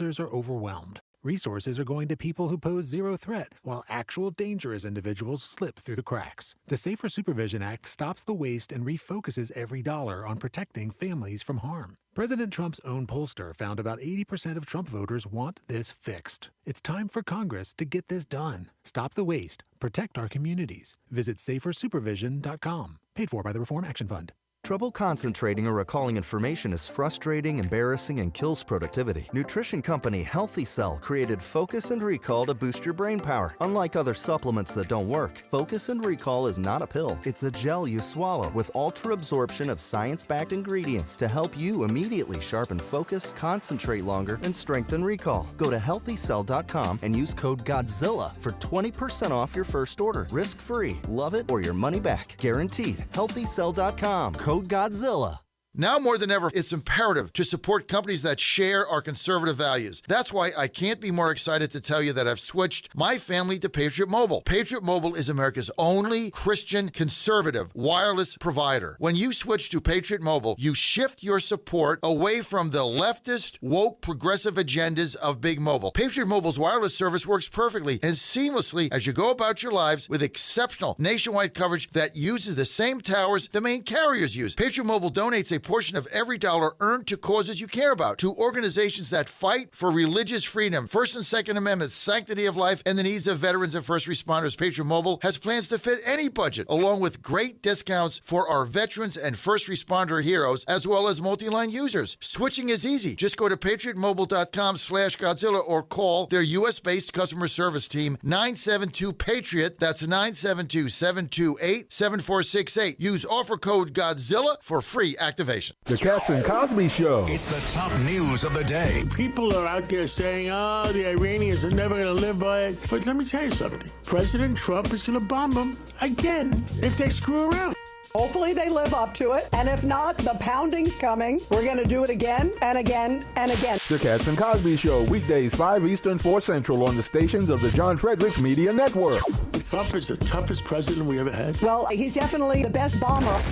officers are overwhelmed. Resources are going to people who pose zero threat, while actual dangerous individuals slip through the cracks. The Safer Supervision Act stops the waste and refocuses every dollar on protecting families from harm. President Trump's own pollster found about 80% of Trump voters want this fixed. It's time for Congress to get this done. Stop the waste. Protect our communities. Visit safersupervision.com. Paid for by the Reform Action Fund. Trouble concentrating or recalling information is frustrating, embarrassing, and kills productivity. Nutrition company Healthy Cell created Focus and Recall to boost your brain power. Unlike other supplements that don't work, Focus and Recall is not a pill. It's a gel you swallow with ultra absorption of science-backed ingredients to help you immediately sharpen focus, concentrate longer, and strengthen recall. Go to healthycell.com and use code GODZILLA for 20% off your first order. Risk-free. Love it or your money back. Guaranteed. Healthycell.com. Code Godzilla. Now more than ever, it's imperative to support companies that share our conservative values. That's why I can't be more excited to tell you that I've switched my family to Patriot Mobile. Patriot Mobile is America's only Christian conservative wireless provider. When you switch to Patriot Mobile, you shift your support away from the leftist, woke, progressive agendas of Big Mobile. Patriot Mobile's wireless service works perfectly and seamlessly as you go about your lives with exceptional nationwide coverage that uses the same towers the main carriers use. Patriot Mobile donates a portion of every dollar earned to causes you care about, to organizations that fight for religious freedom, First and Second Amendments, sanctity of life, and the needs of veterans and first responders. Patriot Mobile has plans to fit any budget, along with great discounts for our veterans and first responder heroes, as well as multi-line users. Switching is easy. Just go to patriotmobile.com/Godzilla or call their U.S.-based customer service team, 972-PATRIOT. That's 972-728-7468. Use offer code Godzilla for free activation. The Cats and Cosby Show. It's the top news of the day. People are out there saying, oh, the Iranians are never going to live by it. But let me tell you something. President Trump is going to bomb them again if they screw around. Hopefully they live up to it. And if not, the pounding's coming. We're going to do it again and again and again. The Cats and Cosby Show, weekdays 5 Eastern, 4 Central on the stations of the John Fredericks Media Network. Trump is the toughest president we ever had. Well, he's definitely the best bomber.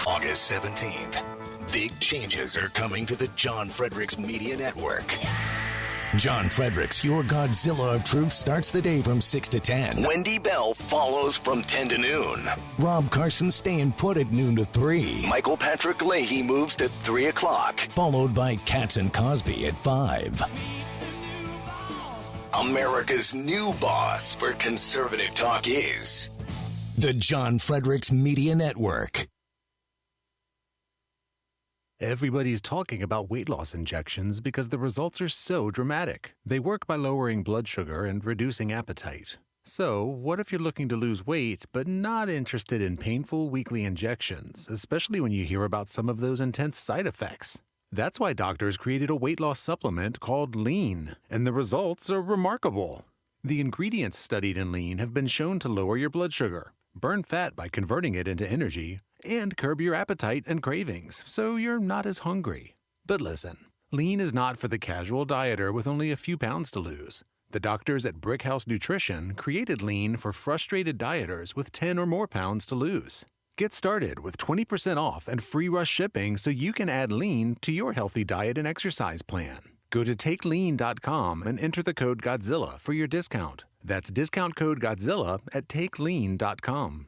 August 17th. Big changes are coming to the John Fredericks Media Network. John Fredericks, your Godzilla of Truth, starts the day from 6 to 10. Wendy Bell follows from 10 to noon. Rob Carson staying put at noon to 3. Michael Patrick Leahy moves to 3 o'clock, followed by Cats and Cosby at 5. America's new boss for conservative talk is the John Fredericks Media Network. Everybody's talking about weight loss injections because the results are so dramatic. They work by lowering blood sugar and reducing appetite. So, what if you're looking to lose weight but not interested in painful weekly injections, especially when you hear about some of those intense side effects? That's why doctors created a weight loss supplement called Lean, and the results are remarkable. The ingredients studied in Lean have been shown to lower your blood sugar, burn fat by converting it into energy, and curb your appetite and cravings, so you're not as hungry. But listen, Lean is not for the casual dieter with only a few pounds to lose. The doctors at Brickhouse Nutrition created Lean for frustrated dieters with 10 or more pounds to lose. Get started with 20% off and free rush shipping so you can add Lean to your healthy diet and exercise plan. Go to takelean.com and enter the code Godzilla for your discount. That's discount code Godzilla at takelean.com.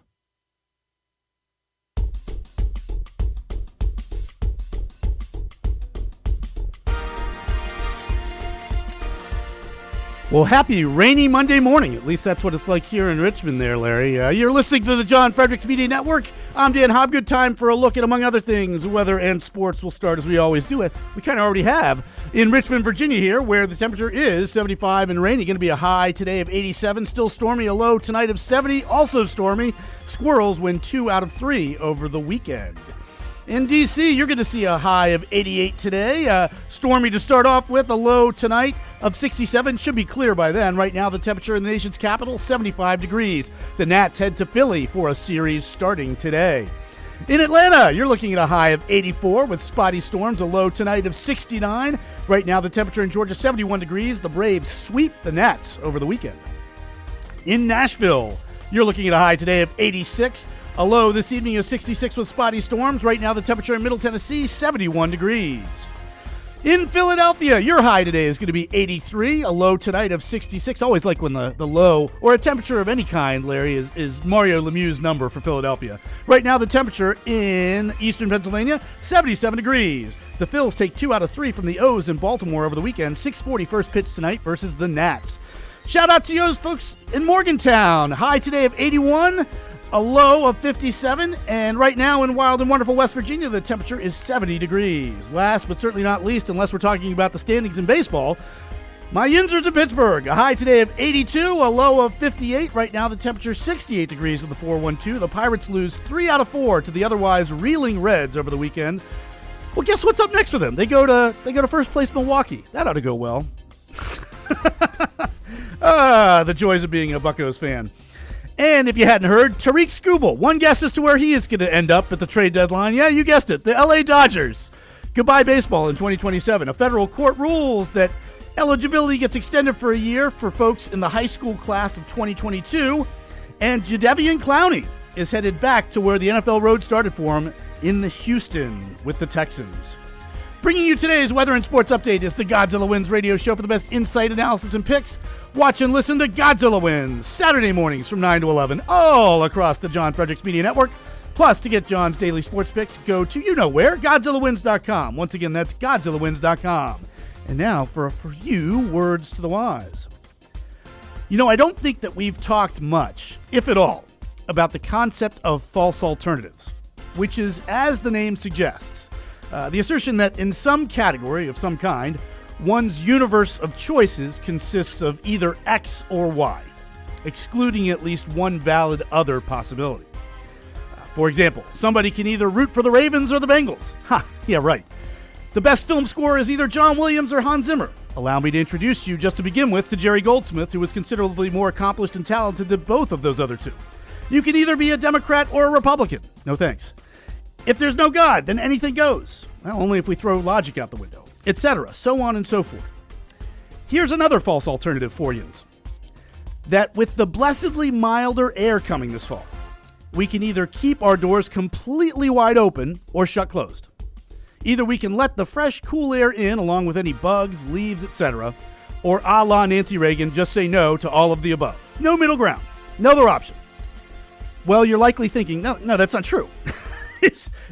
Well, happy rainy Monday morning. At least that's what it's like here in Richmond there, Larry. You're listening to the John Fredericks Media Network. I'm Dan Hobb. Good time for a look at, among other things, weather and sports. We'll start as we always do. We kind of already have in Richmond, Virginia here, where the temperature is 75 and rainy. Going to be a high today of 87. Still stormy. A low tonight of 70. Also stormy. Squirrels win 2 out of 3 over the weekend. In D.C., you're going to see a high of 88 today. Stormy to start off with, a low tonight of 67. Should be clear by then. Right now, the temperature in the nation's capital, 75 degrees. The Nats head to Philly for a series starting today. In Atlanta, you're looking at a high of 84 with spotty storms, a low tonight of 69. Right now, the temperature in Georgia, 71 degrees. The Braves sweep the Nats over the weekend. In Nashville, you're looking at a high today of 86. A low this evening is 66 with spotty storms. Right now, the temperature in Middle Tennessee, 71 degrees. In Philadelphia, your high today is going to be 83, a low tonight of 66. Always like when the low, or a temperature of any kind, Larry, is Mario Lemieux's number for Philadelphia. Right now, the temperature in eastern Pennsylvania, 77 degrees. The Phils take 2 out of 3 from the O's in Baltimore over the weekend. 6:40 first pitch tonight versus the Nats. Shout out to those folks in Morgantown. High today of 81. A low of 57, and right now in wild and wonderful West Virginia, the temperature is 70 degrees. Last but certainly not least, unless we're talking about the standings in baseball, my Yinzers in Pittsburgh. A high today of 82, a low of 58. Right now the temperature 68 degrees in the 4-1-2. The Pirates lose 3 out of 4 to the otherwise reeling Reds over the weekend. Well, guess what's up next for them? They go to first place Milwaukee. That ought to go well. The joys of being a Buccos fan. And if you hadn't heard, Tariq Skubal, one guess as to where he is going to end up at the trade deadline. Yeah, you guessed it, the LA Dodgers. Goodbye baseball in 2027. A federal court rules that eligibility gets extended for a year for folks in the high school class of 2022. And Jadeveon Clowney is headed back to where the NFL road started for him in the Houston with the Texans. Bringing you today's weather and sports update is the Godzilla Wins radio show for the best insight, analysis, and picks. Watch and listen to Godzilla Wins Saturday mornings from 9 to 11 all across the John Fredericks Media Network. Plus, to get John's daily sports picks, go to you-know-where, GodzillaWins.com. Once again, that's GodzillaWins.com. And now for a few words to the wise. You know, I don't think that we've talked much, if at all, about the concept of false alternatives, which is, as the name suggests, the assertion that in some category of some kind, one's universe of choices consists of either X or Y, excluding at least one valid other possibility. For example, somebody can either root for the Ravens or the Bengals. Ha, yeah, right. The best film score is either John Williams or Hans Zimmer. Allow me to introduce you, just to begin with, to Jerry Goldsmith, who is considerably more accomplished and talented than both of those other two. You can either be a Democrat or a Republican. No thanks. If there's no God, then anything goes. Well, only if we throw logic out the window, etc., so on and so forth. Here's another false alternative for yous. That with the blessedly milder air coming this fall, we can either keep our doors completely wide open or shut closed. Either we can let the fresh, cool air in along with any bugs, leaves, etc., or a la Nancy Reagan, just say no to all of the above. No middle ground. No other option. Well, you're likely thinking, no, that's not true.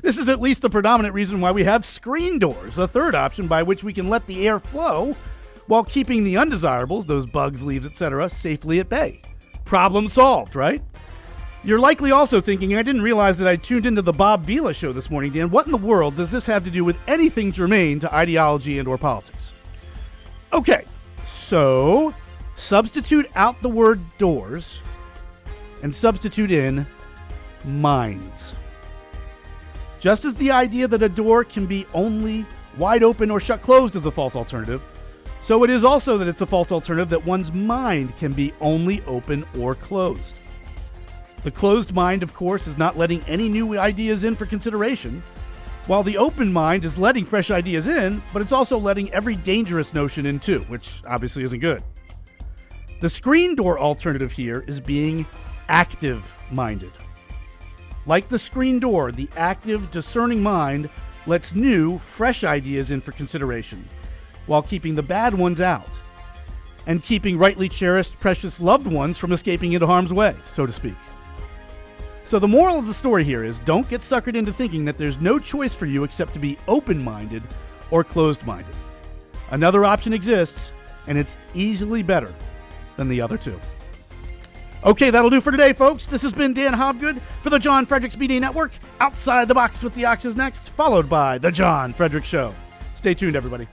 This is at least the predominant reason why we have screen doors, a third option by which we can let the air flow while keeping the undesirables, those bugs, leaves, etc., safely at bay. Problem solved, right? You're likely also thinking, I didn't realize that I tuned into the Bob Vila show this morning, Dan. What in the world does this have to do with anything germane to ideology and or politics? Okay, so substitute out the word doors and substitute in minds. Just as the idea that a door can be only wide open or shut closed is a false alternative, so it is also that it's a false alternative that one's mind can be only open or closed. The closed mind, of course, is not letting any new ideas in for consideration, while the open mind is letting fresh ideas in, but it's also letting every dangerous notion in too, which obviously isn't good. The screen door alternative here is being active-minded. Like the screen door, the active, discerning mind lets new, fresh ideas in for consideration, while keeping the bad ones out, and keeping rightly cherished, precious loved ones from escaping into harm's way, so to speak. So the moral of the story here is, don't get suckered into thinking that there's no choice for you except to be open-minded or closed-minded. Another option exists, and it's easily better than the other two. Okay, that'll do for today, folks. This has been Dan Hobgood for the John Fredericks Media Network. Outside the Box with the Ox is next, followed by The John Fredericks Show. Stay tuned, everybody.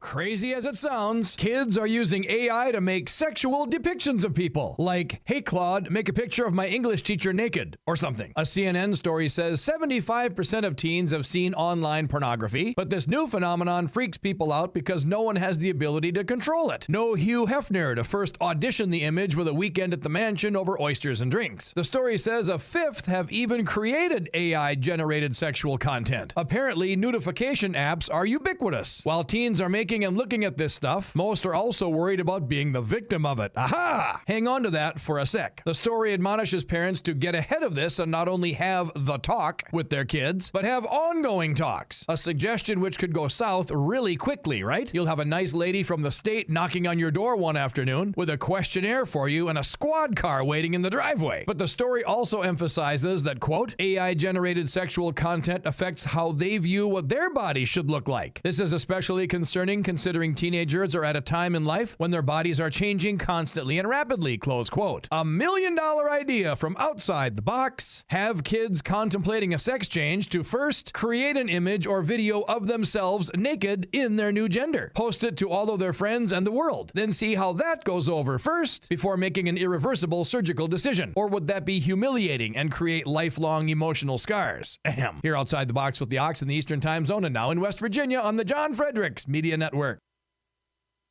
Crazy as it sounds, kids are using AI to make sexual depictions of people. Like, hey Claude, make a picture of my English teacher naked, or something. A CNN story says 75% of teens have seen online pornography, but this new phenomenon freaks people out because no one has the ability to control it. No Hugh Hefner to first audition the image with a weekend at the mansion over oysters and drinks. The story says a fifth have even created AI-generated sexual content. Apparently, nudification apps are ubiquitous. While teens are making am looking at this stuff, most are also worried about being the victim of it. Aha! Hang on to that for a sec. The story admonishes parents to get ahead of this and not only have the talk with their kids, but have ongoing talks. A suggestion which could go south really quickly, right? You'll have a nice lady from the state knocking on your door one afternoon with a questionnaire for you and a squad car waiting in the driveway. But the story also emphasizes that, quote, AI-generated sexual content affects how they view what their body should look like. This is especially concerning considering teenagers are at a time in life when their bodies are changing constantly and rapidly, close quote. $1 million idea from outside the box. Have kids contemplating a sex change to first create an image or video of themselves naked in their new gender. Post it to all of their friends and the world. Then see how that goes over first before making an irreversible surgical decision. Or would that be humiliating and create lifelong emotional scars? Ahem. Here outside the box with the Ox in the Eastern Time Zone and now in West Virginia on the John Fredericks Media Network.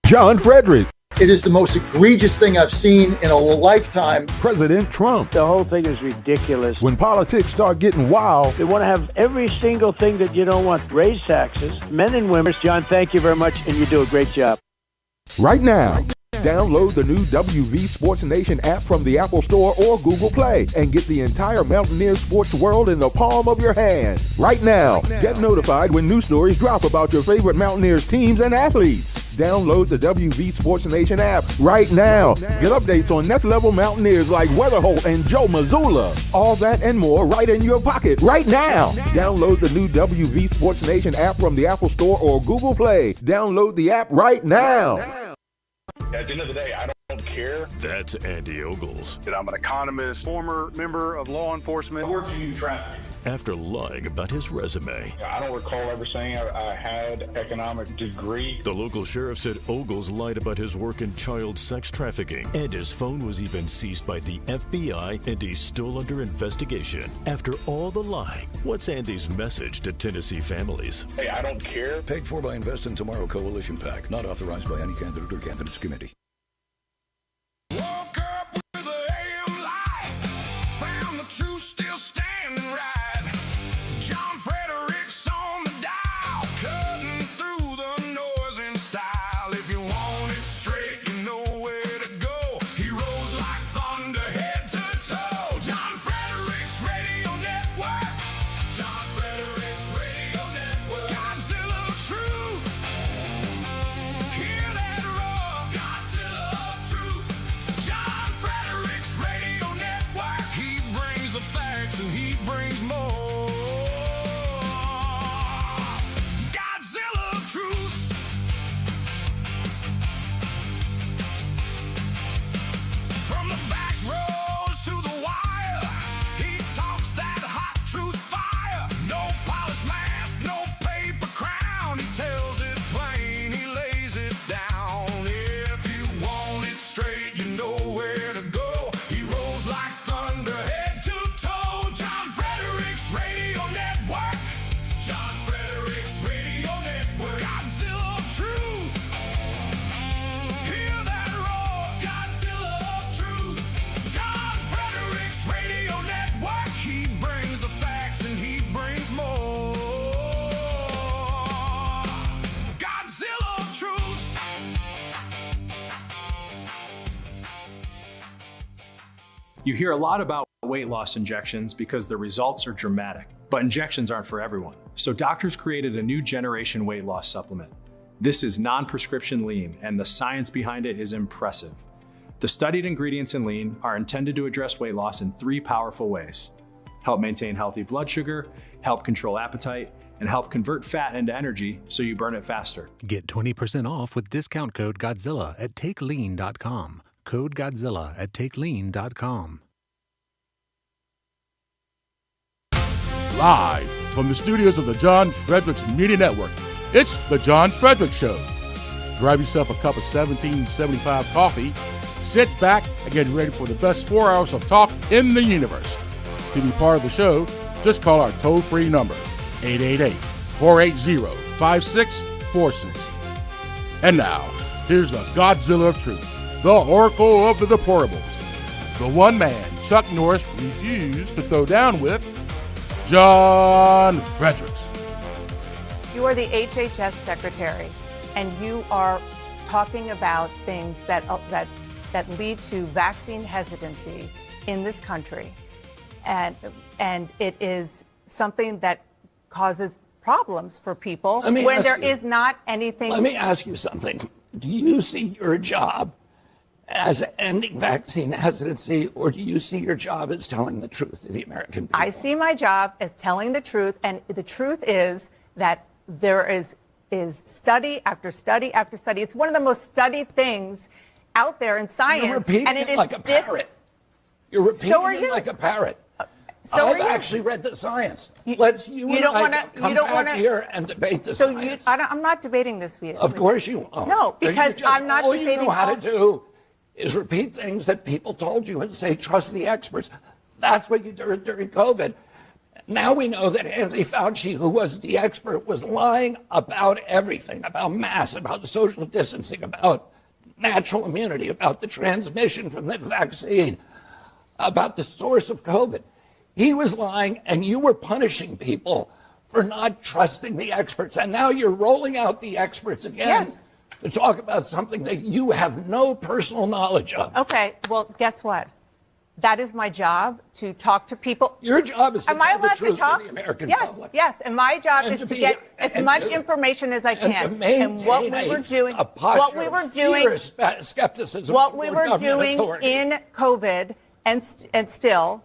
John Fredericks. It is the most egregious thing I've seen in a lifetime. President Trump. The whole thing is ridiculous. When politics start getting wild, They want to have every single thing that you don't want. Raise taxes, men and women. John, thank you very much, and you do a great job. right now. Download the new WV Sports Nation app from the Apple Store or Google Play and get the entire Mountaineer sports world in the palm of your hand. Right now. Get notified when new stories drop about your favorite Mountaineers teams and athletes. Download the WV Sports Nation app right now. Get updates on next level Mountaineers like Weatherholt and Joe Mazzulla. All that and more right in your pocket right now. Download the new WV Sports Nation app from the Apple Store or Google Play. Download the app right now. At the end of the day, I don't care. That's Andy Ogles. I'm an economist, former member of law enforcement. I worked in traffic. After lying about his resume, I don't recall ever saying I had economic degree. the local sheriff said Ogles lied about his work in child sex trafficking, and his phone was even seized by the FBI, and he's still under investigation. After all the lying, what's Andy's message to Tennessee families? Hey, I don't care. Paid for by Invest in Tomorrow Coalition PAC. Not authorized by any candidate or candidates committee. Woke up with the AM light. Found the truth still standing right. John Fredericks on the dial. Cutting through the noise in style. If you want it straight, you know where to go. He rose like thunder, head to toe. John Fredericks Radio Network. John Fredericks Radio Network. Godzilla of truth. Hear that roar. Godzilla of truth. John Fredericks Radio Network. He brings the facts and he brings more. Godzilla of truth. From the back rows to the wire, he talks that hot truth fire. No polished mask, no paper crown. He tells it plain, he lays it down. If you want it straight, you know where to go. He rolls like thunder, head to toe. John Fredericks Radio Network. John Fredericks Radio Network. Godzilla of truth. Hear that roar. Godzilla of truth. John Fredericks Radio Network. He brings the facts and he brings more. Godzilla of truth. You hear a lot about weight loss injections because the results are dramatic, but injections aren't for everyone. So doctors created a new generation weight loss supplement. This is non-prescription lean, and the science behind it is impressive. The studied ingredients in lean are intended to address weight loss in 3 powerful ways: help maintain healthy blood sugar, help control appetite, and help convert fat into energy so you burn it faster. Get 20% off with discount code Godzilla at takelean.com. Code Godzilla at takelean.com. Live from the studios of the John Fredericks Media Network, it's the John Fredericks Show. Grab yourself a cup of 1775 coffee, sit back, and get ready for the best 4 hours of talk in the universe. To be part of the show, just call our toll-free number, 888-480-5646. And now, here's the Godzilla of Truth, the Oracle of the Deplorables, the one man Chuck Norris refused to throw down with, John Fredericks. You are the HHS secretary, and you are talking about things that lead to vaccine hesitancy in this country, and it is something that causes problems for people when there is not anything. Let me ask you something. Do you see your job as ending vaccine hesitancy, or do you see your job as telling the truth to the American people? I see my job as telling the truth, and the truth is that there is study after study after study. It's one of the most studied things out there in science. You're repeating and it is like a parrot. You're repeating it like a parrot. I've actually read the science. You don't want to come back here and debate the science. I'm not debating this with you. Of course you won't. No, because I'm not debating. All you know how to do is repeat things that people told you and say, trust the experts. That's what you did during COVID. Now we know that Anthony Fauci, who was the expert, was lying about everything, about masks, about social distancing, about natural immunity, about the transmission from the vaccine, about the source of COVID. He was lying, and you were punishing people for not trusting the experts. And now you're rolling out the experts again to talk about something that you have no personal knowledge of. Okay, well, guess what? That is my job, to talk to people. Your job is to tell the truth to the American Yes, public. yes. And my job is to get as much information as I can. And what we were doing, skepticism, what we were doing in COVID and still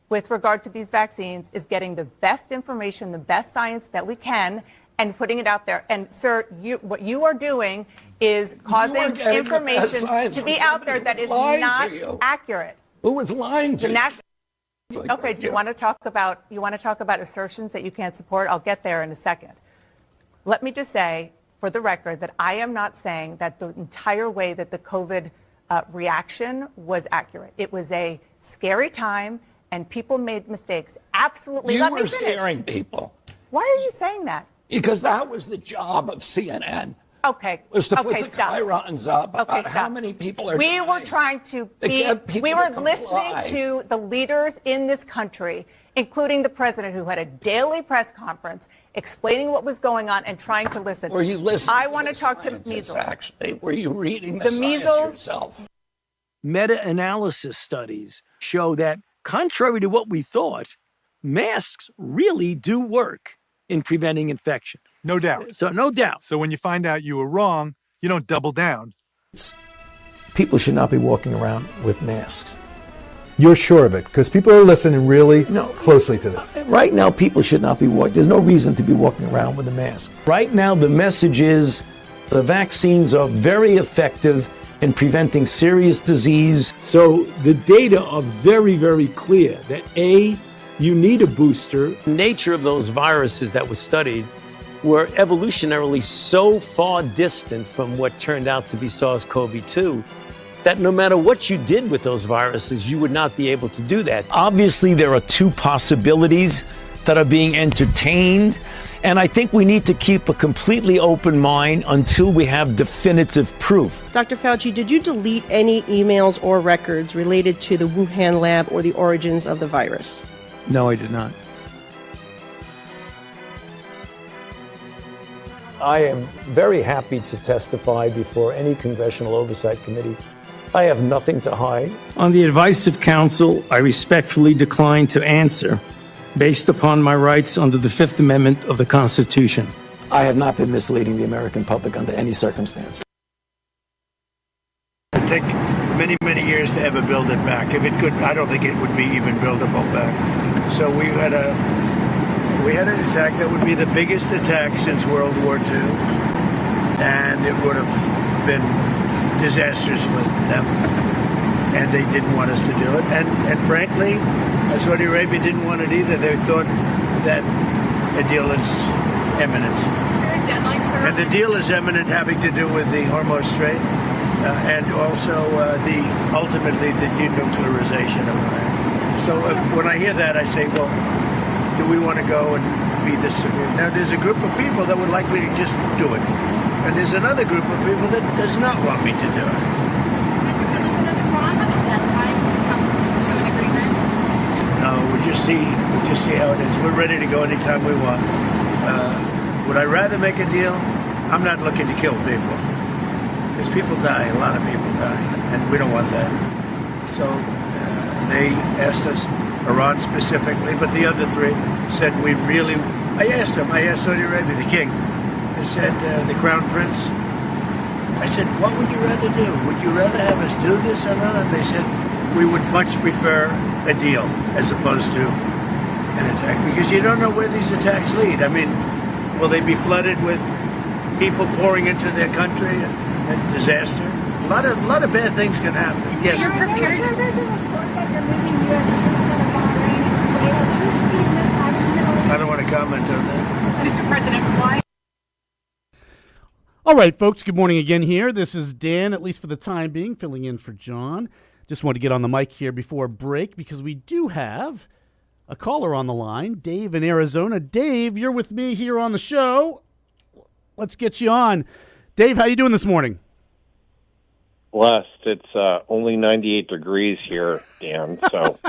with regard to these vaccines is getting the best information, the best science that we can, and putting it out there. And, sir, what you are doing is causing information to be out there that is not accurate. Who was lying to you? Okay, do you want to talk about assertions that you can't support? I'll get there in a second. Let me just say, for the record, that I am not saying that the entire way that the COVID reaction was accurate. It was a scary time, and people made mistakes. Absolutely. You were scaring people. Why are you saying that? Because that was the job of CNN. Okay. Was to put the chyrons up about how many people are dying. We were trying to we were listening to the leaders in this country, including the president, who had a daily press conference explaining what was going on and trying to listen. Were you listening? I want to talk to measles. Actually, were you reading the measles yourself? Meta-analysis studies show that, contrary to what we thought, masks really do work in preventing infection. No doubt. So no doubt. So when you find out you were wrong, you don't double down. People should not be walking around with masks. You're sure of it? Because people are listening really closely to this. Right now, people should not be walking. There's no reason to be walking around with a mask. Right now, the message is the vaccines are very effective in preventing serious disease. So the data are very, very clear that A, you need a booster. The nature of those viruses that were studied were evolutionarily so far distant from what turned out to be SARS-CoV-2 that no matter what you did with those viruses, you would not be able to do that. Obviously, there are two possibilities that are being entertained, and I think we need to keep a completely open mind until we have definitive proof. Dr. Fauci, did you delete any emails or records related to the Wuhan lab or the origins of the virus? No, I did not. I am very happy to testify before any congressional oversight committee. I have nothing to hide. On the advice of counsel, I respectfully decline to answer based upon my rights under the Fifth Amendment of the Constitution. I have not been misleading the American public under any circumstance. It would take many, many years to ever build it back. If it could, I don't think it would be even buildable back. So we had an attack that would be the biggest attack since World War II, and it would have been disastrous for them. And they didn't want us to do it. And frankly, Saudi Arabia didn't want it either. They thought that a deal is imminent. Is there a deadline, sir? And the deal is imminent, having to do with the Hormuz Strait and also ultimately the denuclearization of Iran. So when I hear that, I say, well, do we want to go and be this severe? Now, there's a group of people that would like me to just do it. And there's another group of people that does not want me to do it. Mr. President, does Iran have a deadline to come to an agreement? No, we'll just see how it is. We're ready to go anytime we want. Would I rather make a deal? I'm not looking to kill people because people die. A lot of people die, and we don't want that. So they asked us, Iran specifically, but the other three said we really. I asked Saudi Arabia, the king. I said, the crown prince. I said, what would you rather do? Would you rather have us do this or not? They said, we would much prefer a deal as opposed to an attack, because you don't know where these attacks lead. I mean, will they be flooded with people pouring into their country and disaster? A lot of bad things can happen. Yes. There's a report that you're moving U.S. troops out of Bahrain and Kuwait. Troops being moved out of the Middle East. I don't want to comment on that. Mr. President, why? All right, folks, good morning again here. This is Dan, at least for the time being, filling in for John. Just wanted to get on the mic here before break because we do have a caller on the line, Dave in Arizona. Dave, you're with me here on the show. Let's get you on. Dave, how you doing this morning? Blessed. It's only 98 degrees here, Dan. So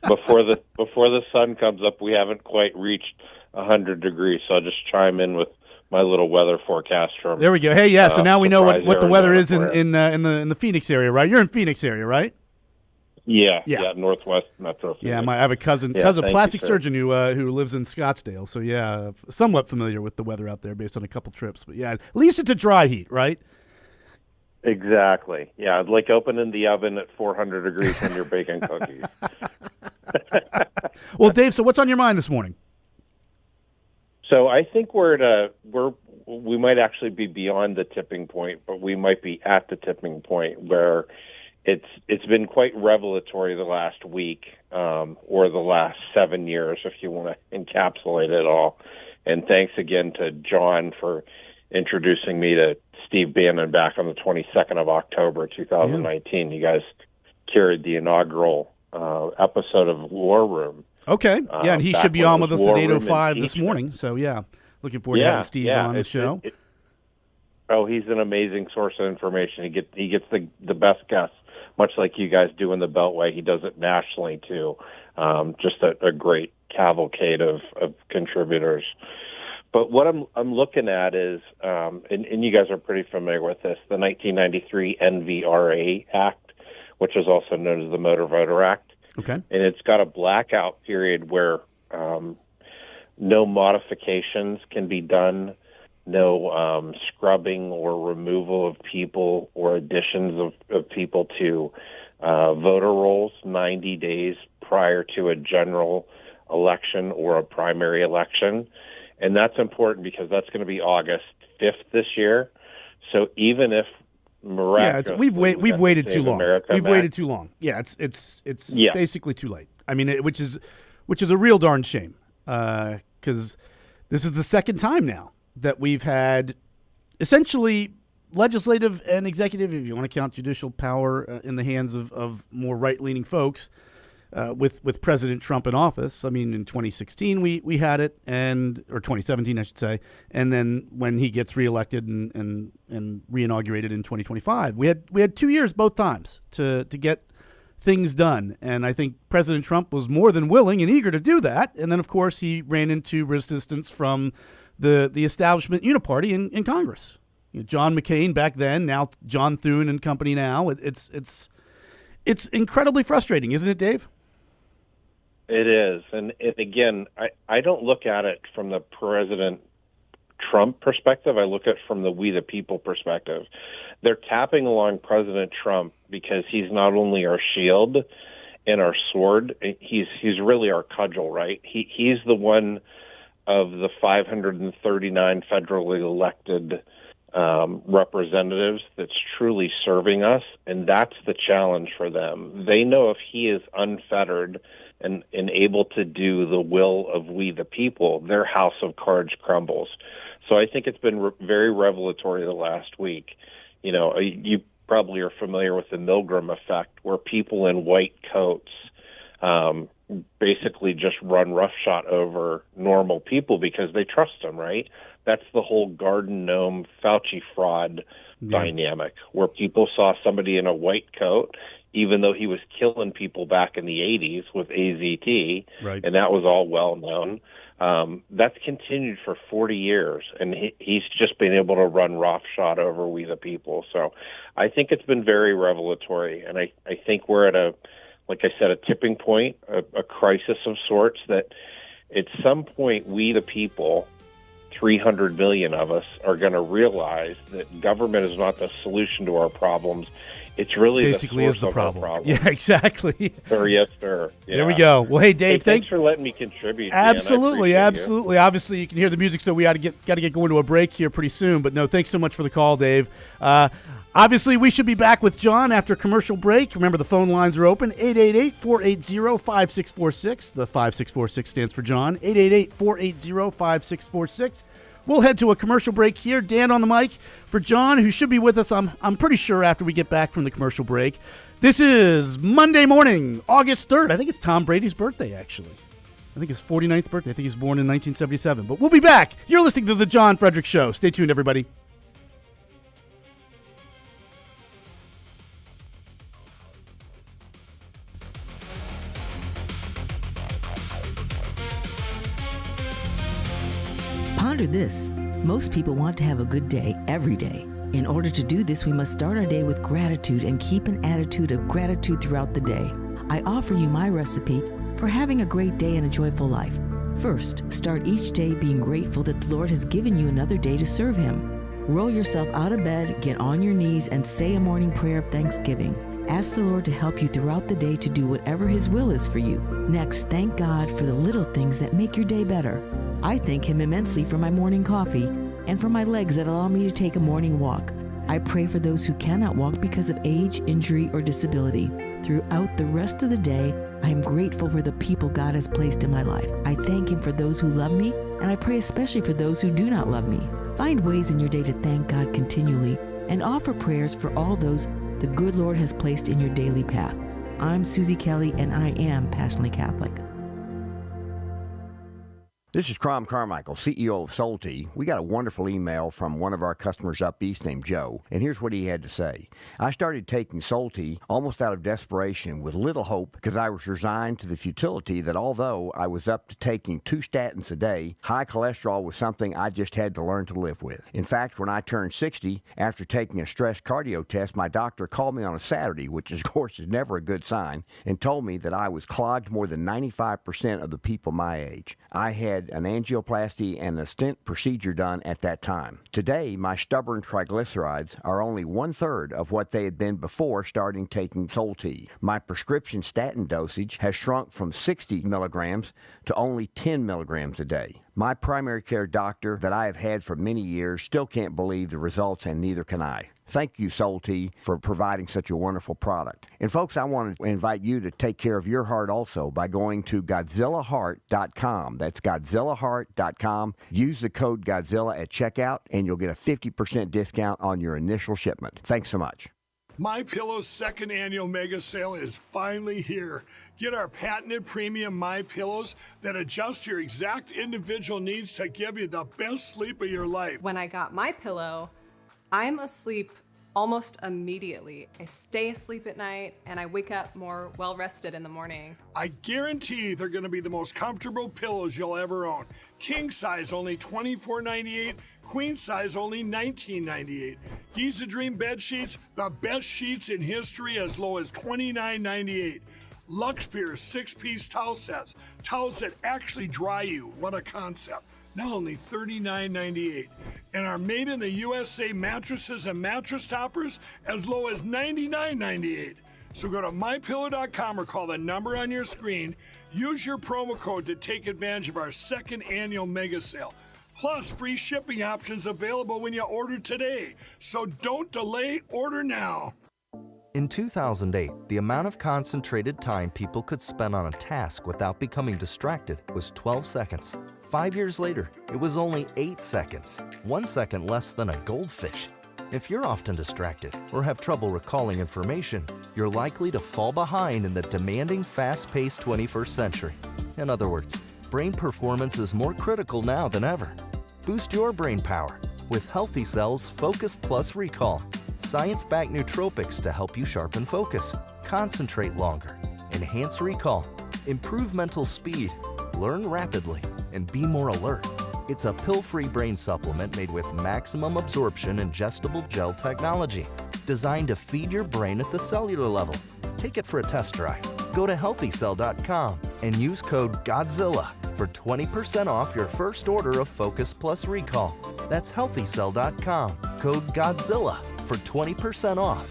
before the sun comes up, we haven't quite reached 100 degrees. So I'll just chime in with my little weather forecast from. There we go. Hey, yeah. So now we know what the weather is Arizona, in the Phoenix area, right? You're in Phoenix area, right? Yeah, Northwest Metro. Yeah, I have a cousin, plastic surgeon who lives in Scottsdale. So yeah, somewhat familiar with the weather out there based on a couple trips. But yeah, at least it's a dry heat, right? Exactly. Yeah, like opening the oven at 400 degrees when you're baking cookies. Well, Dave, so what's on your mind this morning? So I think we might actually be beyond the tipping point, but we might be at the tipping point where it's been quite revelatory the last week, or the last 7 years, if you want to encapsulate it all. And thanks again to John for introducing me to Steve Bannon back on the 22nd of October, 2019. Yeah. You guys carried the inaugural episode of War Room. Okay. Yeah, and he should be on with us at 8:05 this morning. So, yeah, looking forward to having Steve on the show. He's an amazing source of information. He gets the best guests, much like you guys do in the Beltway. He does it nationally, too. Just a great cavalcade of contributors. But what I'm looking at is, and you guys are pretty familiar with this, the 1993 NVRA Act, which is also known as the Motor Voter Act. Okay. And it's got a blackout period where no modifications can be done, no scrubbing or removal of people or additions of people to voter rolls 90 days prior to a general election or a primary election. And that's important because that's going to be August 5th this year. So even if we've waited too long. We've waited too long. Yeah, it's basically too late. I mean, which is a real darn shame because this is the second time now that we've had essentially legislative and executive, if you want to count judicial power, in the hands of more right-leaning folks. With President Trump in office. I mean, in 2016 we had it, or 2017 I should say, and then when he gets reelected and reinaugurated in 2025, we had 2 years both times to get things done, and I think President Trump was more than willing and eager to do that, and then of course he ran into resistance from the establishment uniparty in Congress. You know, John McCain back then, now John Thune and company now. It's incredibly frustrating, isn't it, Dave? It is. And again, I don't look at it from the President Trump perspective. I look at it from the we the people perspective. They're tapping along President Trump because he's not only our shield and our sword, he's really our cudgel, right? He's the one of the 539 federally elected representatives that's truly serving us, and that's the challenge for them. They know if he is unfettered and able to do the will of we the people, their house of cards crumbles. So I think it's been very revelatory the last week. You know, you probably are familiar with the Milgram effect, where people in white coats basically just run roughshod over normal people because they trust them, right? That's the whole Garden Gnome Fauci fraud dynamic, where people saw somebody in a white coat, even though he was killing people back in the 80s with AZT, right. And that was all well known. That's continued for 40 years, and he's just been able to run roughshod over we the people. So I think it's been very revelatory, and I think we're at a tipping point, a crisis of sorts, that at some point we the people, 300 million of us, are going to realize that government is not the solution to our problems. It's really basically the source is the of problem. Our problem. Yeah, exactly. Sir, yes, sir. Yeah. There we go. Well, hey, Dave, thanks for letting me contribute. Absolutely, man. absolutely. Obviously, you can hear the music, so we got to get going to a break here pretty soon. But no, thanks so much for the call, Dave. Obviously, we should be back with John after commercial break. Remember, the phone lines are open, 888-480-5646. The 5646 stands for John, 888-480-5646. We'll head to a commercial break here. Dan on the mic for John, who should be with us, I'm pretty sure, after we get back from the commercial break. This is Monday morning, August 3rd. I think it's Tom Brady's birthday, actually. I think his 49th birthday. I think he was born in 1977. But we'll be back. You're listening to The John Fredericks Show. Stay tuned, everybody. Ponder this. Most people want to have a good day every day. In order to do this, we must start our day with gratitude and keep an attitude of gratitude throughout the day. I offer you my recipe for having a great day and a joyful life. First, start each day being grateful that the Lord has given you another day to serve Him. Roll yourself out of bed, get on your knees, and say a morning prayer of thanksgiving. Ask the Lord to help you throughout the day to do whatever His will is for you. Next, thank God for the little things that make your day better. I thank Him immensely for my morning coffee and for my legs that allow me to take a morning walk. I pray for those who cannot walk because of age, injury, or disability. Throughout the rest of the day, I am grateful for the people God has placed in my life. I thank Him for those who love me, and I pray especially for those who do not love me. Find ways in your day to thank God continually and offer prayers for all those the good Lord has placed in your daily path. I'm Susie Kelly, and I am passionately Catholic. This is Crom Carmichael, CEO of Solti. We got a wonderful email from one of our customers up east named Joe, and here's what he had to say. I started taking Solti almost out of desperation with little hope because I was resigned to the futility that although I was up to taking 2 statins a day, high cholesterol was something I just had to learn to live with. In fact, when I turned 60, after taking a stress cardio test, my doctor called me on a Saturday, which of course is never a good sign, and told me that I was clogged more than 95% of the people my age. I had an angioplasty and a stent procedure done at that time. Today, my stubborn triglycerides are only 1/3 of what they had been before starting taking Solti. My prescription statin dosage has shrunk from 60 milligrams to only 10 milligrams a day. My primary care doctor that I have had for many years still can't believe the results, and neither can I. Thank you, Solti, for providing such a wonderful product. And folks, I want to invite you to take care of your heart also by going to GodzillaHeart.com. That's GodzillaHeart.com. Use the code Godzilla at checkout, and you'll get a 50% discount on your initial shipment. Thanks so much. MyPillow's second annual mega sale is finally here. Get our patented premium MyPillows that adjust your exact individual needs to give you the best sleep of your life. When I got MyPillow, I'm asleep almost immediately. I stay asleep at night and I wake up more well-rested in the morning. I guarantee they're going to be the most comfortable pillows you'll ever own. King size only $24.98, queen size only $19.98. Giza Dream bed sheets, the best sheets in history, as low as $29.98. Lux Pierce 6-piece towel sets, towels that actually dry you. What a concept. Now only $39.98. And our made in the USA mattresses and mattress toppers as low as $99.98. So go to mypillow.com or call the number on your screen. Use your promo code to take advantage of our second annual mega sale. Plus free shipping options available when you order today. So don't delay, order now. In 2008, the amount of concentrated time people could spend on a task without becoming distracted was 12 seconds. 5 years later, it was only 8 seconds, 1 second less than a goldfish. If you're often distracted or have trouble recalling information, you're likely to fall behind in the demanding, fast-paced 21st century. In other words, brain performance is more critical now than ever. Boost your brain power with Healthy Cells Focus Plus Recall. Science-backed nootropics to help you sharpen focus, concentrate longer, enhance recall, improve mental speed, learn rapidly, and be more alert. It's a pill-free brain supplement made with maximum absorption ingestible gel technology, designed to feed your brain at the cellular level. Take it for a test drive. Go to healthycell.com and use code GODZILLA for 20% off your first order of Focus Plus Recall. That's healthycell.com, code GODZILLA for 20% off.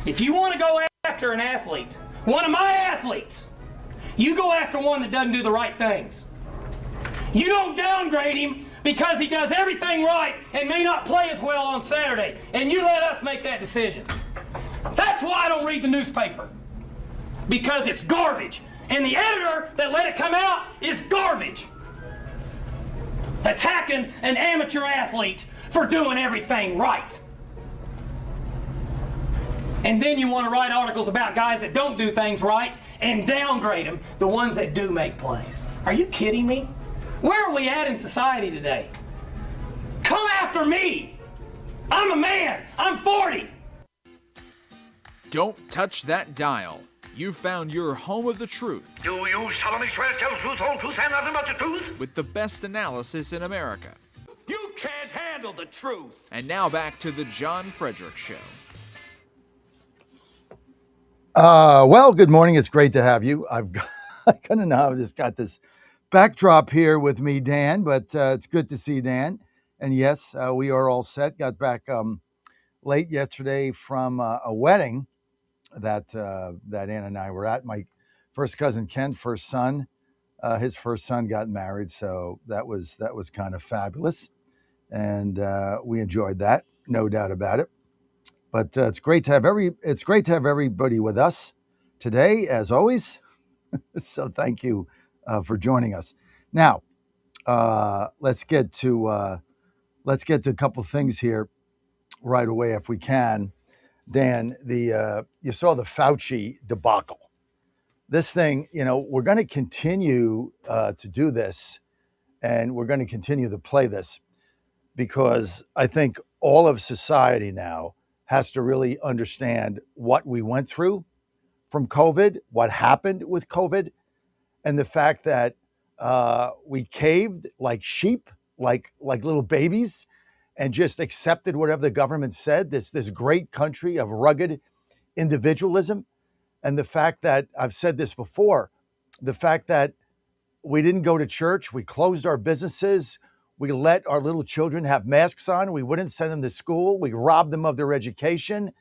If you want to go after an athlete, one of my athletes, you go after one that doesn't do the right things. You don't downgrade him because he does everything right and may not play as well on Saturday, and you let us make that decision. That's why I don't read the newspaper, because it's garbage, and the editor that let it come out is garbage. Attacking an amateur athlete for doing everything right. And then you want to write articles about guys that don't do things right and downgrade them, the ones that do make plays. Are you kidding me? Where are we at in society today? Come after me! I'm a man! I'm 40! Don't touch that dial. You found your home of the truth. Do you solemnly swear to tell the truth, whole truth, and nothing but the truth? With the best analysis in America. You can't handle the truth! And now back to the John Fredericks Show. Well, good morning. It's great to have you. I kind of know how this got this backdrop here with me, Dan, but it's good to see Dan. And yes, we are all set. Got back late yesterday from a wedding that Ann and I were at. My first cousin Ken, first son, his first son got married, so that was kind of fabulous, and we enjoyed that, no doubt about it. But it's great to have everybody with us today, as always. So thank you for joining us. Now, let's get to a couple things here right away, if we can. Dan, you saw the Fauci debacle. This thing, we're going to continue to do this, and we're going to continue to play this, because I think all of society now has to really understand what we went through from COVID, what happened with COVID, and the fact that we caved like sheep, like little babies, and just accepted whatever the government said, this great country of rugged individualism. And the fact that, I've said this before, the fact that we didn't go to church, we closed our businesses, we let our little children have masks on, we wouldn't send them to school, we robbed them of their education,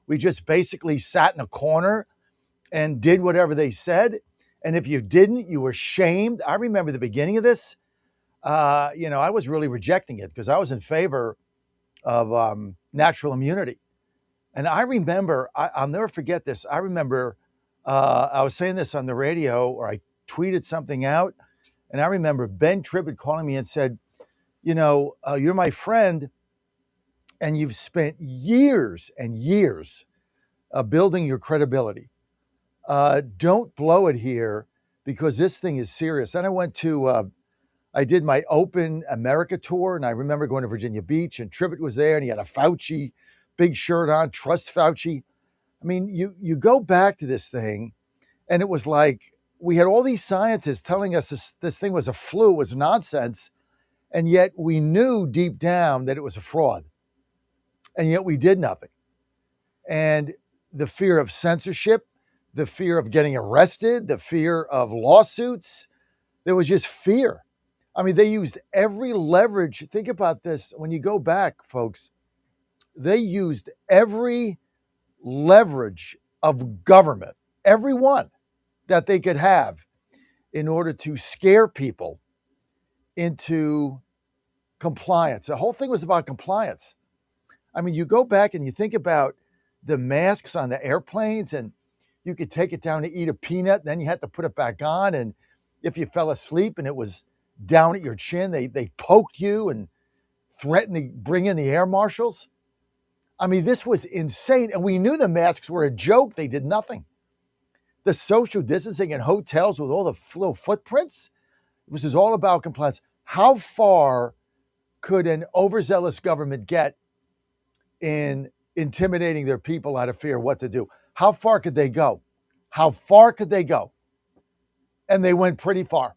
we just basically sat in a corner and did whatever they said. And if you didn't, you were shamed. I remember the beginning of this. I was really rejecting it because I was in favor of natural immunity. And I remember, I'll never forget this. I remember I was saying this on the radio, or I tweeted something out, and I remember Ben Tribbett calling me and said, you're my friend, and you've spent years and years building your credibility. Don't blow it here, because this thing is serious. And I did my Open America tour, and I remember going to Virginia Beach, and Tribbett was there, and he had a Fauci big shirt on, Trust Fauci. I mean, you go back to this thing, and it was like we had all these scientists telling us this thing was a flu, it was nonsense, and yet we knew deep down that it was a fraud, and yet we did nothing. And the fear of censorship, the fear of getting arrested, the fear of lawsuits, there was just fear. I mean, they used every leverage. Think about this. When you go back, folks, they used every leverage of government, every one that they could have, in order to scare people into compliance. The whole thing was about compliance. I mean, you go back and you think about the masks on the airplanes, and you could take it down to eat a peanut, then you had to put it back on. And if you fell asleep and it was down at your chin, they poked you and threatened to bring in the air marshals. I mean, this was insane. And we knew the masks were a joke. They did nothing. The social distancing in hotels with all the little footprints, this was all about compliance. How far could an overzealous government get in intimidating their people out of fear what to do? How far could they go? How far could they go? And they went pretty far.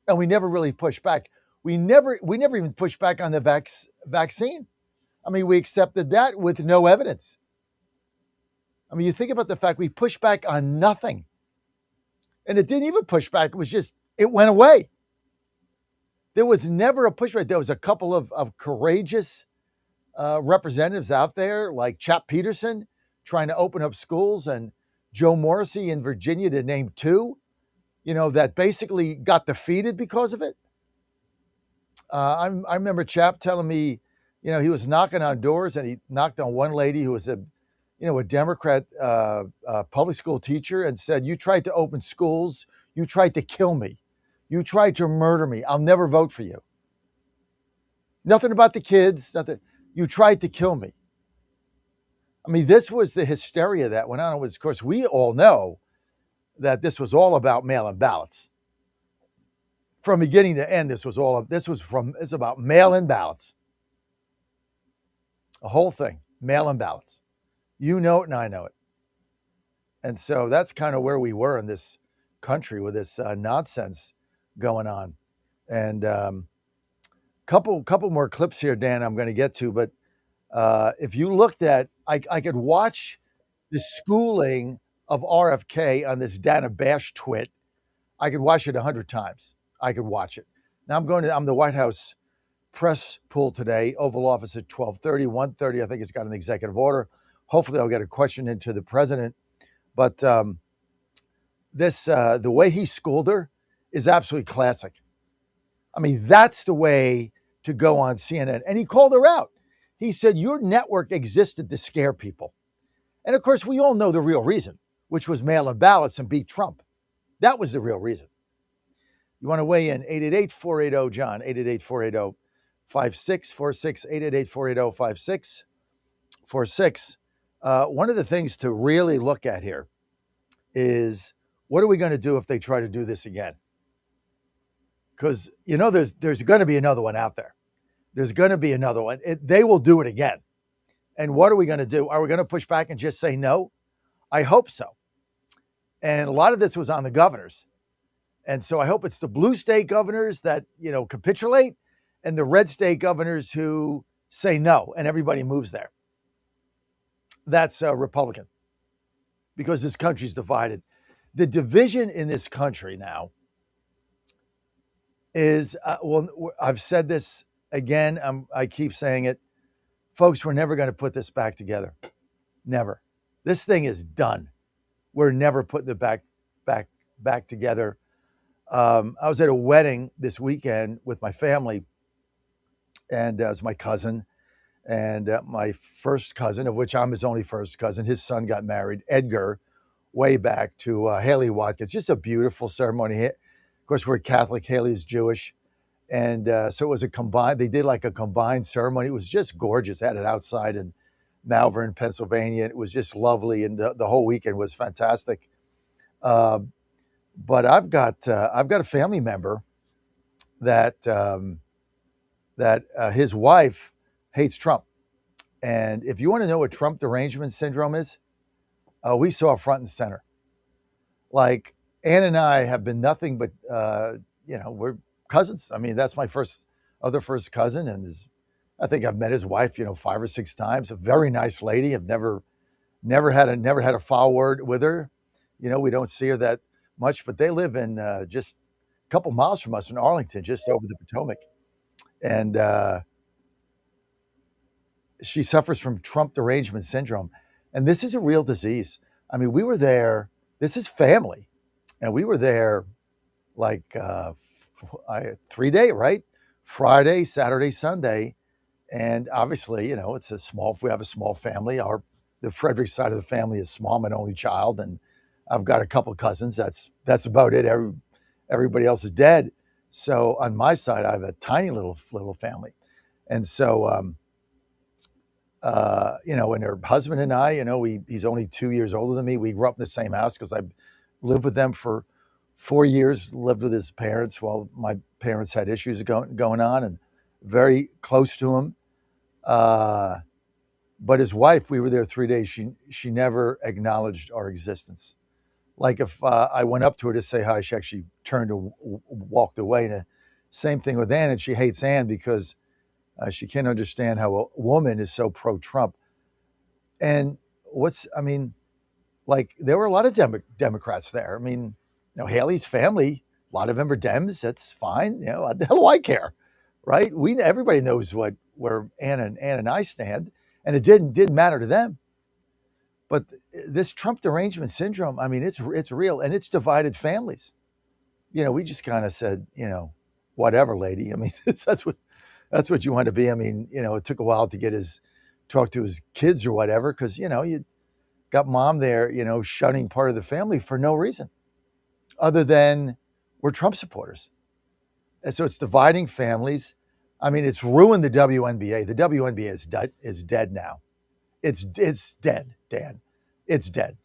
And we never really pushed back. We never even pushed back on the vaccine. I mean, we accepted that with no evidence. I mean, you think about the fact we pushed back on nothing. And it didn't even push back. It was just, it went away. There was never a pushback. There was a couple of courageous representatives out there, like Chap Peterson, trying to open up schools, and Joe Morrissey in Virginia, to name two, that basically got defeated because of it. I remember Chap telling me, he was knocking on doors, and he knocked on one lady who was a Democrat public school teacher, and said, "You tried to open schools. You tried to kill me. You tried to murder me. I'll never vote for you." Nothing about the kids, nothing. You tried to kill me. I mean, this was the hysteria that went on. It was, of course, we all know that this was all about mail-in ballots. From beginning to end, it's about mail-in ballots. The whole thing, mail-in ballots. You know it and I know it. And so that's kind of where we were in this country with this nonsense going on. And couple more clips here, Dan, I'm going to get to. But if you looked at, I could watch the schooling of RFK on this Dana Bash twit. I could watch it 100 times. I could watch it. Now I'm the White House press pool today, Oval Office at 12:30, 1:30. I think it's got an executive order. Hopefully I'll get a question into the president. But the way he schooled her is absolutely classic. I mean, that's the way to go on CNN. And he called her out. He said, your network existed to scare people. And of course, we all know the real reason, which was mail-in ballots and beat Trump. That was the real reason. You want to weigh in, 888-480-JOHN, 888-480-5646, 888-480-5646. One of the things to really look at here is, what are we going to do if they try to do this again? Because, there's going to be another one out there. There's going to be another one. They will do it again. And what are we going to do? Are we going to push back and just say no? I hope so. And a lot of this was on the governors. And so I hope it's the blue state governors that, capitulate, and the red state governors who say no, and everybody moves there. That's Republican, because this country's divided. The division in this country now is, I've said this again, I keep saying it. Folks, we're never going to put this back together. Never. This thing is done. We're never putting it back together. I was at a wedding this weekend with my family, and it was my cousin and my first cousin, of which I'm his only first cousin. His son got married, Edgar, way back to Haley Watkins. Just a beautiful ceremony. Of course, we're Catholic. Haley is Jewish. And so it was they did like a combined ceremony. It was just gorgeous. Had it outside in Malvern, Pennsylvania. It was just lovely. And the whole weekend was fantastic. But I've got a family member that his wife hates Trump. And if you want to know what Trump derangement syndrome is, we saw it front and center. Like, Ann and I have been nothing but, we're cousins. I mean, that's my other first cousin. And I think I've met his wife, 5 or 6 times. A very nice lady. I've never had a foul word with her. We don't see her that much, but they live in just a couple miles from us in Arlington, just over the Potomac. And she suffers from Trump derangement syndrome. And this is a real disease. I mean, we were there. This is family. And we were there like 3-day, right? Friday, Saturday, Sunday. And obviously, we have a small family. The Fredericks side of the family is small. I'm an only child, and I've got a couple of cousins. That's about it. Everybody else is dead. So on my side, I have a tiny little family. And so, and her husband and I, he's only 2 years older than me. We grew up in the same house because I lived with them for 4 years, lived with his parents while my parents had issues going on, and very close to him. But his wife, we were there 3 days. She never acknowledged our existence. Like if I went up to her to say hi, she actually turned and walked away. And same thing with Ann, and she hates Ann because she can't understand how a woman is so pro-Trump. And like there were a lot of Democrats there. I mean, Haley's family, a lot of them are Dems. That's fine. What the hell do I care, right? Everybody knows where Ann and I stand, and it didn't matter to them. But this Trump derangement syndrome, I mean, it's real, and it's divided families. We just kind of said, whatever, lady. I mean, that's what you want to be. I mean, it took a while to talk to his kids or whatever, because you got mom there, shunning part of the family for no reason, other than we're Trump supporters, and so it's dividing families. I mean, it's ruined the WNBA. The WNBA is dead now. It's dead, Dan. It's dead.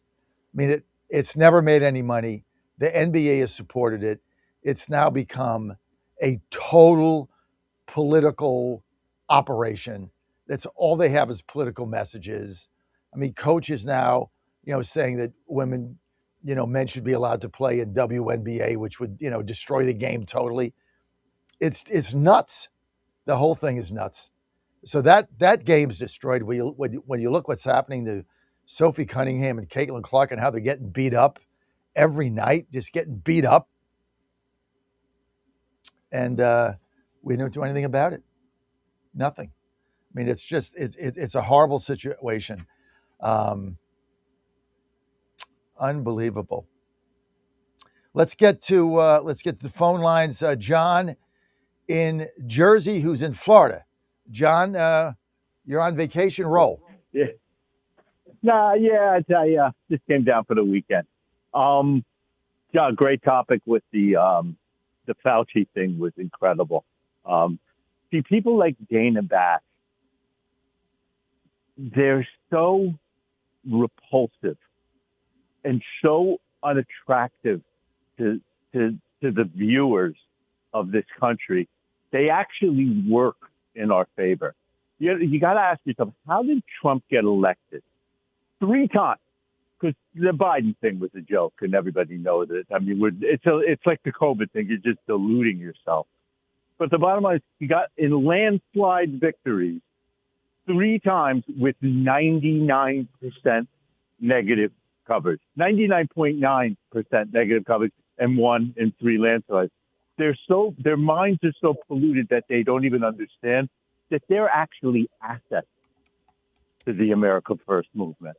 I mean, it's never made any money. The NBA has supported it. It's now become a total political operation. That's all they have is political messages. I mean, coaches now, saying that women, men should be allowed to play in WNBA, which would, destroy the game totally. It's nuts. The whole thing is nuts. So that game's destroyed. When you look what's happening to Sophie Cunningham and Caitlin Clark and how they're getting beat up every night, just getting beat up. And we don't do anything about it. Nothing. I mean, it's a horrible situation. Unbelievable. Let's get to the phone lines. John in Jersey, who's in Florida. John, you're on vacation. Roll. Yeah. I tell you, just came down for the weekend. John, great topic with the Fauci thing was incredible. See, people like Dana Bash, they're so repulsive and so unattractive to the viewers of this country. They actually work in our favor. You got to ask yourself, how did Trump get elected? 3 times. Because the Biden thing was a joke, and everybody knows it. I mean, it's like the COVID thing. You're just deluding yourself. But the bottom line is, he got in landslide victories 3 times with 99% negative coverage, 99.9% negative coverage, and 1 in 3 landslides. Their minds are so polluted that they don't even understand that they're actually assets to the America First movement.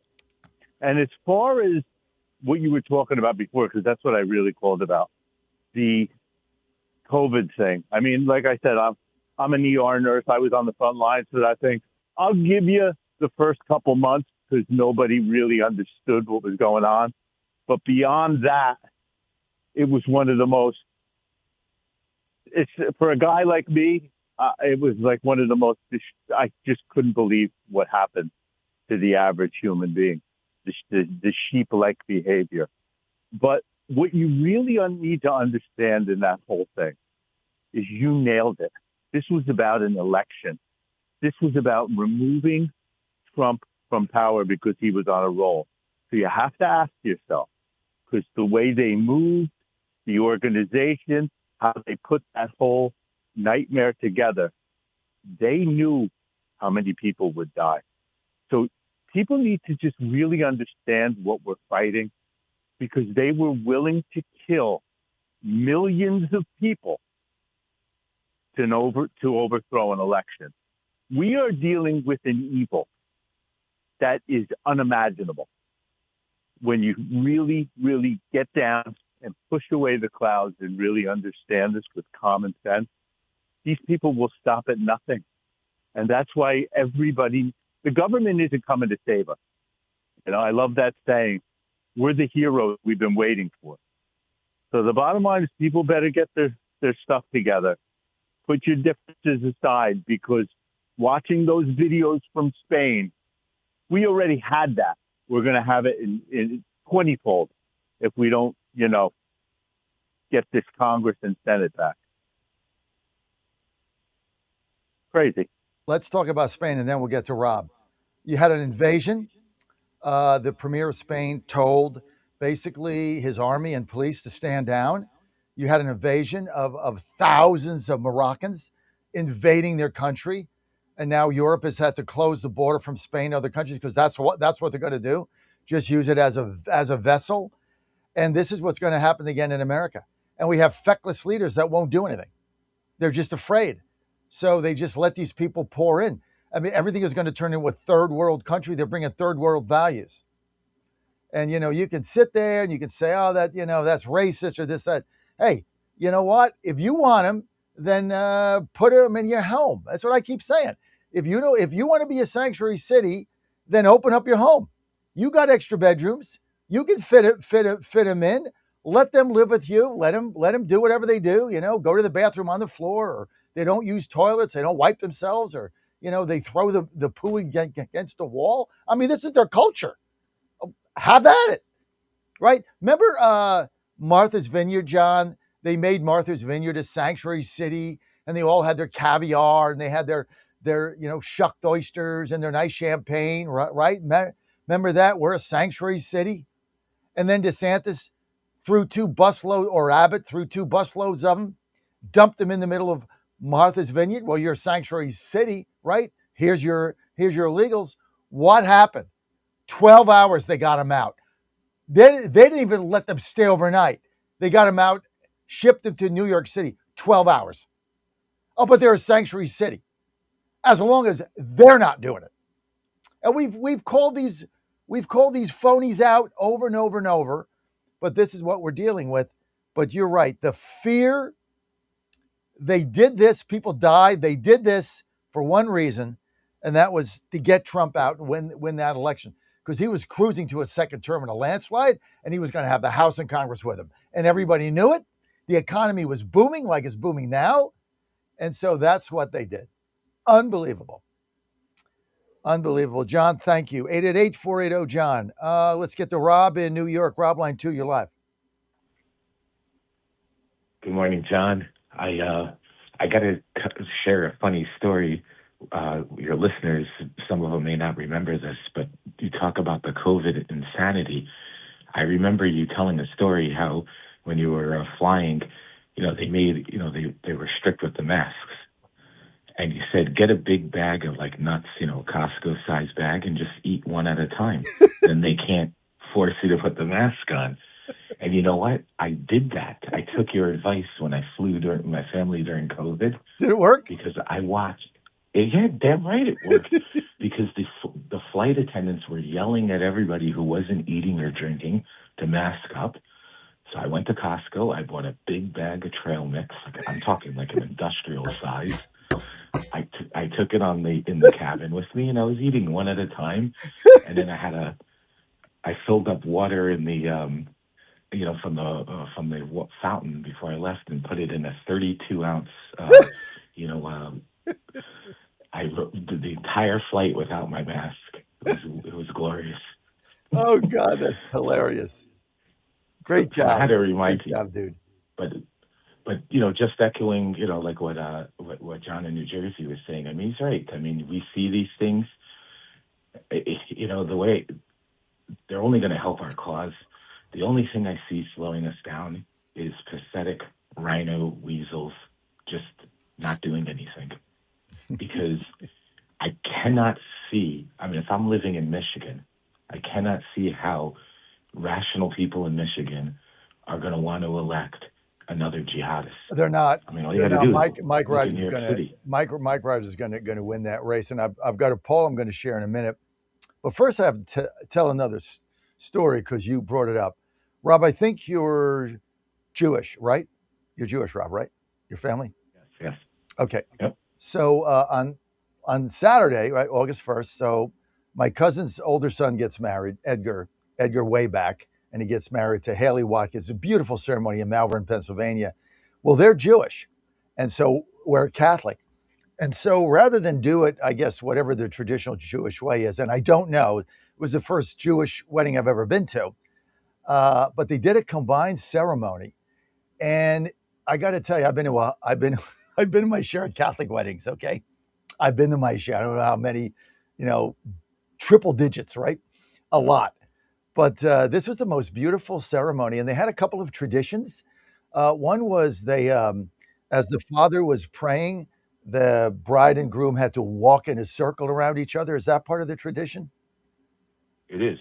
And as far as what you were talking about before, because that's what I really called about, the COVID thing. I mean, like I said, I'm an ER nurse. I was on the front lines for that thing. I'll give you the first couple months because nobody really understood what was going on. But beyond that, it was one of the most, for a guy like me, it was like one of the most, I just couldn't believe what happened to the average human being, the sheep-like behavior. But what you really need to understand in that whole thing is you nailed it. This was about an election. This was about removing Trump from power because he was on a roll. So you have to ask yourself, because the way they moved, the organization, how they put that whole nightmare together, they knew how many people would die. So people need to just really understand what we're fighting, because they were willing to kill millions of people to overthrow an election. We are dealing with an evil that is unimaginable. When you really, really get down and push away the clouds and really understand this with common sense, these people will stop at nothing. And that's why the government isn't coming to save us. I love that saying. We're the heroes we've been waiting for. So the bottom line is, people better get their stuff together. Put your differences aside, because watching those videos from Spain, we already had that. We're going to have it in 20-fold if we don't, get this Congress and Senate back. Crazy. Let's talk about Spain, and then we'll get to Rob. You had an invasion. The premier of Spain told basically his army and police to stand down. You had an invasion of thousands of Moroccans invading their country. And now Europe has had to close the border from Spain to other countries because that's what they're going to do. Just use it as a vessel. And this is what's going to happen again in America. And we have feckless leaders that won't do anything. They're just afraid. So they just let these people pour in. I mean, everything is going to turn into a third world country. They're bringing third world values. And, you can sit there and you can say, oh, that, that's racist or this, that. Hey, you know what? If you want them, then put them in your home. That's what I keep saying. If you want to be a sanctuary city, then open up your home. You got extra bedrooms. You can fit them in. Let them live with you. Let them do whatever they do. Go to the bathroom on the floor, or they don't use toilets. They don't wipe themselves, or they throw the poo against the wall. I mean, this is their culture. Have at it, right? Remember Martha's Vineyard, John? They made Martha's Vineyard a sanctuary city, and they all had their caviar, and they had their shucked oysters and their nice champagne, right? Remember that? We're a sanctuary city. And then DeSantis Abbott threw two busloads of them, dumped them in the middle of Martha's Vineyard. Well, you're a sanctuary city, right? Here's your illegals. What happened? 12 hours they got them out. They didn't even let them stay overnight. They got them out, shipped them to New York City, 12 hours. Oh, but they're a sanctuary city. As long as they're not doing it. And we've called these phonies out over and over and over, but this is what we're dealing with. But you're right. The fear, they did this, people died. They did this for one reason, and that was to get Trump out and win that election. Because he was cruising to a second term in a landslide, and he was going to have the House and Congress with him. And everybody knew it. The economy was booming like it's booming now. And so that's what they did. Unbelievable. Unbelievable. John, thank you. 888-480-JOHN. Let's get to Rob in New York. Rob, line 2, you're live. Good morning, John. I got to share a funny story. Your listeners, some of them may not remember this, but you talk about the COVID insanity. I remember you telling a story how when you were flying, they made, they were strict with the masks. And you said, get a big bag of like nuts, Costco size bag, and just eat one at a time. Then they can't force you to put the mask on. And you know what? I did that. I took your advice when I flew during my family during COVID. Did it work? Because I watched. Yeah, damn right it worked. Because the flight attendants were yelling at everybody who wasn't eating or drinking to mask up. So I went to Costco. I bought a big bag of trail mix. I'm talking like an industrial size. I took it in the cabin with me, and I was eating one at a time. And then I filled up water in the from the fountain before I left, and put it in a 32-ounce. I did the entire flight without my mask. It was glorious. Oh God, that's hilarious. Great job. I had to remind you, dude. But just echoing, like what John in New Jersey was saying. I mean, he's right. I mean, we see these things. The way they're only going to help our cause. The only thing I see slowing us down is pathetic rhino weasels just not doing anything. Because I cannot see, if I'm living in Michigan, I cannot see how rational people in Michigan are going to want to elect another jihadist. They're not. All you got to do is Mike Rogers is going to win that race, and I've got a poll I'm going to share in a minute. But first, I have to tell another story because you brought it up, Rob. I think you're Jewish, right? You're Jewish, Rob, right? Your family? Yes. Okay. Yep. So on Saturday, right, August 1st, so my cousin's older son gets married, Edgar Wayback, and he gets married to Haley Watkins. It's a beautiful ceremony in Malvern, Pennsylvania. Well, they're Jewish, and so we're Catholic. And so rather than do it, I guess, whatever the traditional Jewish way is, and I don't know, it was the first Jewish wedding I've ever been to, but they did a combined ceremony. And I got to tell you, I've been to my share of Catholic weddings, okay? I've been to my share. I don't know how many, triple digits, right? A lot. But this was the most beautiful ceremony, and they had a couple of traditions. One was they, as the father was praying, the bride and groom had to walk in a circle around each other. Is that part of the tradition? It is.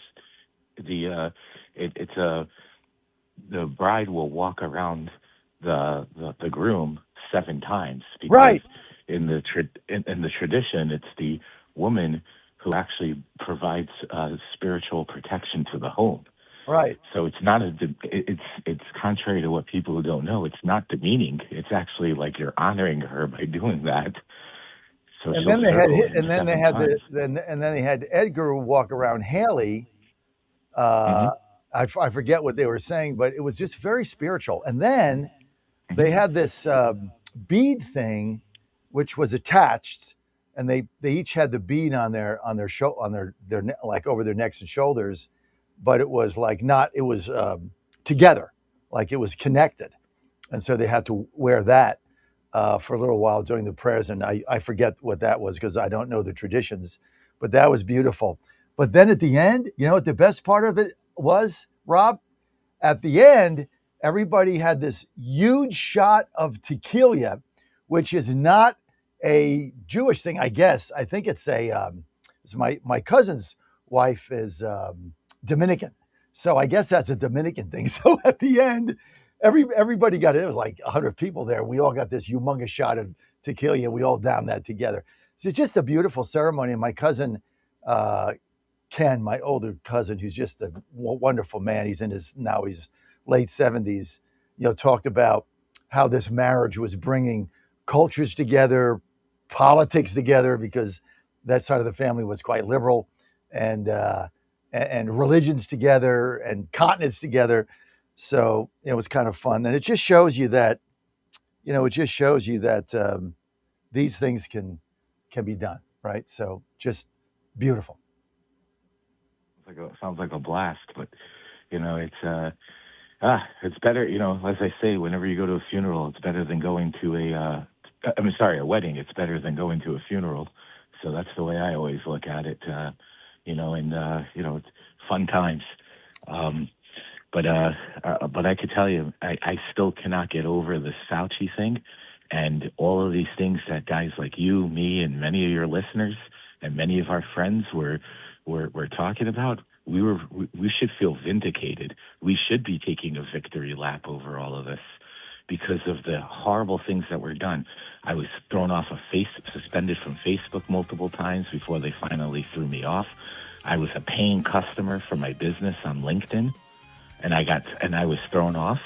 The bride will walk around the groom 7 times. Because right. In the tradition, it's the woman who actually provides spiritual protection to the home. Right. So it's not it's contrary to what people who don't know. It's not demeaning. It's actually like you're honoring her by doing that. So and then they had Edgar walk around Haley. I forget what they were saying, but it was just very spiritual. And then they had this bead thing, which was attached, and they each had the bead on their like over their necks and shoulders, but it was like not, it was together, like it was connected. And so they had to wear that for a little while during the prayers. And I forget what that was because I don't know the traditions, but that was beautiful. But then at the end, you know what the best part of it was, Rob? At the end, everybody had this huge shot of tequila, which is not a Jewish thing, I guess. I think it's my cousin's wife is Dominican. So I guess that's a Dominican thing. So at the end, everybody got it. It was like 100 people there. We all got this humongous shot of tequila, and we all downed that together. So it's just a beautiful ceremony. And my cousin, Ken, my older cousin, who's just a wonderful man. He's now he's late 70s, talked about how this marriage was bringing cultures together, politics together, because that side of the family was quite liberal, and religions together and continents together. So it was kind of fun. And it just shows you that, these things can be done, right? So just beautiful. Sounds like a blast, but it's better. As I say, whenever you go to a funeral, it's better than going to a wedding. It's better than going to a funeral. So that's the way I always look at it. It's fun times. But I could tell you, I still cannot get over the Fauci thing, and all of these things that guys like you, me, and many of your listeners and many of our friends were talking about. We should feel vindicated. We should be taking a victory lap over all of this because of the horrible things that were done. I was thrown off suspended from Facebook multiple times before they finally threw me off. I was a paying customer for my business on LinkedIn, and I was thrown off.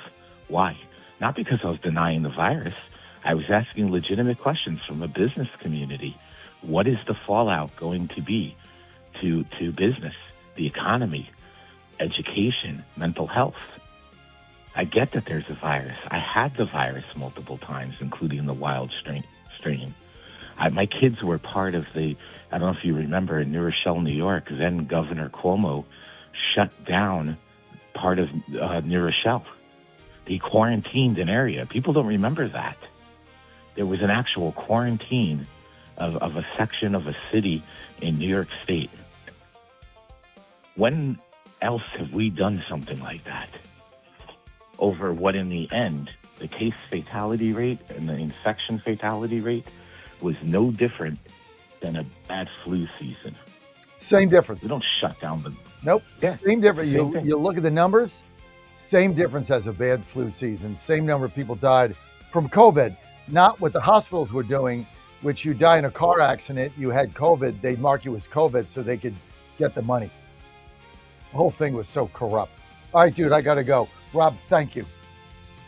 Why? Not because I was denying the virus. I was asking legitimate questions from the business community. What is the fallout going to be to business, the economy, education, mental health? I get that there's a virus. I had the virus multiple times, including the wild strain. My kids were part of I don't know if you remember, in New Rochelle, New York, then Governor Cuomo shut down part of New Rochelle. He quarantined an area. People don't remember that. There was an actual quarantine of a section of a city in New York State. When else have we done something like that? Over what, in the end, the case fatality rate and the infection fatality rate was no different than a bad flu season. Same difference. We don't shut down the... Nope, yeah. Same difference. You look at the numbers, same difference as a bad flu season. Same number of people died from COVID. Not what the hospitals were doing, which you die in a car accident, you had COVID, they'd mark you as COVID so they could get the money. The whole thing was so corrupt. All right, dude, I got to go. Rob, thank you.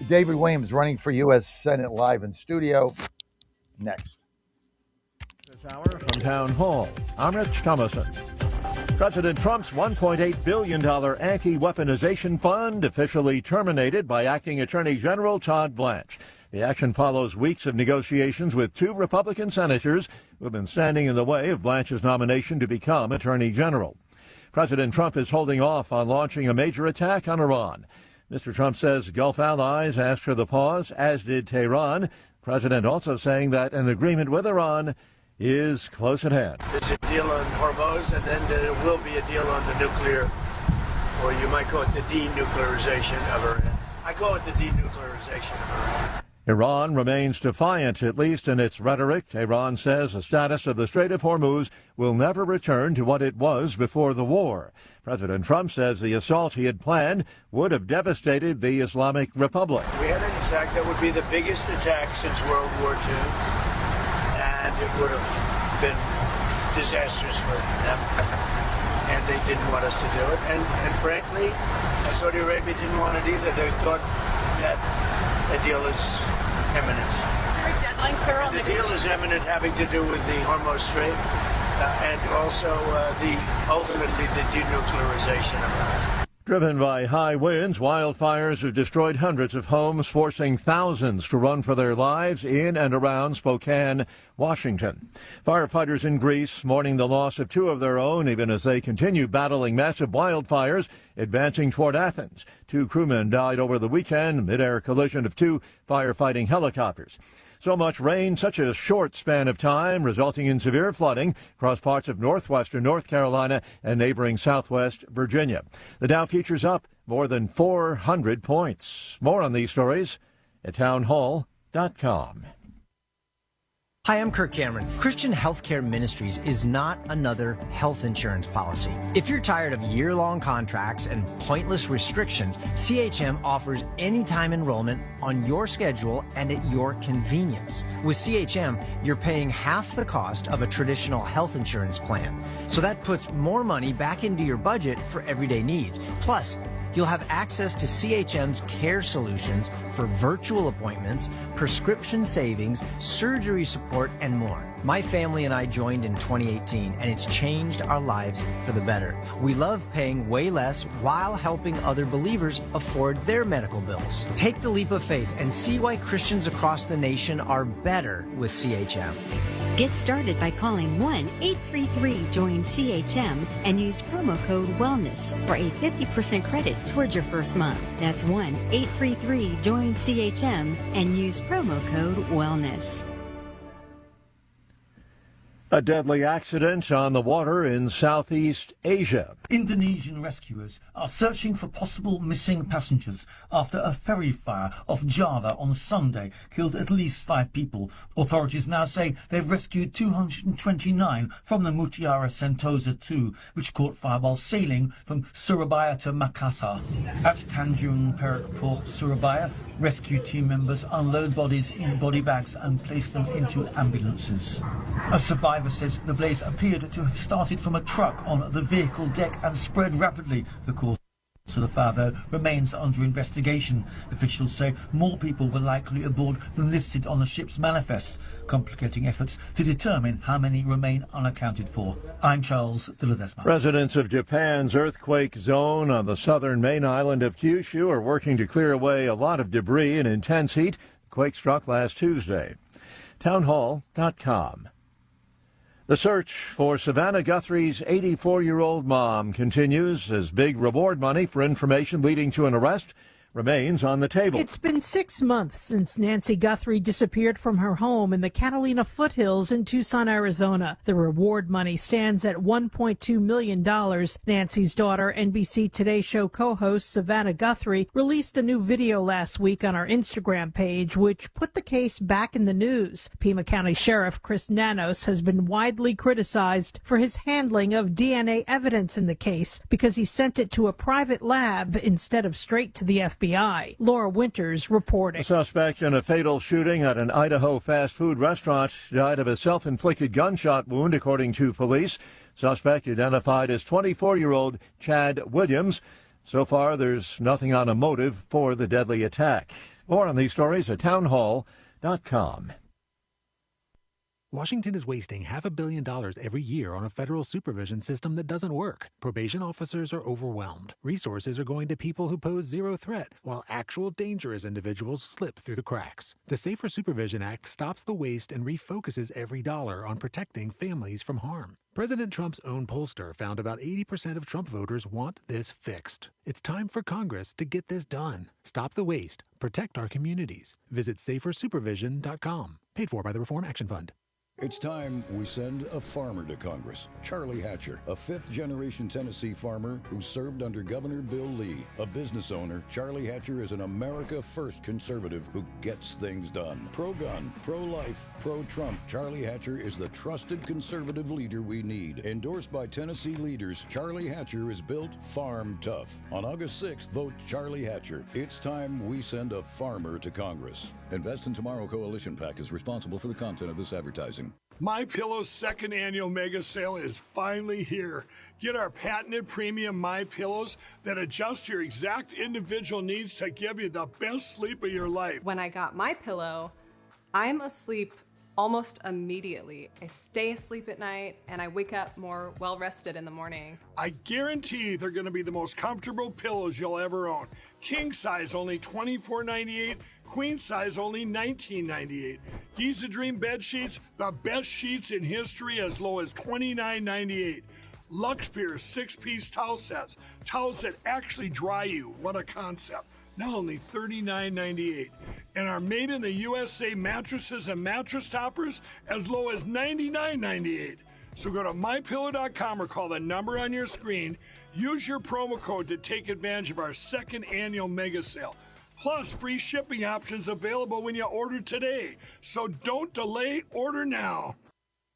David Williams running for U.S. Senate live in studio. Next. This hour from Town Hall, I'm Rich Thomason. President Trump's $1.8 billion anti-weaponization fund officially terminated by Acting Attorney General Todd Blanche. The action follows weeks of negotiations with 2 Republican senators who have been standing in the way of Blanche's nomination to become Attorney General. President Trump is holding off on launching a major attack on Iran. Mr. Trump says Gulf allies asked for the pause, as did Tehran. President also saying that an agreement with Iran is close at hand. There's a deal on Hormuz, and then there will be a deal on the nuclear or you might call it the denuclearization of Iran. I call it the denuclearization of Iran. Iran remains defiant, at least in its rhetoric. Iran says the status of the Strait of Hormuz will never return to what it was before the war. President Trump says the assault he had planned would have devastated the Islamic Republic. We had an attack that would be the biggest attack since World War II, and it would have been disastrous for them. And they didn't want us to do it. And frankly, Saudi Arabia didn't want it either. They thought that a deal is imminent. Is there a deadline, sir, on the deal is imminent, having to do with the Hormuz Strait and also ultimately the denuclearization of Iran. Driven by high winds, wildfires have destroyed hundreds of homes, forcing thousands to run for their lives in and around Spokane, Washington. Firefighters in Greece mourning the loss of two of their own, even as they continue battling massive wildfires advancing toward Athens. 2 crewmen died over the weekend, mid-air collision of 2 firefighting helicopters. So much rain, such a short span of time, resulting in severe flooding across parts of northwestern North Carolina and neighboring southwest Virginia. The Dow futures up more than 400 points. More on these stories at townhall.com. Hi, I'm Kirk Cameron. Christian Healthcare Ministries is not another health insurance policy. If you're tired of year-long contracts and pointless restrictions, CHM offers anytime enrollment on your schedule and at your convenience. With CHM, you're paying half the cost of a traditional health insurance plan. So that puts more money back into your budget for everyday needs. Plus, you'll have access to CHM's care solutions for virtual appointments, prescription savings, surgery support, and more. My family and I joined in 2018, and it's changed our lives for the better. We love paying way less while helping other believers afford their medical bills. Take the leap of faith and see why Christians across the nation are better with CHM. Get started by calling 1-833-JOIN-CHM and use promo code WELLNESS for a 50% credit towards your first month. That's 1-833-JOIN-CHM and use promo code WELLNESS. A deadly accident on the water in Southeast Asia. Indonesian rescuers are searching for possible missing passengers after a ferry fire off Java on Sunday killed at least 5 people. Authorities now say they've rescued 229 from the Mutiara Sentosa 2, which caught fire while sailing from Surabaya to Makassar. At Tanjung Perak Port, Surabaya, rescue team members unload bodies in body bags and place them into ambulances. A survivor says the blaze appeared to have started from a truck on the vehicle deck and spread rapidly. The cause of the fire, though, remains under investigation. Officials say more people were likely aboard than listed on the ship's manifest, complicating efforts to determine how many remain unaccounted for. I'm Charles de Ledesma. Residents of Japan's earthquake zone on the southern main island of Kyushu are working to clear away a lot of debris in intense heat. The quake struck last Tuesday. Townhall.com. The search for Savannah Guthrie's 84-year-old mom continues as big reward money for information leading to an arrest remains on the table. It's been 6 months since Nancy Guthrie disappeared from her home in the Catalina foothills in Tucson, Arizona. The reward money stands at $1.2 million. Nancy's daughter, NBC Today Show co-host Savannah Guthrie, released a new video last week on our Instagram page, which put the case back in the news. Pima County Sheriff Chris Nanos has been widely criticized for his handling of DNA evidence in the case because he sent it to a private lab instead of straight to the FBI. Laura Winters reporting. A suspect in a fatal shooting at an Idaho fast food restaurant died of a self-inflicted gunshot wound, according to police. Suspect identified as 24-year-old Chad Williams. So far, there's nothing on a motive for the deadly attack. More on these stories at townhall.com. Washington is wasting $500 million every year on a federal supervision system that doesn't work. Probation officers are overwhelmed. Resources are going to people who pose zero threat, while actual dangerous individuals slip through the cracks. The Safer Supervision Act stops the waste and refocuses every dollar on protecting families from harm. President Trump's own pollster found about 80% of Trump voters want this fixed. It's time for Congress to get this done. Stop the waste. Protect our communities. Visit safersupervision.com. Paid for by the Reform Action Fund. It's time we send a farmer to Congress. Charlie Hatcher, a fifth-generation Tennessee farmer who served under Governor Bill Lee. A business owner, Charlie Hatcher is an America First conservative who gets things done. Pro-gun, pro-life, pro-Trump, Charlie Hatcher is the trusted conservative leader we need. Endorsed by Tennessee leaders, Charlie Hatcher is built farm tough. On August 6th, vote Charlie Hatcher. It's time we send a farmer to Congress. Invest in Tomorrow Coalition PAC is responsible for the content of this advertising. MyPillow's second annual mega sale is finally here. Get our patented premium MyPillows that adjust your exact individual needs to give you the best sleep of your life. When I got MyPillow, I'm asleep almost immediately. I stay asleep at night and I wake up more well-rested in the morning. I guarantee they're going to be the most comfortable pillows you'll ever own. King size only $24.98. Queen size only $19.98. Giza Dream bed sheets, the best sheets in history, as low as $29.98. Lux Pier 6-piece towel sets, towels that actually dry you. What a concept. Now only $39.98. And our made in the USA mattresses and mattress toppers as low as $99.98. So go to mypillow.com or call the number on your screen. Use your promo code to take advantage of our second annual mega sale. Plus, free shipping options available when you order today. So don't delay, order now.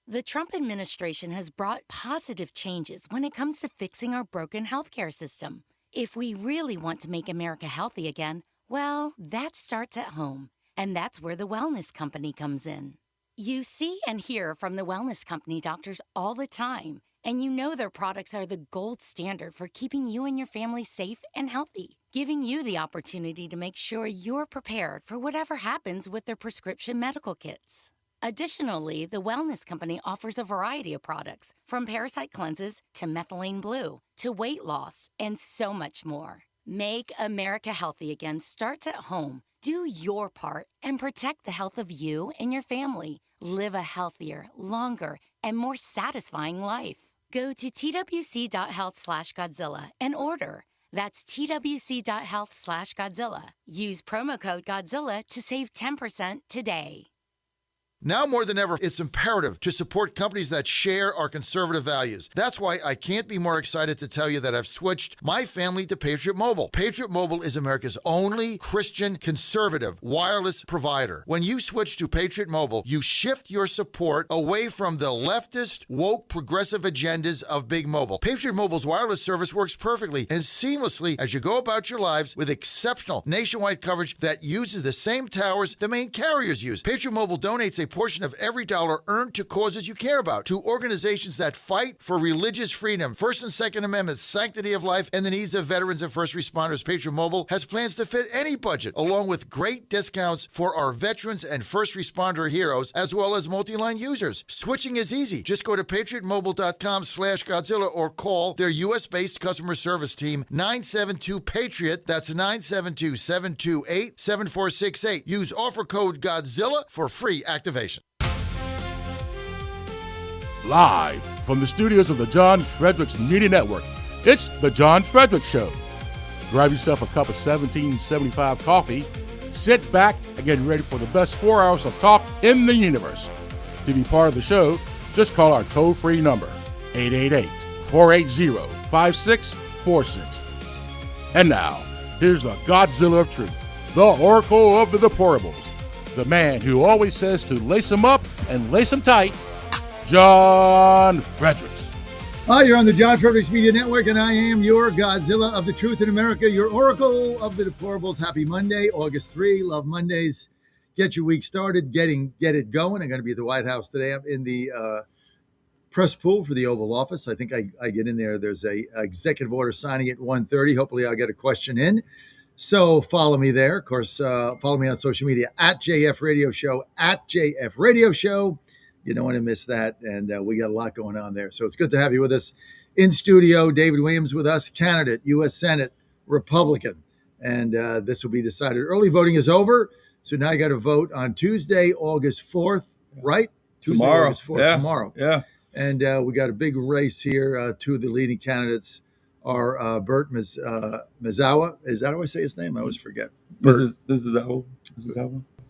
The Trump administration has brought positive changes when it comes to fixing our broken healthcare system. If we really want to make America healthy again, well, that starts at home. And that's where the Wellness Company comes in. You see and hear from the Wellness Company doctors all the time, and you know their products are the gold standard for keeping you and your family safe and healthy, giving you the opportunity to make sure you're prepared for whatever happens with their prescription medical kits. Additionally, the Wellness Company offers a variety of products, from parasite cleanses to methylene blue to weight loss and so much more. Make America healthy again starts at home. Do your part and protect the health of you and your family. Live a healthier, longer, and more satisfying life. Go to twc.health/Godzilla and order. That's twc.health/Godzilla. Use promo code Godzilla to save 10% today. Now more than ever, it's imperative to support companies that share our conservative values. That's why I can't be more excited to tell you that I've switched my family to Patriot Mobile. Patriot Mobile is America's only Christian conservative wireless provider. When you switch to Patriot Mobile, you shift your support away from the leftist, woke, progressive agendas of Big Mobile. Patriot Mobile's wireless service works perfectly and seamlessly as you go about your lives with exceptional nationwide coverage that uses the same towers the main carriers use. Patriot Mobile donates a portion of every dollar earned to causes you care about, to organizations that fight for religious freedom, First and Second Amendments, sanctity of life, and the needs of veterans and first responders. Patriot Mobile has plans to fit any budget, along with great discounts for our veterans and first responder heroes, as well as multi-line users. Switching is easy. Just go to patriotmobile.com/Godzilla or call their U.S.-based customer service team, 972-PATRIOT. That's 972-728-7468. Use offer code Godzilla for free activation. Live from the studios of the John Fredericks Media Network, it's The John Fredericks Show. Grab yourself a cup of 1775 coffee, sit back, and get ready for the best 4 hours of talk in the universe. To be part of the show, just call our toll-free number, 888-480-5646. And now, here's the Godzilla of Truth, the Oracle of the Deplorables, the man who always says to lace them up and lace them tight, John Fredericks. Hi, you're on the John Fredericks Media Network, and I am your Godzilla of the Truth in America, your Oracle of the Deplorables. Happy Monday, August 3. Love Mondays. Get your week started, get it going. I'm going to be at the White House today. I'm in the press pool for the Oval Office. I think I get in there. There's a executive order signing at 1:30. Hopefully I'll get a question in. So follow me there. Of course, follow me on social media at JF Radio Show, at JF Radio Show. You don't want to miss that. And we got a lot going on there. So it's good to have you with us in studio. David Williams with us, candidate, U.S. Senate, Republican. And this will be decided. Early voting is over. So now you got to vote on Tuesday, August 4th, right? Tuesday, tomorrow. August 4th, tomorrow. Yeah. And we got a big race here. Two of the leading candidates are Bert Mizawa. Is that how I say his name? I always forget. This is Bert Mizawa.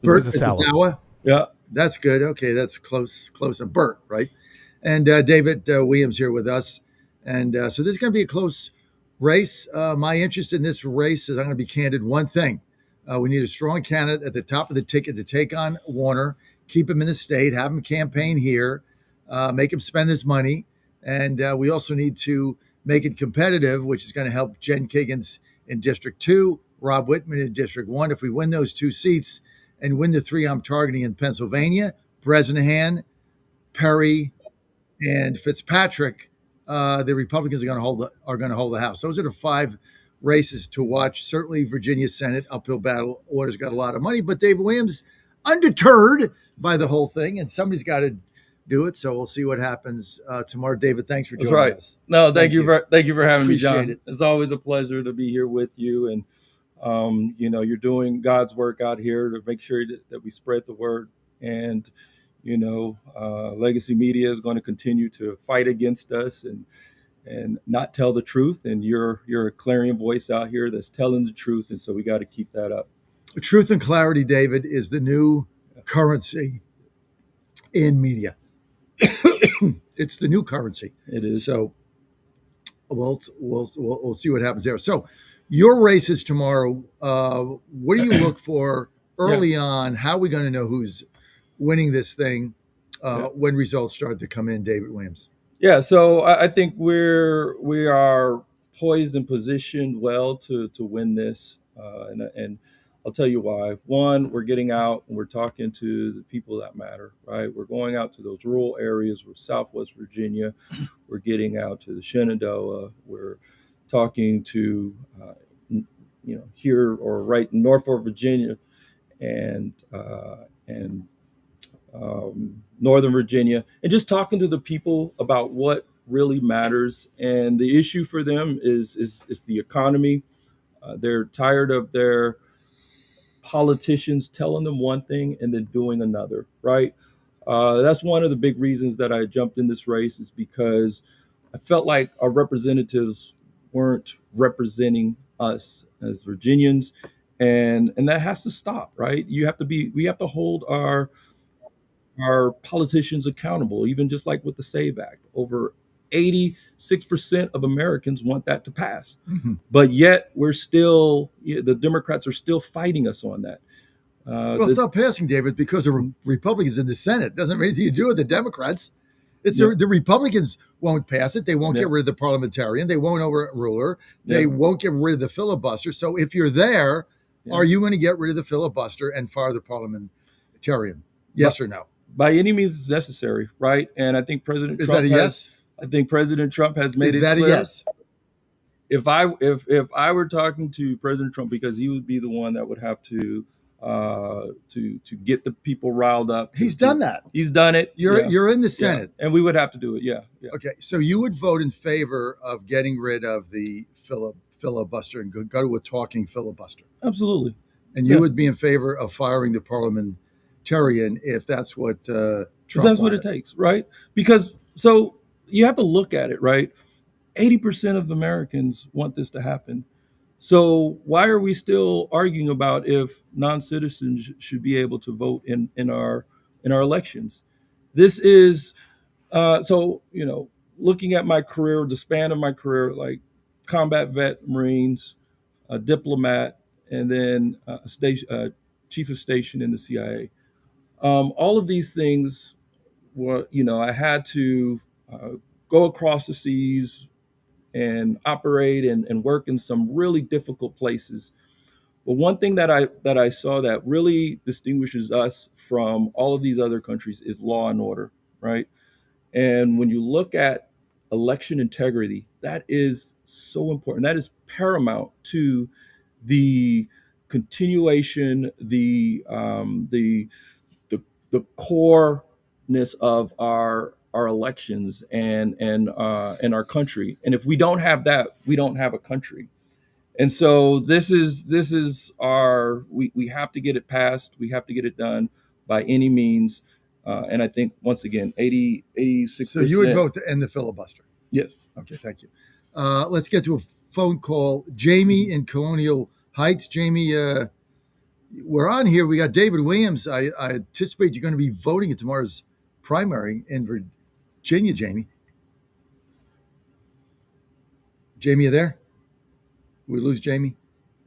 Bert Mizawa. Yeah. That's good. Okay, that's close and Bert, right? And David Williams here with us. And so this is going to be a close race. My interest in this race is, I'm going to be candid, one thing. We need a strong candidate at the top of the ticket to take on Warner, keep him in the state, have him campaign here, make him spend his money. And we also need to make it competitive, which is going to help Jen Kiggins in District 2, Rob Whitman in District 1. If we win those 2 seats and win the 3 I'm targeting in Pennsylvania, Bresnahan, Perry, and Fitzpatrick, the Republicans are going to hold the House. Those are the 5 races to watch. Certainly, Virginia Senate uphill battle. Order's got a lot of money, but Dave Williams undeterred by the whole thing, and somebody's got to do it. So we'll see what happens tomorrow. David, thanks for joining us. No, thank you for having me, John. Appreciate it. It's always a pleasure to be here with you, and you're doing God's work out here to make sure that we spread the word. And legacy media is going to continue to fight against us and not tell the truth. And you're a clarion voice out here that's telling the truth. And so we got to keep that up. Truth and clarity, David, is the new currency in media. It's the new currency. It is. So we'll see what happens there. So your races tomorrow, what do you look for early on? How are we going to know who's winning this thing when results start to come in, David Williams? Yeah, so I think we are poised and positioned well to win this, and I'll tell you why. One, we're getting out and we're talking to the people that matter, right? We're going out to those rural areas. We're Southwest Virginia. We're getting out to the Shenandoah. We're talking to here or right in Norfolk, Virginia, and Northern Virginia, and just talking to the people about what really matters. And the issue for them is the economy. They're tired of their politicians telling them one thing and then doing another, right? That's one of the big reasons that I jumped in this race, is because I felt like our representatives weren't representing us as Virginians, and that has to stop, right? We have to hold our politicians accountable, even just like with the SAVE Act. Over 86% of Americans want that to pass. Mm-hmm. But yet the Democrats are still fighting us on that. It's not passing, David, because the Republicans in the Senate. Doesn't have anything to do with the Democrats. It's the Republicans won't pass it. They won't get rid of the parliamentarian. They won't overrule her. They won't get rid of the filibuster. So if you're there, are you going to get rid of the filibuster and fire the parliamentarian? Yes or no? By any means necessary, right? And I think President Trump I think President Trump has made it clear. Is that a yes? If I were talking to President Trump, because he would be the one that would have to get the people riled up. He's done that. He's done it. You're in the Senate, and we would have to do it. Yeah. Okay, so you would vote in favor of getting rid of the filibuster and go to a talking filibuster. Absolutely. And you would be in favor of firing the parliamentarian if that's what Trump that's what it takes, right? Because so you have to look at it, right? 80% of Americans want this to happen. So why are we still arguing about if non-citizens should be able to vote in our elections? This is looking at my career, the span of my career, like combat vet, Marines, a diplomat, and then chief of station in the CIA. All of these things were, I had to go across the seas and operate and work in some really difficult places. But one thing that I saw that really distinguishes us from all of these other countries is law and order, right? And when you look at election integrity, that is so important. That is paramount to the continuation, the coreness of our elections and our country. And if we don't have that, we don't have a country. And so this is our, we have to get it passed. We have to get it done by any means. And I think, once again, 86%. So you would vote to end the filibuster? Yes. Okay, thank you. Let's get to a phone call. Jamie in Colonial Heights. Jamie, we're on here. We got David Williams. I anticipate you're going to be voting at tomorrow's primary in Virginia, Jamie. Jamie, you there? We lose Jamie?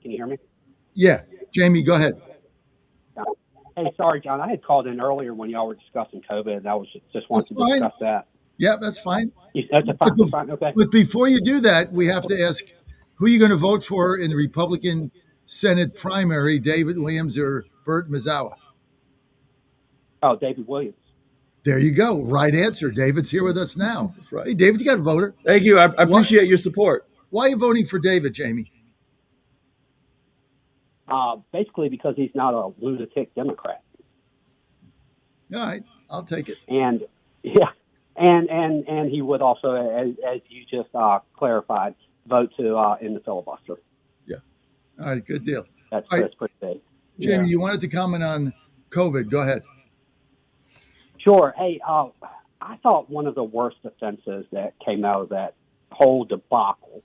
Can you hear me? Yeah. Jamie, go ahead. Hey, sorry, John. I had called in earlier when y'all were discussing COVID, and I was just wanting to discuss that. Yeah, that's fine. That's fine. Okay. But before you do that, we have to ask who you're going to vote for in the Republican Senate primary, David Williams or Bert Mazawa? Oh, David Williams. There you go. Right answer. David's here with us now. That's right. Hey, David, you got a voter. Thank you. I appreciate your support. Why are you voting for David, Jamie? Basically because he's not a lunatic Democrat. All right, I'll take it. And yeah, and he would also, as you just clarified, vote to end the filibuster. Yeah. All right, good deal. That's pretty big. Jamie, you wanted to comment on COVID. Go ahead. Sure. Hey, I thought one of the worst offenses that came out of that whole debacle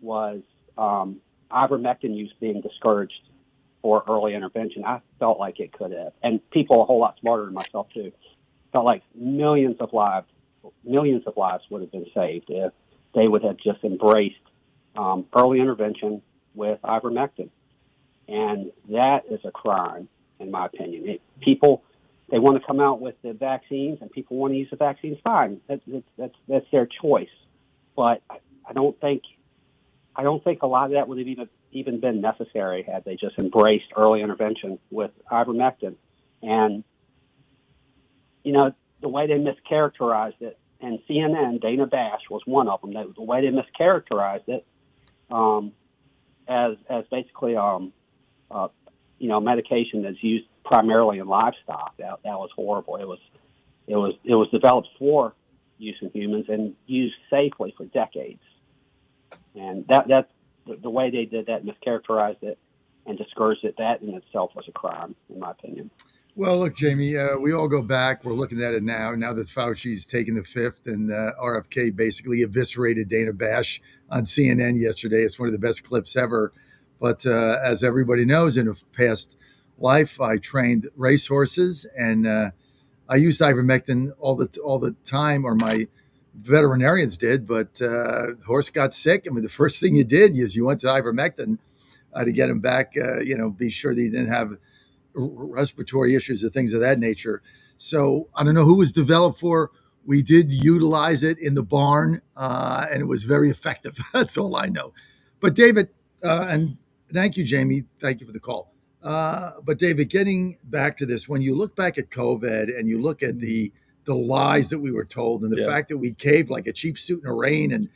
was ivermectin use being discouraged for early intervention. I felt like it could have, and people a whole lot smarter than myself too, felt like millions of lives would have been saved if they would have just embraced early intervention with ivermectin. And that is a crime, in my opinion. People, they want to come out with the vaccines, and people want to use the vaccines. Fine, that's their choice. But I don't think a lot of that would have even been necessary had they just embraced early intervention with ivermectin. And you know, the way they mischaracterized it, and CNN, Dana Bash was one of them. The way they mischaracterized it as basically medication that's used primarily in livestock. That was horrible. It was developed for use in humans and used safely for decades. And that's the way they did that, mischaracterized it and discouraged it. That in itself was a crime, in my opinion. Well, look, Jamie, we all go back. We're looking at it now that Fauci's taken the fifth, and RFK basically eviscerated Dana Bash on CNN yesterday. It's one of the best clips ever. But as everybody knows, in a past life, I trained racehorses, and I used ivermectin all the time, or my veterinarians did. But horse got sick. I mean, the first thing you did is you went to ivermectin to get him back. Be sure that he didn't have respiratory issues or things of that nature. So I don't know who it was developed for. We did utilize it in the barn, and it was very effective. That's all I know. But David, and thank you, Jamie. Thank you for the call. But David, getting back to this, when you look back at COVID and you look at the lies that we were told, and the fact that we caved like a cheap suit in the rain, and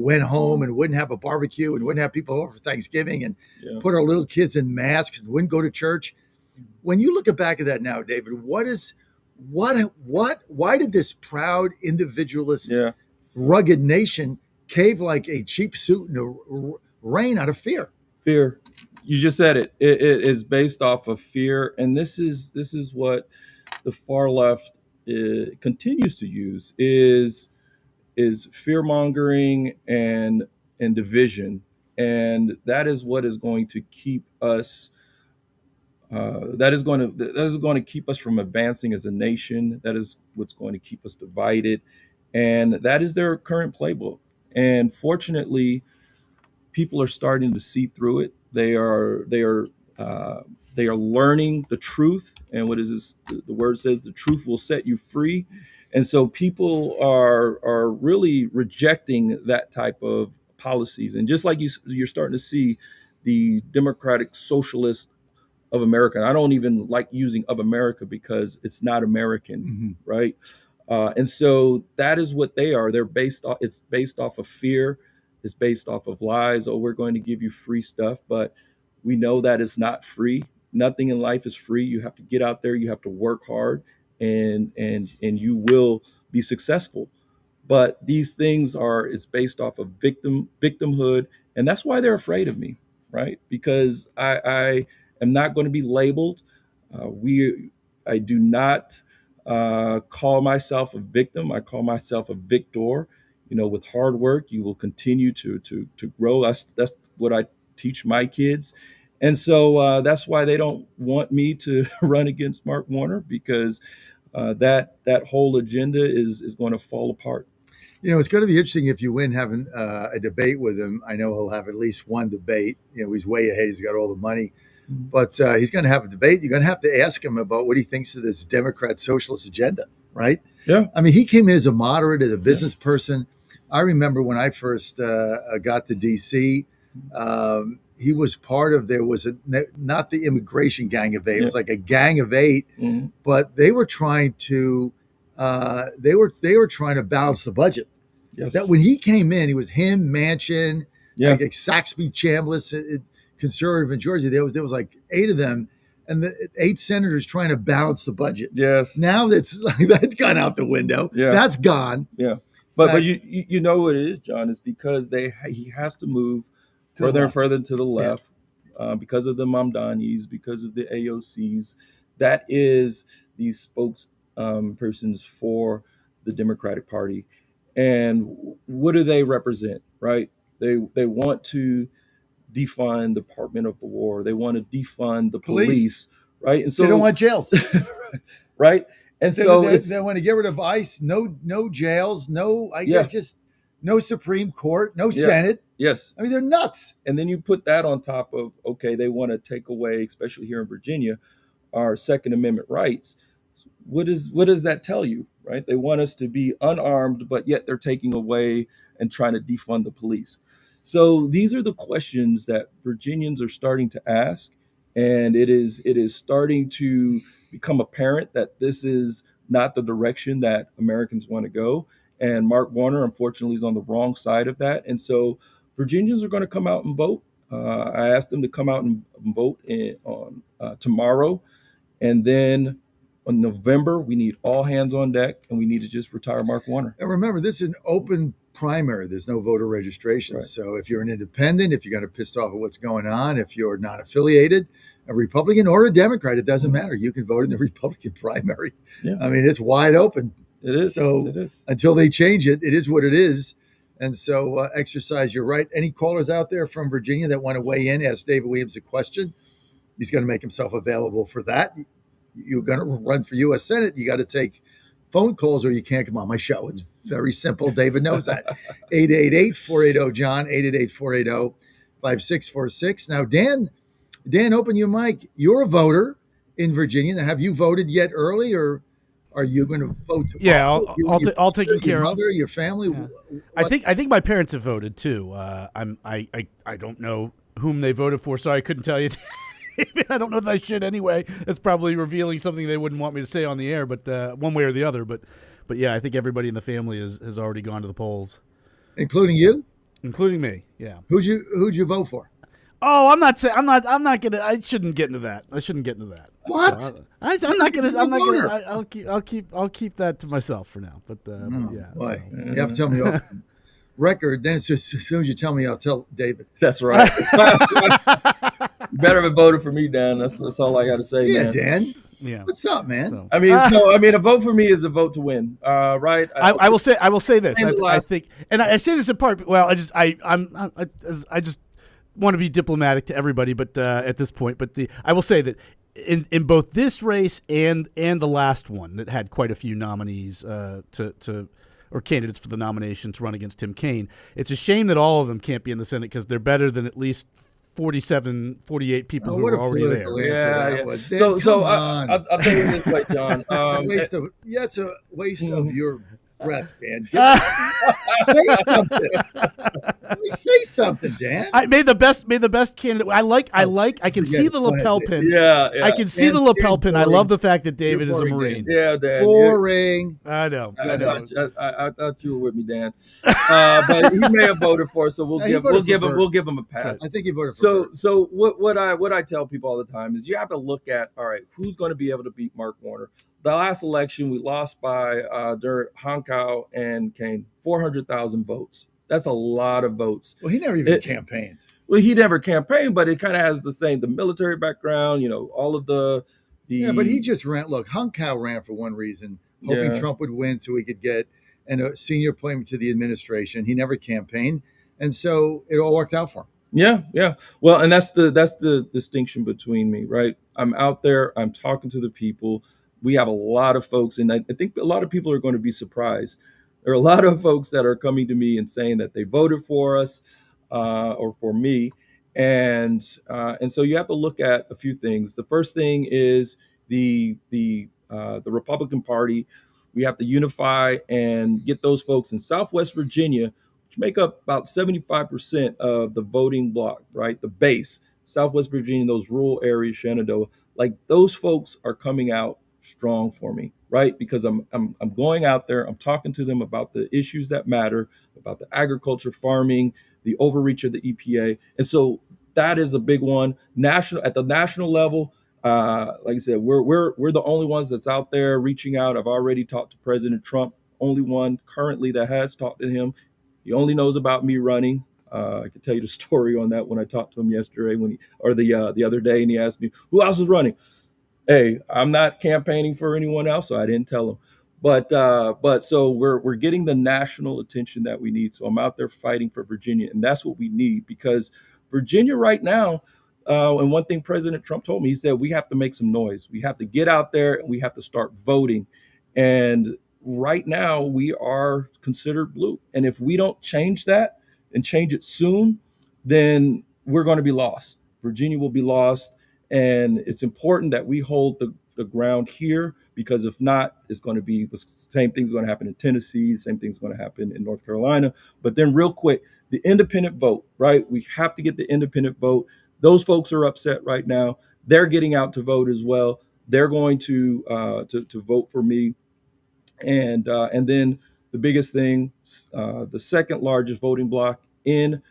went home and wouldn't have a barbecue and wouldn't have people over for Thanksgiving, and put our little kids in masks and wouldn't go to church. When you look back at that now, David, why did this proud individualist, rugged nation cave like a cheap suit in the rain out of fear? Fear. You just said it. It is based off of fear, and this is what the far left continues to use is fear mongering and division, and that is what is going to keep us. That is going to keep us from advancing as a nation. That is what's going to keep us divided, and that is their current playbook. And fortunately, people are starting to see through it. They are learning the truth, and what is this? The word says the truth will set you free, and so people are really rejecting that type of policies. And just like you're starting to see the Democratic Socialist of America. I don't even like using of America because it's not American, right? And so that is what they are. It's based off of fear. It's based off of lies. Oh, we're going to give you free stuff, but we know that it's not free. Nothing in life is free. You have to get out there. You have to work hard, and you will be successful. But these things it's based off of victimhood, and that's why they're afraid of me, right? Because I am not going to be labeled. I do not call myself a victim. I call myself a victor. With hard work, you will continue to grow. That's what I teach my kids. And so that's why they don't want me to run against Mark Warner, because that whole agenda is going to fall apart. You know, it's going to be interesting if you win having a debate with him. I know he'll have at least one debate. You know, he's way ahead. He's got all the money. But he's going to have a debate. You're going to have to ask him about what he thinks of this Democrat socialist agenda, right? Yeah. I mean, he came in as a moderate, as a business person. I remember when I first got to D.C., he was part of, there was not the immigration gang of 8. It was like a gang of 8, but they were trying to trying to balance the budget. Yes. That when he came in, he was him, Manchin, like Saxby Chambliss, conservative in Georgia. There was like 8 of them, and the 8 senators trying to balance the budget. Yes. Now that's gone out the window. Yeah. That's gone. Yeah. But you know what it is, John, is because he has to move further and further to the left because of the Mamdanis, because of the AOCs. That is these spokespersons for the Democratic Party. And what do they represent, right? They want to defund the Department of the War. They want to defund the police, right? And so they don't want jails, right? And they want to get rid of ICE. No jails. Just no Supreme Court. No Senate. Yes. I mean, they're nuts. And then you put that on top of, okay, they want to take away, especially here in Virginia, our Second Amendment rights. What does that tell you, right? They want us to be unarmed, but yet they're taking away and trying to defund the police. So these are the questions that Virginians are starting to ask, and it is starting to become apparent that this is not the direction that Americans want to go. And Mark Warner, unfortunately, is on the wrong side of that. And so Virginians are going to come out and vote. I asked them to come out and vote on tomorrow, and then on November, we need all hands on deck, and we need to just retire Mark Warner. And remember, this is an open primary. There's no voter registration. Right. So if you're an independent, if you're kind of pissed off at what's going on, if you're not affiliated, a Republican or a Democrat, it doesn't matter. You can vote in the Republican primary. Yeah. I mean, it's wide open. It is. So it is. Until they change it, it is what it is. And so exercise your right. Any callers out there from Virginia that want to weigh in, ask David Williams a question. He's going to make himself available for that. You're going to run for U.S. Senate. You got to take phone calls or you can't come on my show. It's very simple. David knows that. 888-480-JOHN, 888-480-5646. Now, Dan, open your mic. You're a voter in Virginia. Now, have you voted yet early, or are you going to vote tomorrow? Yeah, all taken care of. Your of. mother, your family? Yeah. I think my parents have voted too. I don't know whom they voted for, so I couldn't tell you. I don't know if I should anyway. It's probably revealing something they wouldn't want me to say on the air, but one way or the other. But yeah, I think everybody in the family has already gone to the polls, including you, including me. Yeah. Who'd you vote for? Oh, I'm not gonna. I shouldn't get into that. What? So, I'm not gonna. I'll keep that to myself for now. But yeah. Boy, you have to tell me off record. Then as soon as you tell me, I'll tell David. That's right. You better have voted for me, Dan. That's all I got to say, man. Dan. Yeah. What's up, man? So. I mean, a vote for me is a vote to win. Right? I will say this. I think, and I say this in part. Well, I just want to be diplomatic to everybody, but at this point, I will say that in both this race and the last one that had quite a few nominees or candidates for the nomination to run against Tim Kaine, it's a shame that all of them can't be in the Senate because they're better than at least 48 people who are already there. Yeah. So I'll tell you this way, John. It's a waste of your breath, Dan. Say something. Say something, Dan. I made the best candidate. I can see the lapel pin. Yeah. I can see the lapel pin. I love the fact that David is a Marine. Dan. Yeah, Dan. Boring. I know. I thought you were with me, Dan. But he may have voted for us, so we'll give him a pass. I think he voted for Bert. So what I tell people all the time is you have to look at, all right, who's going to be able to beat Mark Warner. The last election, we lost by Hankow and Kaine, 400,000 votes. That's a lot of votes. Well, he never even campaigned. Well, he never campaigned, but it kind of has the military background, all of the. Yeah, but he just ran. Look, Hankow ran for one reason, hoping Trump would win so he could get a senior appointment to the administration. He never campaigned, and so it all worked out for him. Yeah, yeah. Well, and that's the distinction between me, right? I'm out there, I'm talking to the people. We have a lot of folks, and I think a lot of people are going to be surprised. There are a lot of folks that are coming to me and saying that they voted for us or for me, and so you have to look at a few things. The first thing is the Republican Party. We have to unify and get those folks in Southwest Virginia, which make up about 75% of the voting bloc, right? The base, Southwest Virginia, those rural areas, Shenandoah, like those folks are coming out strong for me, right? Because I'm going out there, I'm talking to them about the issues that matter, about the agriculture, farming, the overreach of the EPA, and so that is a big one. National at the national level, like I said, we're the only ones that's out there reaching out. I've already talked to President Trump, only one currently that has talked to him. He only knows about me running. I can tell you the story on that when I talked to him yesterday or the other day, and he asked me who else was running. Hey, I'm not campaigning for anyone else, so I didn't tell him. But so we're getting the national attention that we need. So I'm out there fighting for Virginia, and that's what we need because Virginia right now. And one thing President Trump told me, he said we have to make some noise. We have to get out there and we have to start voting. And right now we are considered blue, and if we don't change that and change it soon, then we're going to be lost. Virginia will be lost. And it's important that we hold the ground here because if not, it's going to be the same thing's going to happen in Tennessee, same thing's going to happen in North Carolina. But then real quick, the independent vote, right? We have to get the independent vote. Those folks are upset right now. They're getting out to vote as well. They're going to vote for me. And then the biggest thing, the second largest voting bloc in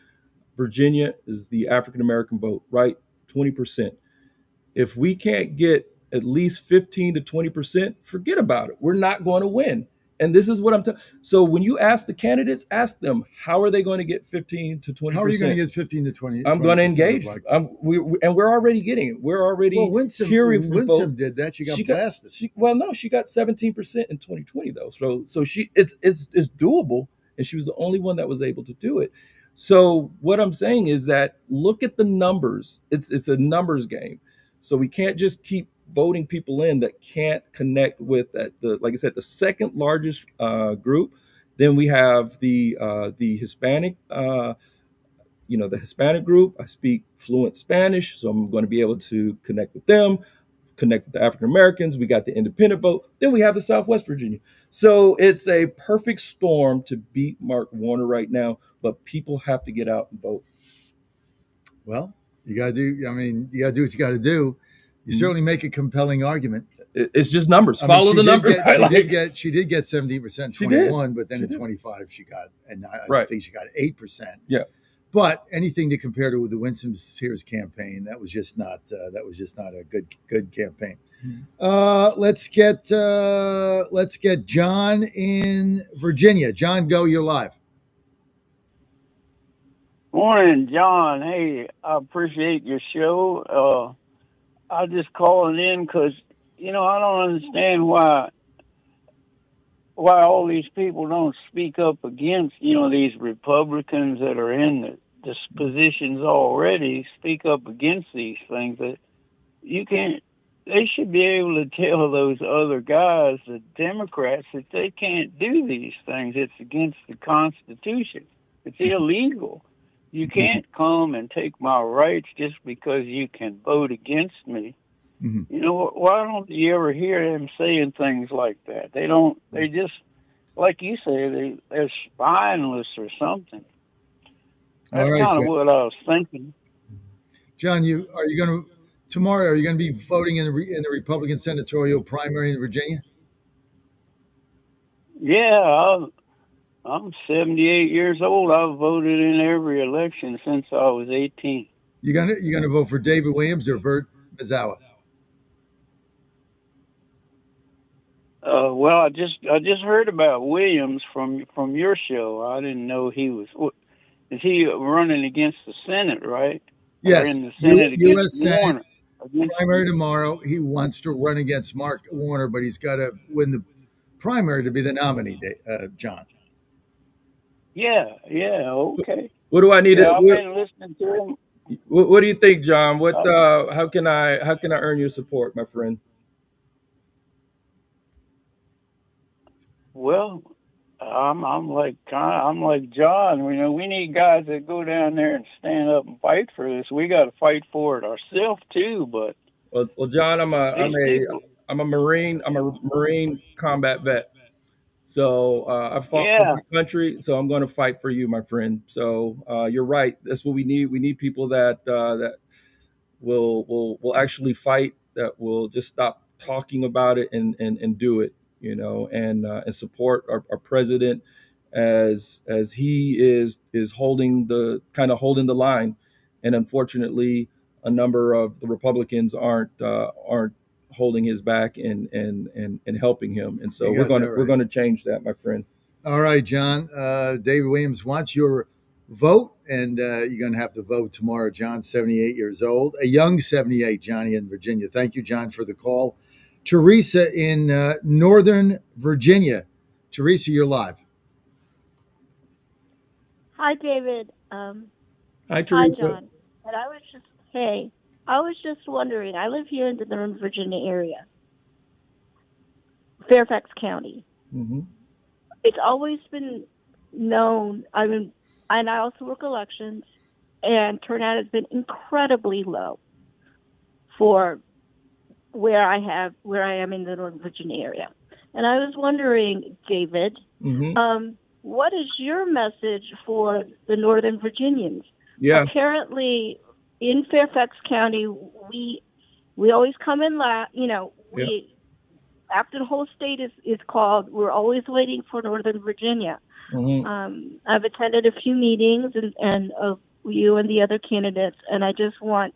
Virginia is the African American vote, right? 20%. If we can't get at least 15 to 20%, forget about it. We're not going to win. And this is what I'm telling. So when you ask the candidates, ask them, how are they going to get 15 to 20%? How are you going to get 15 to 20? I'm going to engage. We're already getting it. We're already hearing from folks. Winsome did that. She got blasted. She got 17% in 2020 though. So it's doable, and she was the only one that was able to do it. So what I'm saying is that look at the numbers. It's a numbers game. So we can't just keep voting people in that can't connect with like I said, the second largest group. Then we have the Hispanic, the Hispanic group. I speak fluent Spanish, so I'm going to be able to connect with them, connect with the African Americans. We got the independent vote. Then we have the Southwest Virginia. So it's a perfect storm to beat Mark Warner right now, but people have to get out and vote. Well, you got to do what you got to do. You certainly make a compelling argument. It's just numbers. Follow the numbers. She did get 17% in 21, but then in 25 she got, and I think she got 8%. Yeah. But anything to compare to the Winsome Sears campaign, that was just not a good campaign. Let's get John in Virginia. John, go. You're live. Morning, John. Hey, I appreciate your show. I just calling in because I don't understand why all these people don't speak up against these Republicans that are in the positions already. Speak up against these things. That you can't. They should be able to tell those other guys, the Democrats, that they can't do these things. It's against the Constitution. It's illegal. You can't come and take my rights just because you can vote against me. Mm-hmm. Why don't you ever hear them saying things like that? They don't. They just, like you say, they're spineless or something. That's kind of what I was thinking. John, are you going to be voting in the Republican senatorial primary in Virginia? Yeah, I'm 78 years old. I've voted in every election since I was 18. You gonna vote for David Williams or Bert Mazawa? Well, I just heard about Williams from your show. I didn't know he was. Is he running against the Senate, right? Yes, or in the Senate U.S. Senate Warner. primary tomorrow. He wants to run against Mark Warner, but he's got to win the primary to be the nominee. John. Yeah, okay. What do I need Yeah, to? I've been listening to him. What do you think, John? How can I earn your support, my friend? Well, I'm like John. You know, we need guys that go down there and stand up and fight for this. We got to fight for it ourselves too. But Well, John, these people, I'm a Marine. I'm a Marine combat vet. So I fought for yeah, my country, so I'm going to fight for you, my friend. So you're right. That's what we need. We need people that will actually fight. That will just stop talking about it and do it. You know, and support our president as he is holding the line, and unfortunately, a number of the Republicans aren't holding his back and helping him. And so You got that we're right. gonna change that, my friend. All right, John. David Williams wants your vote, and you're going to have to vote tomorrow. John's 78 years old, a young 78, Johnny in Virginia. Thank you, John, for the call. Teresa in Northern Virginia. Teresa, you're live. Hi, David. Hi, Teresa. John. And I was just wondering, I live here in the Northern Virginia area, Fairfax County. Mm-hmm. It's always been known, and I also work elections, and turnout has been incredibly low for where I am in the Northern Virginia area. And I was wondering, David, what is your message for the Northern Virginians? Yeah. Apparently, in Fairfax County, we always come in last. After the whole state is called, we're always waiting for Northern Virginia. Mm-hmm. I've attended a few meetings and of you and the other candidates, and I just want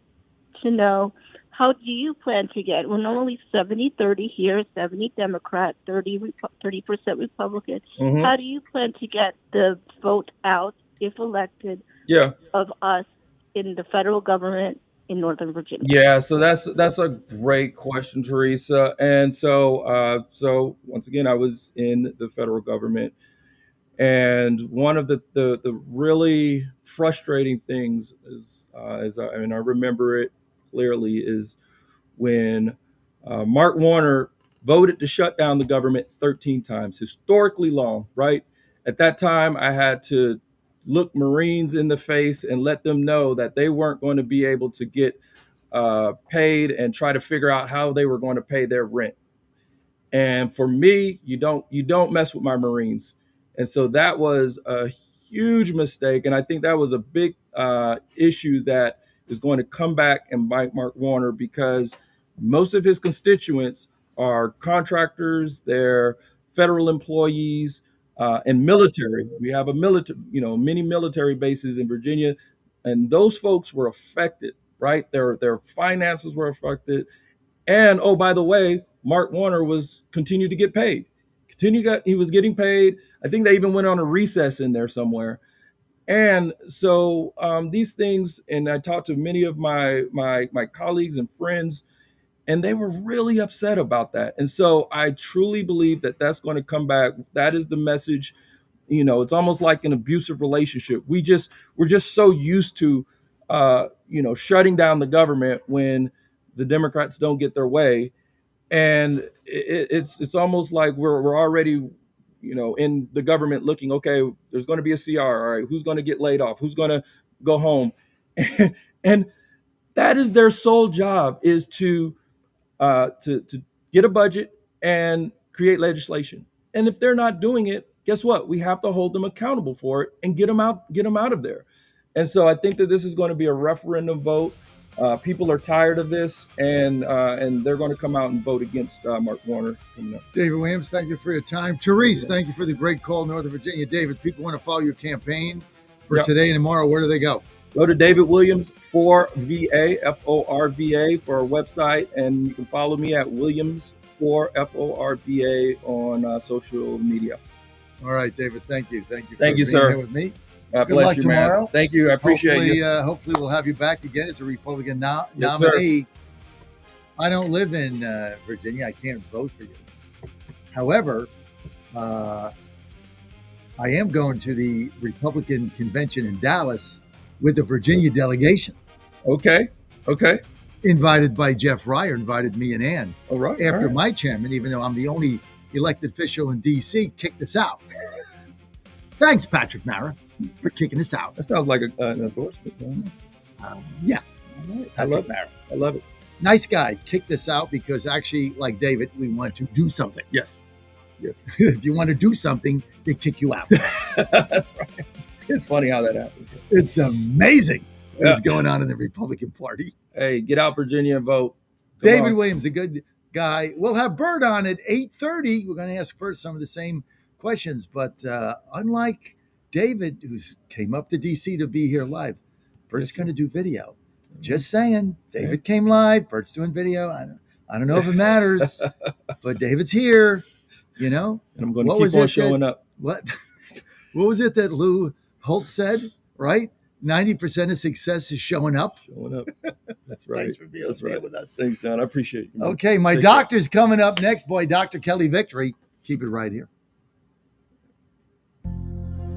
to know, how do you plan to get? We're normally 70-30 here, 70 Democrat, 30% Republican. Mm-hmm. How do you plan to get the vote out, if elected, of us in the federal government in Northern Virginia? Yeah, so that's a great question, Teresa. And so once again, I was in the federal government, and one of the really frustrating things is, I remember it clearly, is when Mark Warner voted to shut down the government 13 times, historically long, right? At that time, I had to look Marines in the face and let them know that they weren't going to be able to get paid, and try to figure out how they were going to pay their rent. And for me, you don't mess with my Marines. And so that was a huge mistake. And I think that was a big issue that is going to come back and bite Mark Warner, because most of his constituents are contractors, they're federal employees, and military. We have many military bases in Virginia, and those folks were affected, right? Their finances were affected. And oh, by the way, Mark Warner continued to get paid. He was getting paid. I think they even went on a recess in there somewhere. And so these things, and I talked to many of my colleagues and friends, and they were really upset about that. And so I truly believe that that's going to come back. That is the message. It's almost like an abusive relationship. We're just so used to shutting down the government when the Democrats don't get their way, and it's almost like we're already in the government looking, okay, there's going to be a CR, all right, who's going to get laid off, who's going to go home. And that is their sole job, is to get a budget and create legislation. And if they're not doing it, guess what? We have to hold them accountable for it and get them out of there. And so I think that this is going to be a referendum vote. People are tired of this, and they're going to come out and vote against Mark Warner. David Williams, thank you for your time. Therese, thank you for the great call, Northern Virginia. David, people want to follow your campaign for today and tomorrow. Where do they go? Go to David Williams for VA, FORVA, for our website, and you can follow me at Williams for FORVA on social media. All right, David, thank you. Thank you for being here with me. God Good bless luck you, tomorrow. Man. Thank you. I appreciate you. Hopefully we'll have you back again as a Republican Yes, nominee. sir. I don't live in Virginia. I can't vote for you. However, I am going to the Republican convention in Dallas with the Virginia delegation. Okay. Invited by Jeff Ryer, invited me and Ann. All right. After my chairman, even though I'm the only elected official in D.C., kicked us out. Thanks, Patrick Mara, for kicking us out. That sounds like an endorsement. Yeah. Right. Patrick Mara. I love it. Nice guy. Kicked us out because actually, like David, we want to do something. Yes. If you want to do something, they kick you out. That's right. It's funny how that happens. It's amazing what's going on in the Republican Party. Hey, get out Virginia and vote. David Williams, a good guy. We'll have Bert on at 8:30. We're going to ask Bert some of the same questions. But unlike David, who came up to D.C. to be here live, Bert's going to do video. Just saying. David came live. Bert's doing video. I don't know if it matters, but David's here. You know? And I'm going to keep on showing up. What was it that Lou Holtz said, right? 90% of success is showing up. That's right. Thanks for being here with us. Thanks, John. I appreciate you. Okay, my doctor's coming up next. Boy, Dr. Kelly Victory. Keep it right here.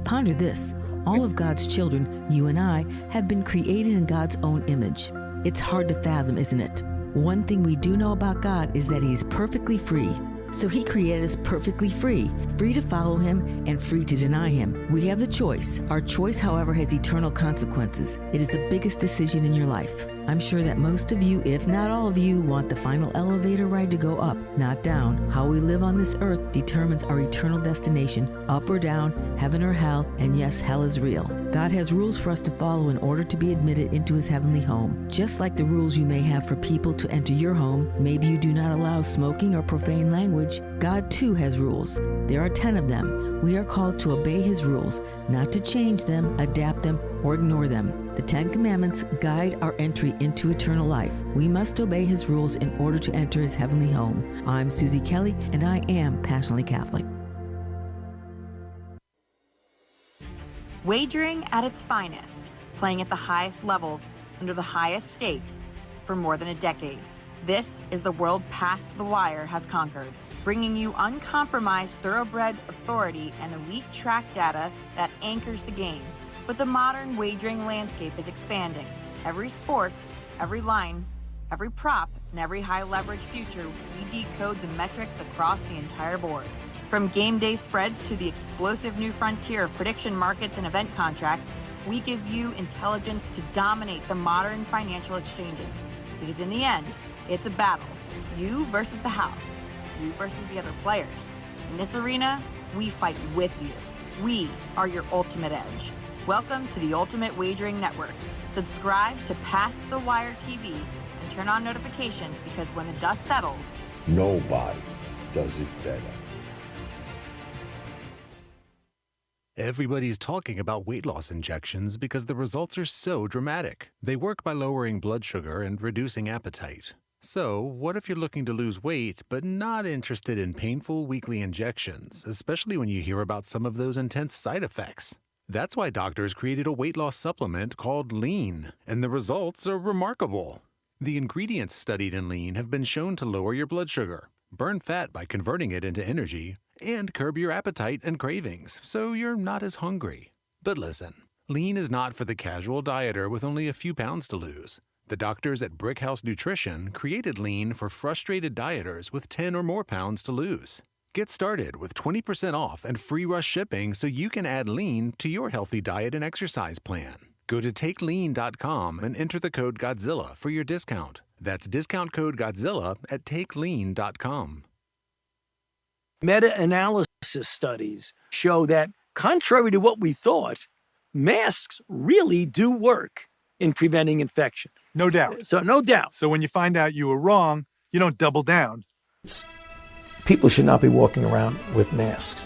Ponder this. All of God's children, you and I, have been created in God's own image. It's hard to fathom, isn't it? One thing we do know about God is that He's perfectly free. So He created us perfectly free to follow Him and free to deny Him. We have the choice. Our choice, however, has eternal consequences. It is the biggest decision in your life. I'm sure that most of you, if not all of you, want the final elevator ride to go up, not down. How we live on this earth determines our eternal destination, up or down, heaven or hell, and yes, hell is real. God has rules for us to follow in order to be admitted into His heavenly home. Just like the rules you may have for people to enter your home, maybe you do not allow smoking or profane language, God too has rules. There are 10 of them. We are called to obey His rules, not to change them, adapt them, or ignore them. The 10 Commandments guide our entry into eternal life. We must obey His rules in order to enter His heavenly home. I'm Susie Kelly, and I am passionately Catholic. Wagering at its finest, playing at the highest levels, under the highest stakes, for more than a decade. This is the world Past the Wire has conquered, bringing you uncompromised thoroughbred authority and elite track data that anchors the game. But the modern wagering landscape is expanding. Every sport, every line, every prop, and every high-leverage future, we decode the metrics across the entire board. From game day spreads to the explosive new frontier of prediction markets and event contracts, we give you intelligence to dominate the modern financial exchanges. Because in the end, it's a battle. You versus the house. You versus the other players. In this arena, we fight with you. We are your ultimate edge. Welcome to the Ultimate Wagering Network. Subscribe to Past the Wire TV and turn on notifications because when the dust settles, nobody does it better. Everybody's talking about weight loss injections because the results are so dramatic. They work by lowering blood sugar and reducing appetite. So, what if you're looking to lose weight but not interested in painful weekly injections, especially when you hear about some of those intense side effects? That's why doctors created a weight loss supplement called Lean, and the results are remarkable. The ingredients studied in Lean have been shown to lower your blood sugar, burn fat by converting it into energy, and curb your appetite and cravings, so you're not as hungry. But listen, Lean is not for the casual dieter with only a few pounds to lose. The doctors at Brickhouse Nutrition created Lean for frustrated dieters with 10 or more pounds to lose. Get started with 20% off and free rush shipping so you can add Lean to your healthy diet and exercise plan. Go to takelean.com and enter the code Godzilla for your discount. That's discount code Godzilla at takelean.com. Meta-analysis studies show that, contrary to what we thought, masks really do work in preventing infection. No doubt. So no doubt. So when you find out you were wrong, you don't double down. People should not be walking around with masks.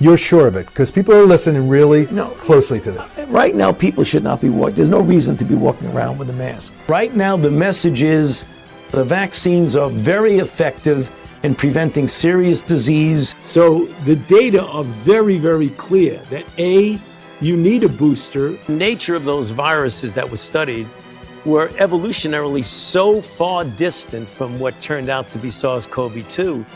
You're sure of it? Because people are listening really closely to this. Right now, people should not be walking. There's no reason to be walking around with a mask. Right now, the message is the vaccines are very effective in preventing serious disease. So the data are very, very clear that A, you need a booster. The nature of those viruses that were studied were evolutionarily so far distant from what turned out to be SARS-CoV-2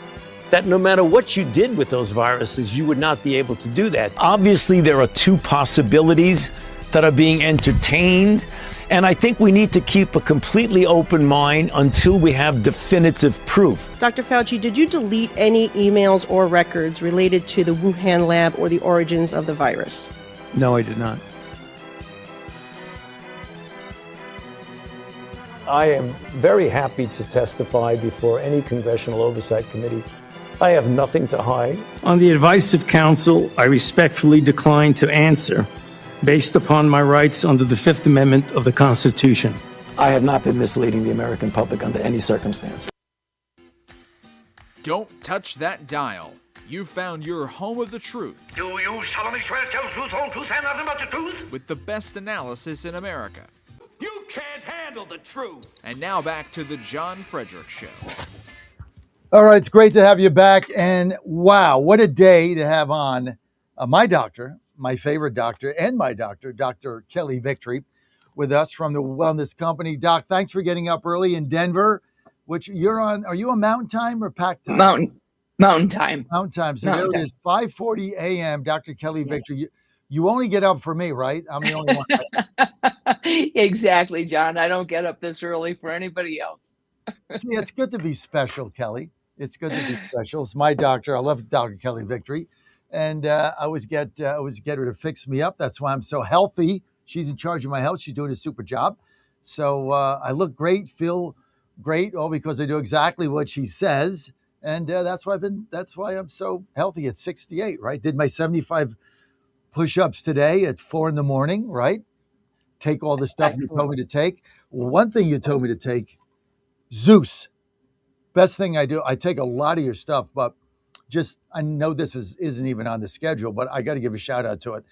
that no matter what you did with those viruses, you would not be able to do that. Obviously, there are two possibilities that are being entertained, and I think we need to keep a completely open mind until we have definitive proof. Dr. Fauci, did you delete any emails or records related to the Wuhan lab or the origins of the virus? No, I did not. I am very happy to testify before any congressional oversight committee. I have nothing to hide. On the advice of counsel, I respectfully decline to answer based upon my rights under the Fifth Amendment of the Constitution. I have not been misleading the American public under any circumstance. Don't touch that dial. You've found your home of the truth. Do you solemnly swear to tell the truth, whole truth, and nothing but the truth? With the best analysis in America. You can't handle the truth. And now back to the John Fredericks Show. All right, it's great to have you back. And wow, what a day to have on my doctor, my favorite doctor, and my doctor, Dr. Kelly Victory, with us from the Wellness Company. Doc, thanks for getting up early in Denver, which you're on. Are you on Mountain Time or Pac Time? Mountain Time. Mountain Time. So Mountain there it is, 5:40 a.m. Dr. Kelly Victory. You only get up for me, right? I'm the only one. Right? Exactly, John. I don't get up this early for anybody else. See, it's good to be special, Kelly. It's good to be special. It's my doctor. I love Dr. Kelly Victory. And I always get her to fix me up. That's why I'm so healthy. She's in charge of my health. She's doing a super job. So I look great, feel great, all because I do exactly what she says. And that's why I'm so healthy at 68, right? Did my 75 push-ups today at 4 a.m, right? Take all the stuff you told me to take. Well, one thing you told me to take, Zeus. Best thing I do. I take a lot of your stuff, but I know this isn't even on the schedule, but I got to give a shout out to it,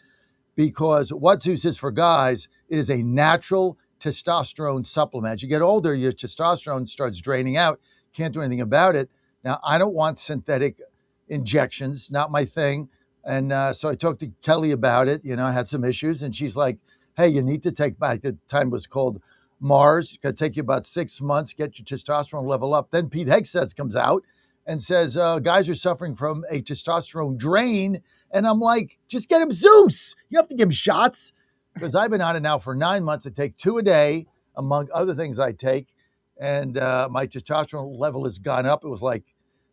because what Zeus is for guys, it is a natural testosterone supplement. As you get older, your testosterone starts draining out. Can't do anything about it. Now, I don't want synthetic injections, not my thing. And so I talked to Kelly about it. I had some issues, and she's like, hey, you need to take back. The time was called Mars. It's going to take you about 6 months, get your testosterone level up. Then Pete Hegseth comes out and says, guys are suffering from a testosterone drain. And I'm like, just get him Zeus. You have to give him shots, because I've been on it now for 9 months. I take 2 a day, among other things I take. And my testosterone level has gone up. It was like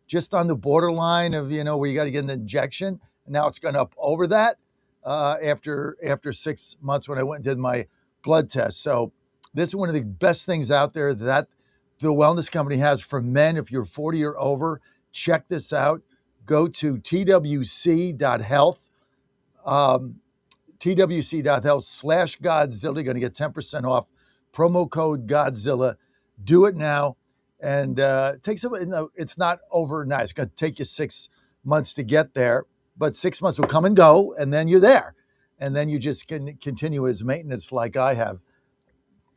just on the borderline of, where you got to get an injection. And now it's gone up over that after 6 months when I went and did my blood test. So this is one of the best things out there that the Wellness Company has for men. If you're 40 or over, check this out. Go to twc.health, twc.health/Godzilla. You're going to get 10% off. Promo code Godzilla. Do it now. And it takes it's not overnight. It's going to take you 6 months to get there, but 6 months will come and go, and then you're there. And then you just can continue as maintenance like I have.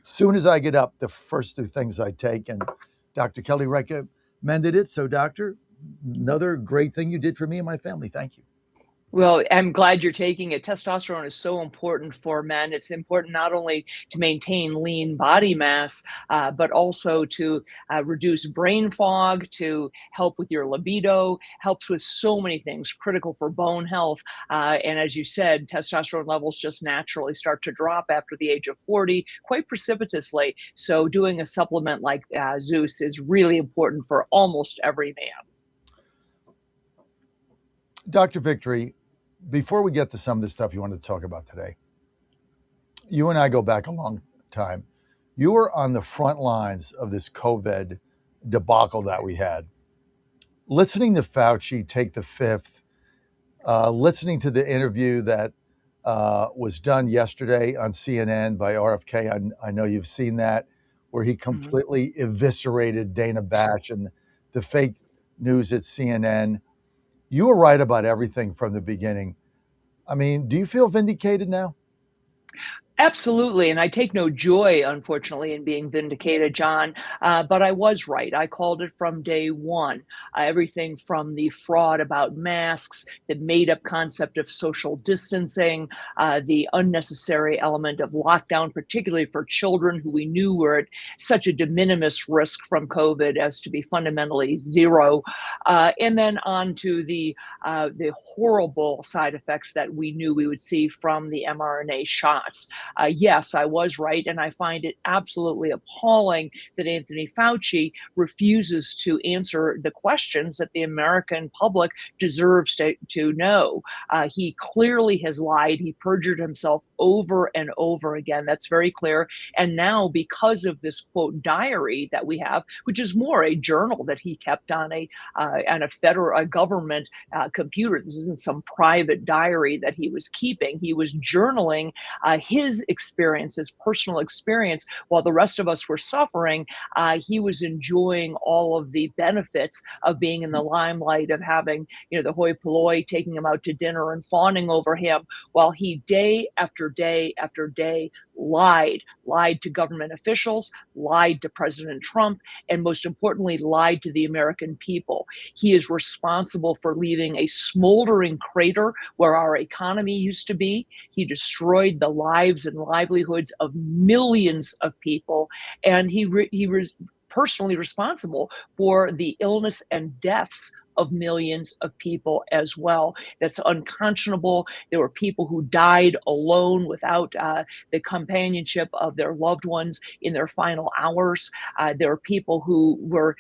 As soon as I get up, the first 2 things I take, and Dr. Kelly recommended it. So, doctor, another great thing you did for me and my family. Thank you. Well, I'm glad you're taking it. Testosterone is so important for men. It's important not only to maintain lean body mass, but also to reduce brain fog, to help with your libido, helps with so many things, critical for bone health. And as you said, testosterone levels just naturally start to drop after the age of 40, quite precipitously. So doing a supplement like Zeus is really important for almost every man. Dr. Victory, before we get to some of the stuff you wanted to talk about today, you and I go back a long time. You were on the front lines of this COVID debacle that we had. Listening to Fauci take the fifth, listening to the interview that was done yesterday on CNN by RFK, I know you've seen that, where he completely eviscerated Dana Bash and the fake news at CNN. You were right about everything from the beginning. I mean, do you feel vindicated now? Absolutely, and I take no joy, unfortunately, in being vindicated, John. But I was right. I called it from day one. Everything from the fraud about masks, the made-up concept of social distancing, the unnecessary element of lockdown, particularly for children who we knew were at such a de minimis risk from COVID as to be fundamentally zero, and then on to the horrible side effects that we knew we would see from the mRNA shots. Yes, I was right. And I find it absolutely appalling that Anthony Fauci refuses to answer the questions that the American public deserves to know. He clearly has lied. He perjured himself over and over again. That's very clear. And now, because of this quote diary that we have, which is more a journal that he kept on a government computer. This isn't some private diary that he was keeping. He was journaling his experience, his personal experience, while the rest of us were suffering. He was enjoying all of the benefits of being in the limelight, of having, the hoi polloi taking him out to dinner and fawning over him, while he day after day after day lied to government officials, lied to President Trump, and most importantly, lied to the American people. He is responsible for leaving a smoldering crater where our economy used to be. He destroyed the lives and livelihoods of millions of people, and he was personally responsible for the illness and deaths of millions of people as well. That's unconscionable. There were people who died alone without the companionship of their loved ones in their final hours. There were people who were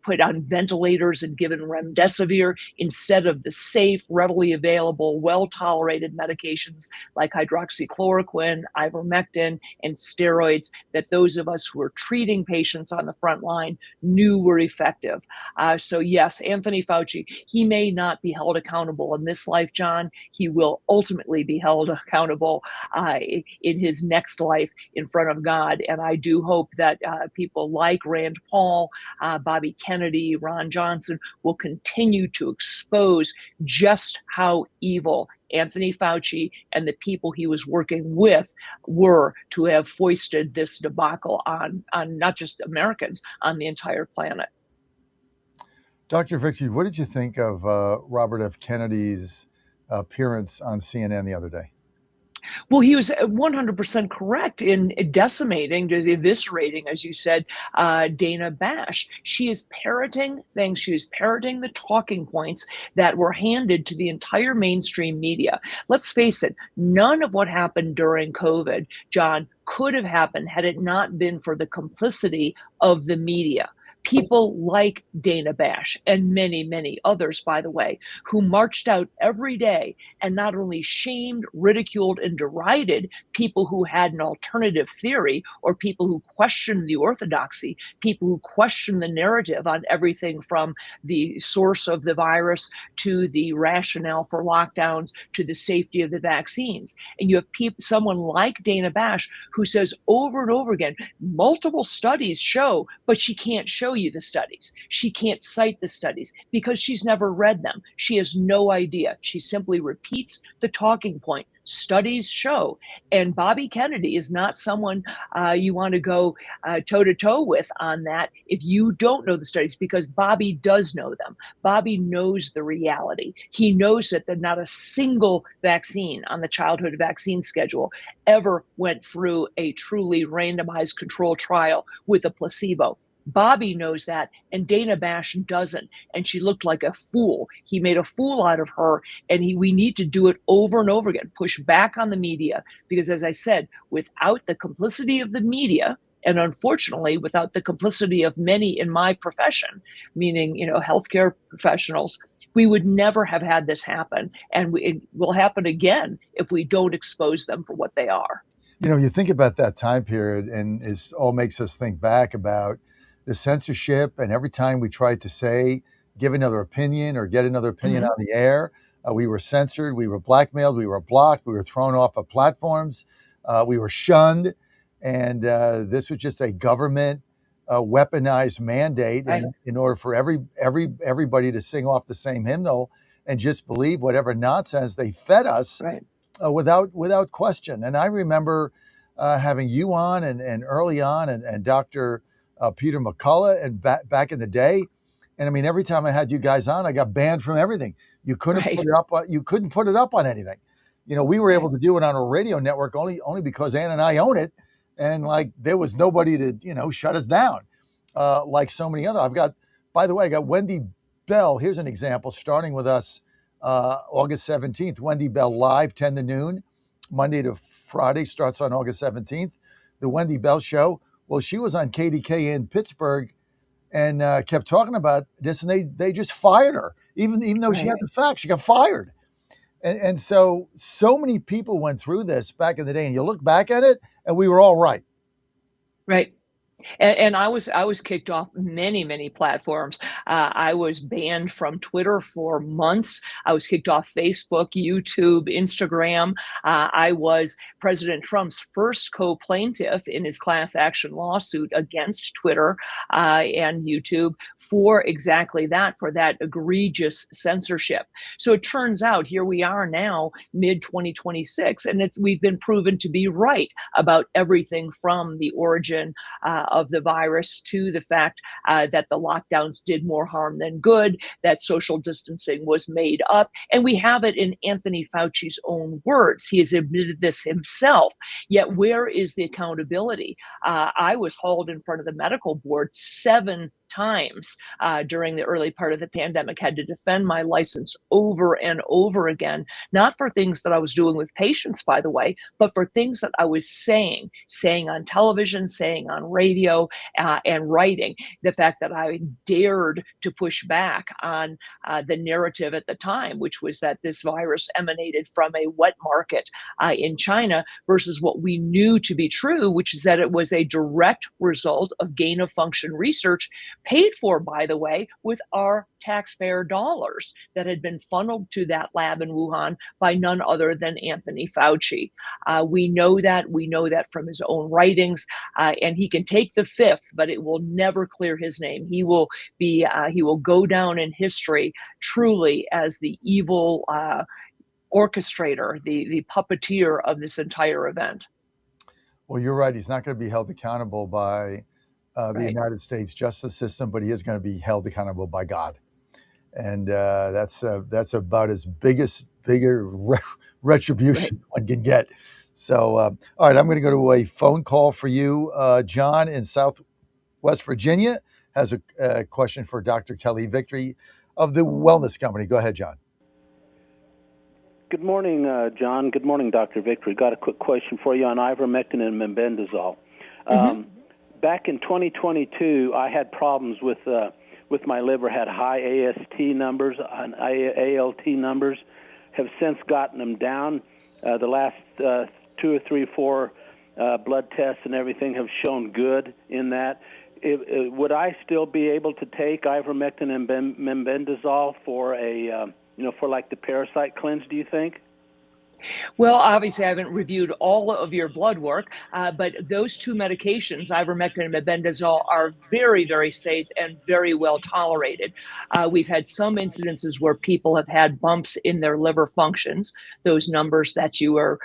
put on ventilators and given remdesivir instead of the safe, readily available, well-tolerated medications like hydroxychloroquine, ivermectin, and steroids that those of us who were treating patients on the front line knew were effective. So yes, Anthony Fauci, he may not be held accountable in this life, John. He will ultimately be held accountable in his next life in front of God. And I do hope that people like Rand Paul, Bobby Kennedy, Ron Johnson will continue to expose just how evil Anthony Fauci and the people he was working with were to have foisted this debacle on not just Americans, on the entire planet. Dr. Fredericks, what did you think of Robert F. Kennedy's appearance on CNN the other day? Well, he was 100% correct in decimating, eviscerating, as you said, Dana Bash. She is parroting things. She is parroting the talking points that were handed to the entire mainstream media. Let's face it, none of what happened during COVID, John, could have happened had it not been for the complicity of the media. People like Dana Bash and many, many others, by the way, who marched out every day and not only shamed, ridiculed, and derided people who had an alternative theory or people who questioned the orthodoxy, people who questioned the narrative on everything from the source of the virus to the rationale for lockdowns to the safety of the vaccines. And you have someone like Dana Bash who says over and over again, multiple studies show, but she can't show you the studies. She can't cite the studies because she's never read them. She has no idea. She simply repeats the talking point. Studies show. And Bobby Kennedy is not someone you want to go toe-to-toe with on that if you don't know the studies, because Bobby does know them. Bobby knows the reality. He knows that not a single vaccine on the childhood vaccine schedule ever went through a truly randomized control trial with a placebo. Bobby knows that, and Dana Bash doesn't, and she looked like a fool. He made a fool out of her, and we need to do it over and over again, push back on the media, because as I said, without the complicity of the media, and unfortunately, without the complicity of many in my profession, meaning, healthcare professionals, we would never have had this happen, and it will happen again if we don't expose them for what they are. You think about that time period, and it all makes us think back about the censorship, and every time we tried to give another opinion or get another opinion on the air, we were censored, we were blackmailed, we were blocked, we were thrown off of platforms, we were shunned, and this was just a government weaponized mandate, and in order for everybody to sing off the same hymnal and just believe whatever nonsense they fed us without question. And I remember having you on and early on and Dr. Peter McCullough and back in the day. And I mean, every time I had you guys on, I got banned from everything. You couldn't put it up. You couldn't put it up on anything. You know, we were able to do it on a radio network only because Ann and I own it, and like there was nobody to shut us down, like so many other. By the way, I got Wendy Bell. Here's an example, starting with us August 17th. Wendy Bell live 10 to noon, Monday to Friday, starts on August 17th. The Wendy Bell Show. Well, she was on KDK in Pittsburgh and kept talking about this, and they just fired her, even though she had the facts. She got fired. And so many people went through this back in the day, and you look back at it, and we were all right. Right. And I was kicked off many platforms. I was banned from Twitter for months. I was kicked off Facebook, YouTube, Instagram. I was President Trump's first co-plaintiff in his class action lawsuit against Twitter and YouTube for exactly that, for that egregious censorship. So it turns out here we are now, mid-2026, and we've been proven to be right about everything from the origin of the virus to the fact that the lockdowns did more harm than good, that social distancing was made up. And we have it in Anthony Fauci's own words. He has admitted this himself. Yet where is the accountability? I was hauled in front of the medical board 7 times during the early part of the pandemic, had to defend my license over and over again, not for things that I was doing with patients, by the way, but for things that I was saying on television, saying on radio, and writing. The fact that I dared to push back on the narrative at the time, which was that this virus emanated from a wet market in China, versus what we knew to be true, which is that it was a direct result of gain of function research, paid for, by the way, with our taxpayer dollars that had been funneled to that lab in Wuhan by none other than Anthony Fauci. We know that from his own writings, and he can take the fifth, but it will never clear his name. He will go down in history truly as the evil orchestrator, the puppeteer of this entire event. Well, you're right. He's not going to be held accountable by the United States justice system, but he is going to be held accountable by God. And that's about as bigger retribution one can get. So, all right, I'm going to go to a phone call for you. John in Southwest Virginia has a question for Dr. Kelly Victory of the Wellness Company. Go ahead, John. Good morning, John. Good morning, Dr. Victory. Got a quick question for you on ivermectin and mebendazole. Back in 2022, I had problems with my liver, had high AST numbers and ALT numbers, have since gotten them down. The last 2 or 3, 4 blood tests and everything have shown good in that. Would I still be able to take ivermectin and mebendazole for for like the parasite cleanse, do you think? Well, obviously, I haven't reviewed all of your blood work, but those 2 medications, ivermectin and mebendazole, are very, very safe and very well tolerated. We've had some incidences where people have had bumps in their liver functions, those numbers that you were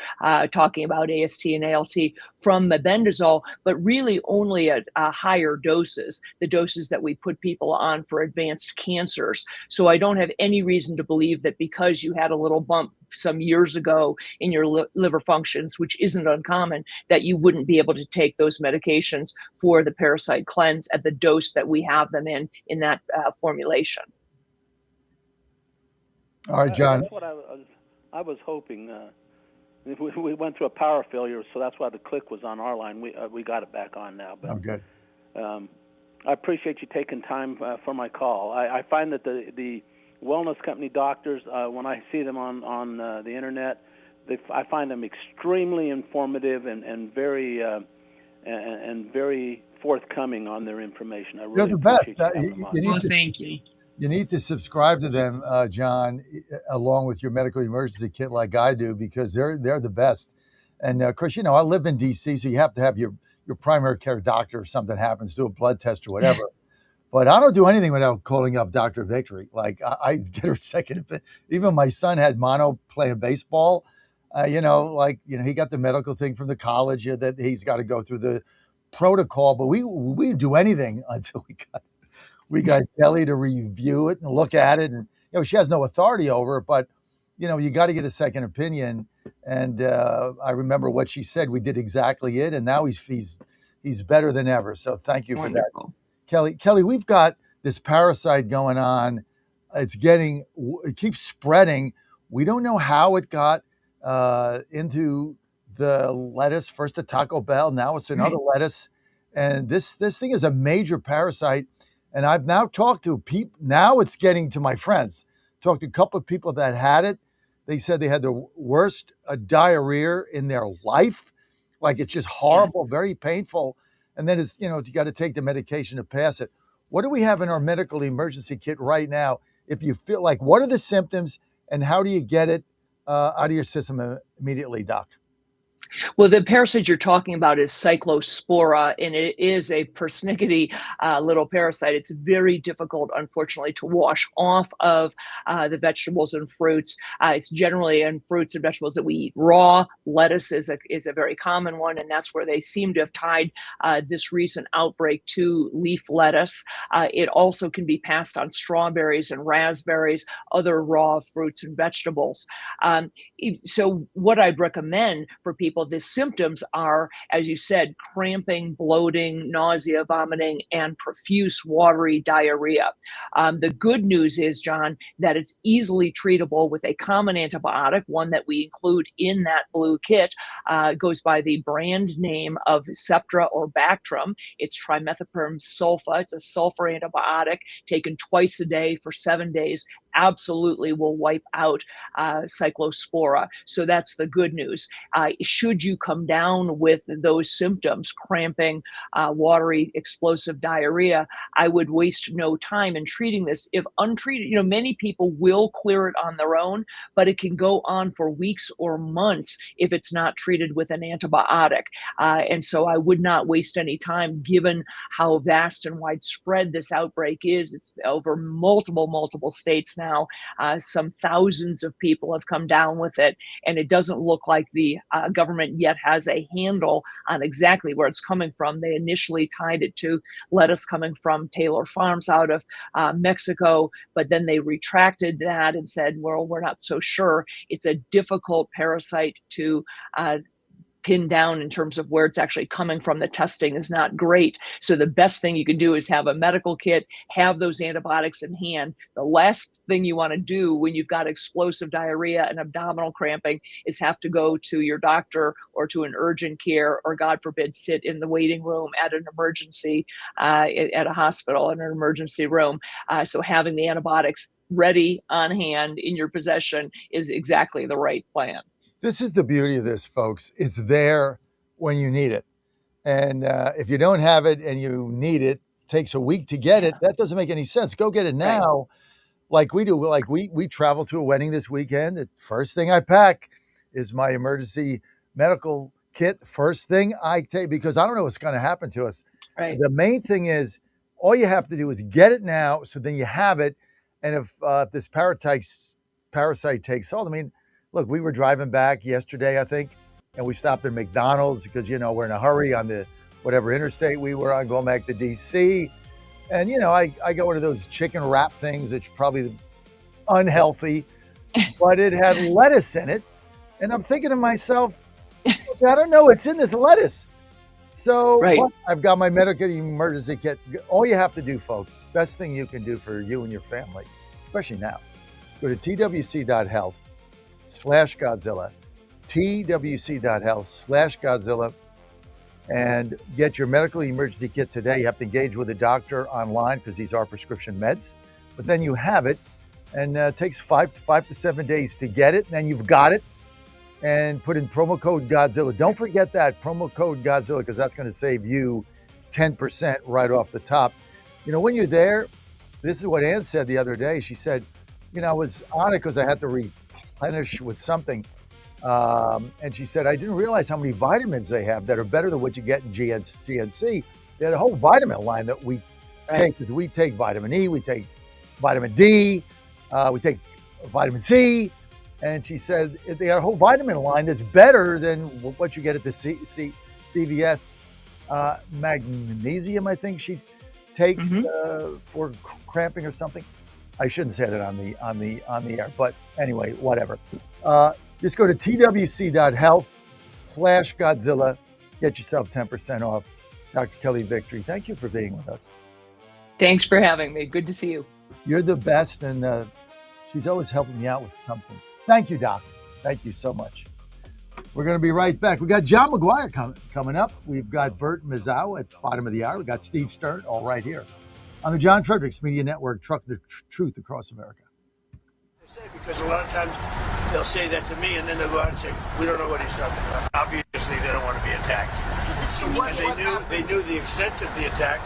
talking about, AST and ALT, from mebendazole, but really only at higher doses, the doses that we put people on for advanced cancers. So I don't have any reason to believe that because you had a little bump some years ago in your liver functions, which isn't uncommon, that you wouldn't be able to take those medications for the parasite cleanse at the dose that we have them in that formulation. All right, John. That's what I was hoping. We went through a power failure, so that's why the click was on our line. We got it back on now. But, good. I appreciate you taking time for my call. I find that the wellness company doctors, when I see them on the internet, I find them extremely informative and very forthcoming on their information. I really You're the best. Thank you. You need to subscribe to them, John, along with your medical emergency kit, like I do, because they're the best. And of course, I live in D.C., so you have to have your primary care doctor if something happens, do a blood test or whatever. But I don't do anything without calling up Dr. Victory. Like I get her second. Even my son had mono playing baseball. He got the medical thing from the college that he's got to go through the protocol, but we didn't do anything until we got Kelly to review it and look at it. And, she has no authority over it, but, you got to get a second opinion. And I remember what she said. We did exactly it. And now he's better than ever. So thank you for that. Kelly, we've got this parasite going on. It keeps spreading. We don't know how it got into the lettuce, first at Taco Bell, now it's in other lettuce. And this thing is a major parasite. And I've now talked to people, now it's getting to my friends. Talked to a couple of people that had it. They said they had the worst diarrhea in their life. Like, it's just horrible, very painful. And then you got to take the medication to pass it. What do we have in our medical emergency kit right now? If you feel like, what are the symptoms and how do you get it out of your system immediately, Doc? Well, the parasite you're talking about is Cyclospora, and it is a persnickety little parasite. It's very difficult, unfortunately, to wash off of the vegetables and fruits. It's generally in fruits and vegetables that we eat raw. Lettuce is a very common one, and that's where they seem to have tied this recent outbreak to leaf lettuce. It also can be passed on strawberries and raspberries, other raw fruits and vegetables. So what I'd recommend for people, the symptoms are, as you said, cramping, bloating, nausea, vomiting, and profuse watery diarrhea. The good news is, John, that it's easily treatable with a common antibiotic, one that we include in that blue kit. Goes by the brand name of Septra or Bactrim. It's trimethoprim sulfa. It's a sulfur antibiotic taken twice a day for 7 days. Absolutely will wipe out Cyclospora. So that's the good news. Should you come down with those symptoms, cramping, watery, explosive diarrhea, I would waste no time in treating this. If untreated, many people will clear it on their own, but it can go on for weeks or months if it's not treated with an antibiotic. And so I would not waste any time, given how vast and widespread this outbreak is. It's over multiple states now. Some thousands of people have come down with it, and it doesn't look like the government yet has a handle on exactly where it's coming from. They initially tied it to lettuce coming from Taylor Farms out of Mexico, but then they retracted that and said, well, we're not so sure. It's a difficult parasite to pin down in terms of where it's actually coming from. The testing is not great. So the best thing you can do is have a medical kit, have those antibiotics in hand. The last thing you want to do when you've got explosive diarrhea and abdominal cramping is have to go to your doctor or to an urgent care, or God forbid, sit in the waiting room at an emergency, at a hospital in an emergency room. So having the antibiotics ready on hand in your possession is exactly the right plan. This is the beauty of this, folks. It's there when you need it. And if you don't have it and you need it, it takes a week to get it. That doesn't make any sense. Go get it now, like we do. Like we travel to a wedding this weekend. The first thing I pack is my emergency medical kit. First thing I take, because I don't know what's going to happen to us. Right. The main thing is, all you have to do is get it now, so then you have it. And if this parasite takes hold, I mean, look, we were driving back yesterday, I think, and we stopped at McDonald's because, we're in a hurry on the whatever interstate we were on going back to D.C. And, I got one of those chicken wrap things that's probably unhealthy, but it had lettuce in it. And I'm thinking to myself, I don't know what's in this lettuce. So I've got my medical emergency kit. All you have to do, folks, best thing you can do for you and your family, especially now, is go to twc.health/Godzilla, twc.health/Godzilla, and get your medical emergency kit today. You have to engage with a doctor online because these are prescription meds, but then you have it, and it takes 5 to 7 days to get it. And then you've got it, and put in promo code Godzilla. Don't forget that promo code Godzilla, because that's going to save you 10% right off the top. When you're there, this is what Ann said the other day. She said, I was on it because I had to replenish with something. And she said, I didn't realize how many vitamins they have that are better than what you get in GNC. They had a whole vitamin line that we take. We take vitamin E, we take vitamin D, we take vitamin C. And she said they got a whole vitamin line that's better than what you get at the CVS. Magnesium, I think she takes for cramping or something. I shouldn't say that on the air, but anyway, whatever. Just go to twc.health/Godzilla. Get yourself 10% off. Dr. Kelly Victory, thank you for being with us. Thanks for having me. Good to see you. You're the best, and she's always helping me out with something. Thank you, Doc. Thank you so much. We're going to be right back. We got John McGuire coming up. We've got Bert Mizzow at the bottom of the hour. We got Steve Stern, all right here on the John Fredericks Media Network, trucking the truth across America. Because a lot of times they'll say that to me, and then they'll go out and say, "We don't know what he's talking about." Obviously, they don't want to be attacked. And they knew the extent of the attack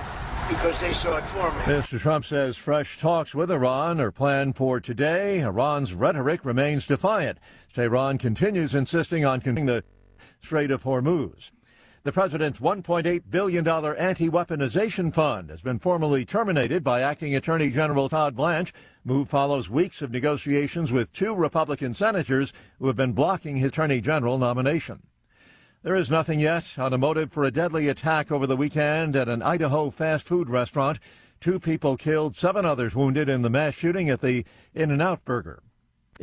because they saw it for me. Mr. Trump says fresh talks with Iran are planned for today. Iran's rhetoric remains defiant. Tehran continues insisting on continuing the Strait of Hormuz. The president's $1.8 billion anti-weaponization fund has been formally terminated by Acting Attorney General Todd Blanche. Move follows weeks of negotiations with 2 Republican senators who have been blocking his attorney general nomination. There is nothing yet on a motive for a deadly attack over the weekend at an Idaho fast food restaurant. 2 people killed, 7 others wounded in the mass shooting at the In-N-Out Burger.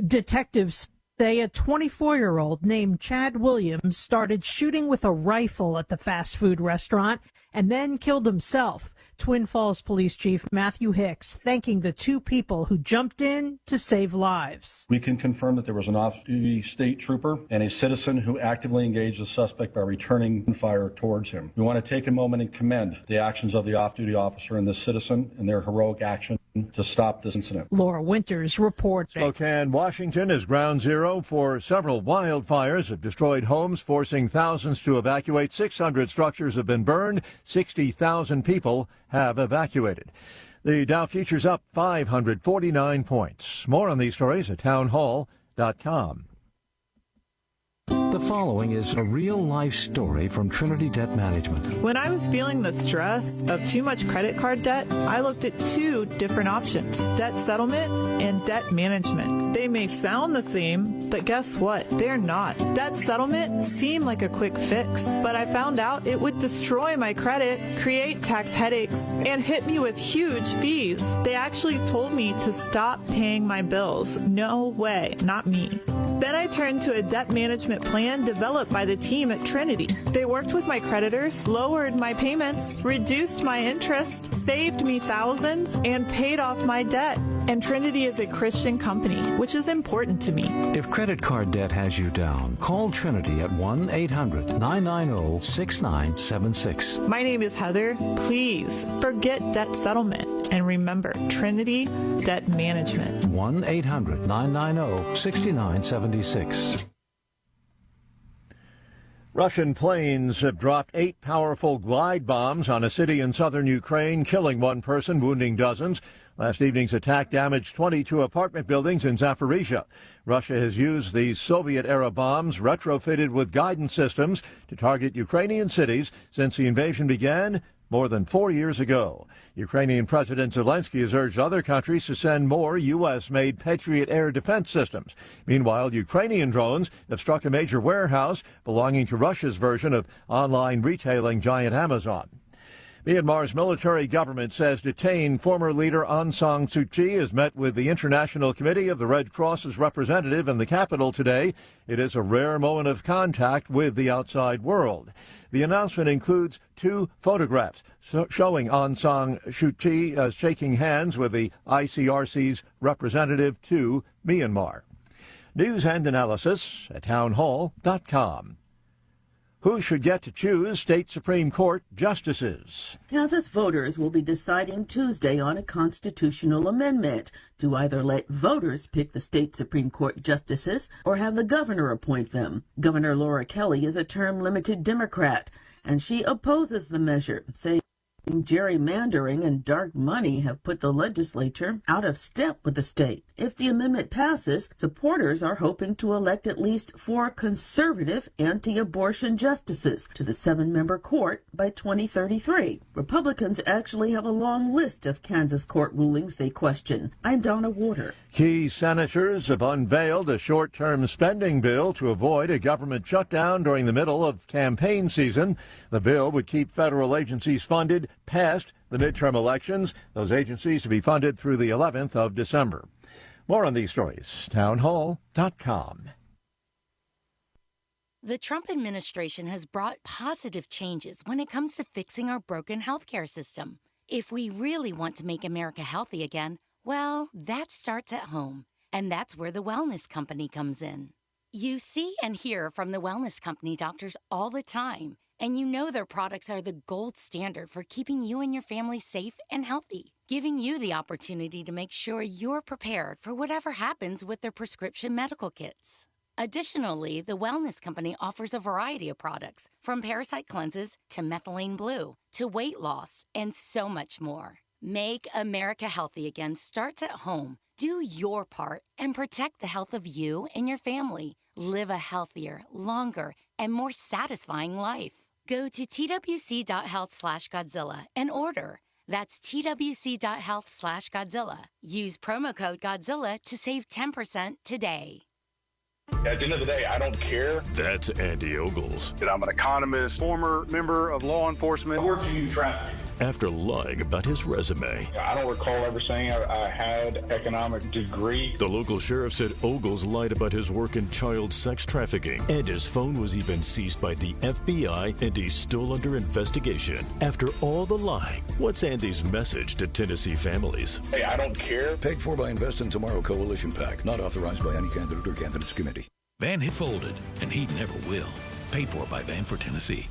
Detectives say a 24-year-old named Chad Williams started shooting with a rifle at the fast food restaurant and then killed himself. Twin Falls Police Chief Matthew Hicks thanking the 2 people who jumped in to save lives. We can confirm that there was an off-duty state trooper and a citizen who actively engaged the suspect by returning fire towards him. We want to take a moment and commend the actions of the off-duty officer and this citizen and their heroic action to stop this incident. Laura Winters reporting. Spokane, Washington is ground zero for several wildfires that destroyed homes, forcing thousands to evacuate. 600 structures have been burned. 60,000 people have evacuated. The Dow futures up 549 points. More on these stories at townhall.com. The following is a real-life story from Trinity Debt Management. When I was feeling the stress of too much credit card debt, I looked at 2 different options, debt settlement and debt management. They may sound the same, but guess what? They're not. Debt settlement seemed like a quick fix, but I found out it would destroy my credit, create tax headaches, and hit me with huge fees. They actually told me to stop paying my bills. No way, not me. Then I turned to a debt management plan developed by the team at Trinity. They worked with my creditors, lowered my payments, reduced my interest, saved me thousands, and paid off my debt. And Trinity is a Christian company, which is important to me. If credit card debt has you down, call Trinity at 1-800-990-6976. My name is Heather. Please forget debt settlement and remember Trinity Debt Management. 1-800-990-6976. Russian planes have dropped 8 powerful glide bombs on a city in southern Ukraine, killing 1 person, wounding dozens. Last evening's attack damaged 22 apartment buildings in Zaporizhia. Russia has used these Soviet-era bombs, retrofitted with guidance systems, to target Ukrainian cities since the invasion began more than 4 years ago. Ukrainian President Zelensky has urged other countries to send more U.S.-made Patriot air defense systems. Meanwhile, Ukrainian drones have struck a major warehouse belonging to Russia's version of online retailing giant Amazon. Myanmar's military government says detained former leader Aung San Suu Kyi has met with the International Committee of the Red Cross's representative in the capital today. It is a rare moment of contact with the outside world. The announcement includes 2 photographs showing Aung San Suu Kyi shaking hands with the ICRC's representative to Myanmar. News and analysis at townhall.com. Who should get to choose state Supreme Court justices? Kansas voters will be deciding Tuesday on a constitutional amendment to either let voters pick the state Supreme Court justices or have the governor appoint them. Governor Laura Kelly is a term-limited Democrat, and she opposes the measure, saying Gerrymandering and dark money have put the legislature out of step with the state. If the amendment passes, supporters are hoping to elect at least 4 conservative anti-abortion justices to the 7-member court by 2033. Republicans actually have a long list of Kansas court rulings they question. I'm Donna Warder. Key senators have unveiled a short-term spending bill to avoid a government shutdown during the middle of campaign season. The bill would keep federal agencies funded past the midterm elections, those agencies to be funded through the 11th of December. More on these stories, townhall.com. The Trump administration has brought positive changes when it comes to fixing our broken healthcare system. If we really want to make America healthy again, well, that starts at home. And that's where the Wellness Company comes in. You see and hear from the Wellness Company doctors all the time, and you know their products are the gold standard for keeping you and your family safe and healthy, giving you the opportunity to make sure you're prepared for whatever happens with their prescription medical kits. Additionally, the Wellness Company offers a variety of products, from parasite cleanses to methylene blue to weight loss and so much more. Make America healthy again starts at home. Do your part and protect the health of you and your family. Live a healthier, longer, and more satisfying life. Go to twc.health/Godzilla and order. That's twc.health/Godzilla. Use promo code Godzilla to save 10% today. At the end of the day, I don't care. That's Andy Ogles. I'm an economist, former member of law enforcement. I work for you traffic. After lying about his resume. I don't recall ever saying I had an economic degree. The local sheriff said Ogles lied about his work in child sex trafficking, and his phone was even seized by the FBI, and he's still under investigation. After all the lying, what's Andy's message to Tennessee families? Hey, I don't care. Paid for by Invest in Tomorrow Coalition PAC. Not authorized by any candidate or candidates committee. Van hit folded, and he never will. Paid for by Van for Tennessee.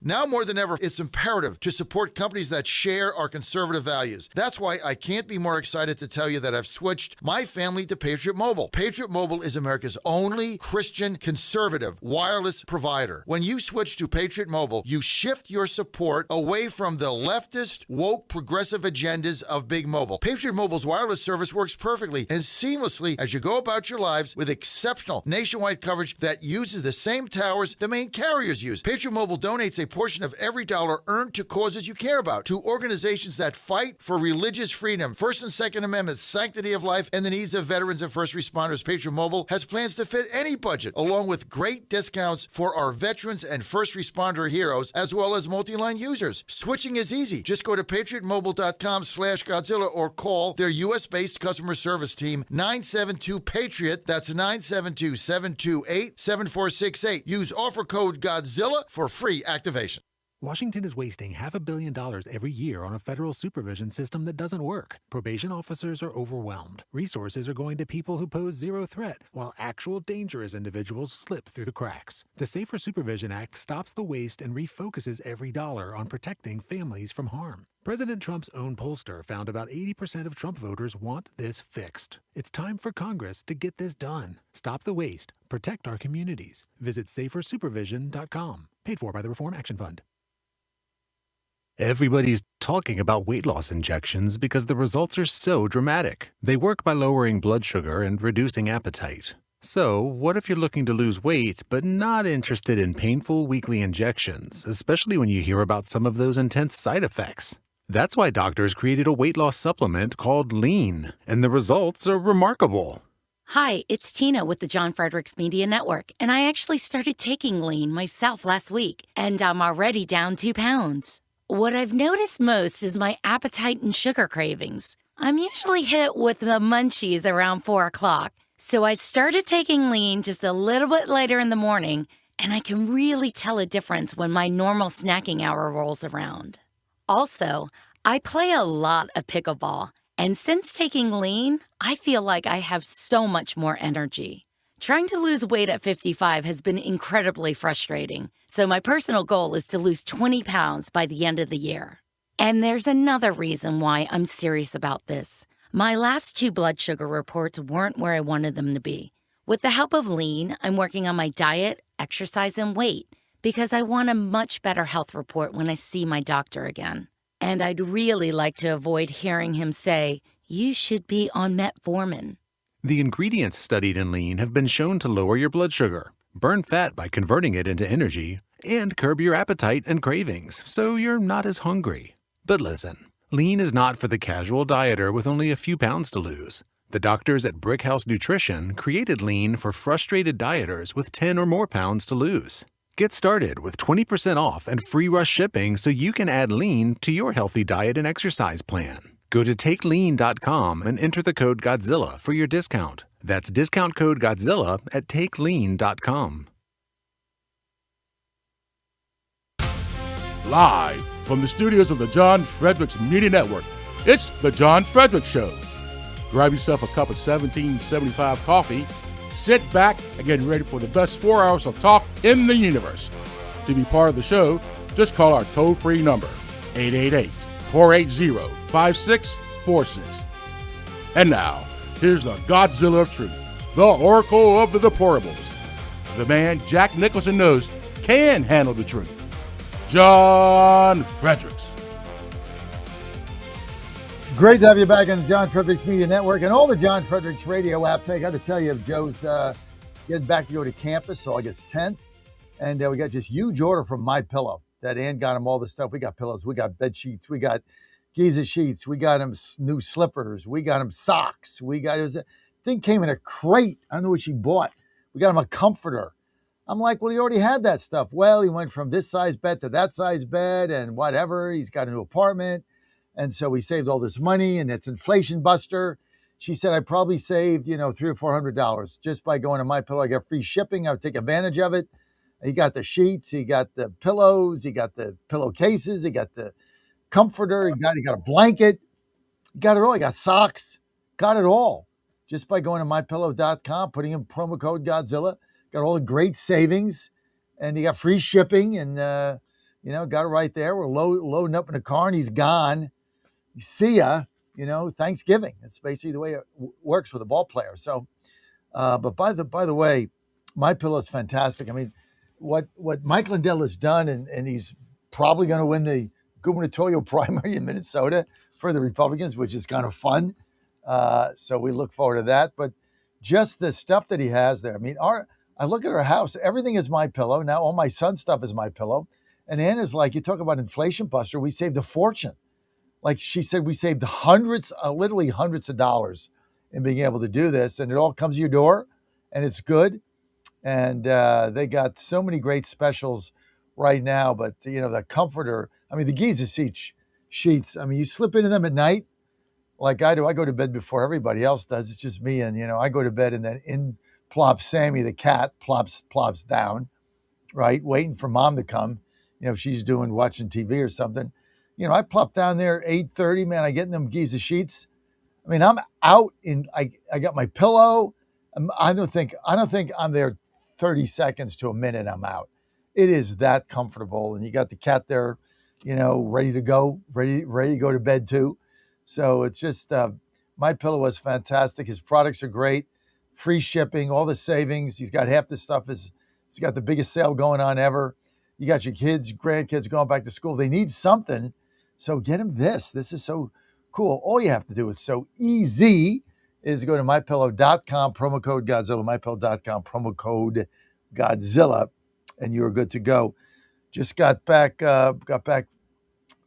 Now more than ever, it's imperative to support companies that share our conservative values. That's why I can't be more excited to tell you that I've switched my family to Patriot Mobile. Patriot Mobile is America's only Christian conservative wireless provider. When you switch to Patriot Mobile, you shift your support away from the leftist, woke, progressive agendas of Big Mobile. Patriot Mobile's wireless service works perfectly and seamlessly as you go about your lives with exceptional nationwide coverage that uses the same towers the main carriers use. Patriot Mobile donates a portion of every dollar earned to causes you care about, to organizations that fight for religious freedom, First and Second Amendments, sanctity of life, and the needs of veterans and first responders. Patriot Mobile has plans to fit any budget, along with great discounts for our veterans and first responder heroes, as well as multi-line users. Switching is easy. Just go to patriotmobile.com/Godzilla or call their U.S.-based customer service team, 972-PATRIOT. That's 972-728-7468. Use offer code Godzilla for free activation. Washington is wasting $500 million every year on a federal supervision system that doesn't work. Probation officers are overwhelmed. Resources are going to people who pose zero threat, while actual dangerous individuals slip through the cracks. The Safer Supervision Act stops the waste and refocuses every dollar on protecting families from harm. President Trump's own pollster found about 80% of Trump voters want this fixed. It's time for Congress to get this done. Stop the waste. Protect our communities. Visit safersupervision.com. Paid for by the Reform Action Fund. Everybody's talking about weight loss injections because the results are so dramatic. They work by lowering blood sugar and reducing appetite. So, what if you're looking to lose weight but not interested in painful weekly injections, especially when you hear about some of those intense side effects? That's why doctors created a weight loss supplement called Lean, and the results are remarkable. Hi, it's Tina with the John Fredericks Media Network, and I actually started taking Lean myself last week, and I'm already down 2 pounds. What I've noticed most is my appetite and sugar cravings. I'm usually hit with the munchies around 4 o'clock, so I started taking Lean just a little bit later in the morning, and I can really tell a difference when my normal snacking hour rolls around. Also, I play a lot of pickleball, and since taking Lean, I feel like I have so much more energy. Trying to lose weight at 55 has been incredibly frustrating, so my personal goal is to lose 20 pounds by the end of the year. And there's another reason why I'm serious about this. My last 2 blood sugar reports weren't where I wanted them to be. With the help of Lean, I'm working on my diet, exercise, and weight because I want a much better health report when I see my doctor again. And I'd really like to avoid hearing him say, "You should be on metformin." The ingredients studied in lean have been shown to lower your blood sugar, burn fat by converting it into energy, and curb your appetite and cravings, so you're not as hungry. But listen, lean is not for the casual dieter with only a few pounds to lose. The doctors at Brickhouse Nutrition created lean for frustrated dieters with 10 or more pounds to lose. Get started with 20% off and free rush shipping so you can add lean to your healthy diet and exercise plan. Go to takelean.com and enter the code Godzilla for your discount. That's discount code Godzilla at takelean.com. Live from the studios of the John Fredericks Media Network, it's The John Fredericks Show. Grab yourself a cup of 1775 coffee, sit back, and get ready for the best 4 hours of talk in the universe. To be part of the show, just call our toll-free number, 888-480-5646. And now, here's the Godzilla of Truth, the Oracle of the Deplorables, the man Jack Nicholson knows can handle the truth, John Fredericks. Great to have you back on the John Fredericks Media Network and all the John Fredericks radio apps. I got to tell you, Joe's getting back to go to campus August 10th, and we got this huge order from MyPillow that Ann got him all the stuff. We got pillows, we got bed sheets, we got Giza sheets, we got him new slippers, we got him socks, we got his thing came in a crate. I don't know what she bought. We got him a comforter. I'm like, well, he already had that stuff. Well, he went from this size bed to that size bed and whatever. He's got a new apartment. And so we saved all this money, and it's inflation buster. She said, I probably saved, $300 or $400 just by going to MyPillow. I got free shipping. I would take advantage of it. He got the sheets. He got the pillows. He got the pillowcases. He got the comforter. He got a blanket. He got it all. He got socks. Got it all just by going to MyPillow.com, putting in promo code Godzilla. Got all the great savings, and he got free shipping, and, got it right there. We're loading up in the car, and he's gone. See ya, Thanksgiving. It's basically the way it works with a ball player. So, but by the way, MyPillow is fantastic. I mean, what Mike Lindell has done, and he's probably going to win the gubernatorial primary in Minnesota for the Republicans, which is kind of fun. So we look forward to that. But just the stuff that he has there. I mean, I look at our house. Everything is MyPillow. Now all my son's stuff is MyPillow. And Anna's like, you talk about inflation buster. We saved a fortune. Like she said, we saved literally hundreds of dollars in being able to do this. And it all comes to your door, and it's good. And they got so many great specials right now. But, the comforter, the Giza sheets, you slip into them at night like I do. I go to bed before everybody else does. It's just me. And, I go to bed, and then in plops Sammy, the cat, plops down, right, waiting for mom to come. If she's watching TV or something. I plop down there 8:30, man. I get in them Giza sheets. I'm out I got my pillow. I don't think I'm there 30 seconds to a minute. I'm out. It is that comfortable. And you got the cat there, ready to go, ready to go to bed too. So it's just, MyPillow was fantastic. His products are great. Free shipping, all the savings. He's got half the stuff. He's got the biggest sale going on ever. You got your kids, grandkids going back to school. They need something. So get them this. This is so cool. All you have to do, it's so easy, is go to MyPillow.com, promo code Godzilla, MyPillow.com, promo code Godzilla, and you're good to go. Just got back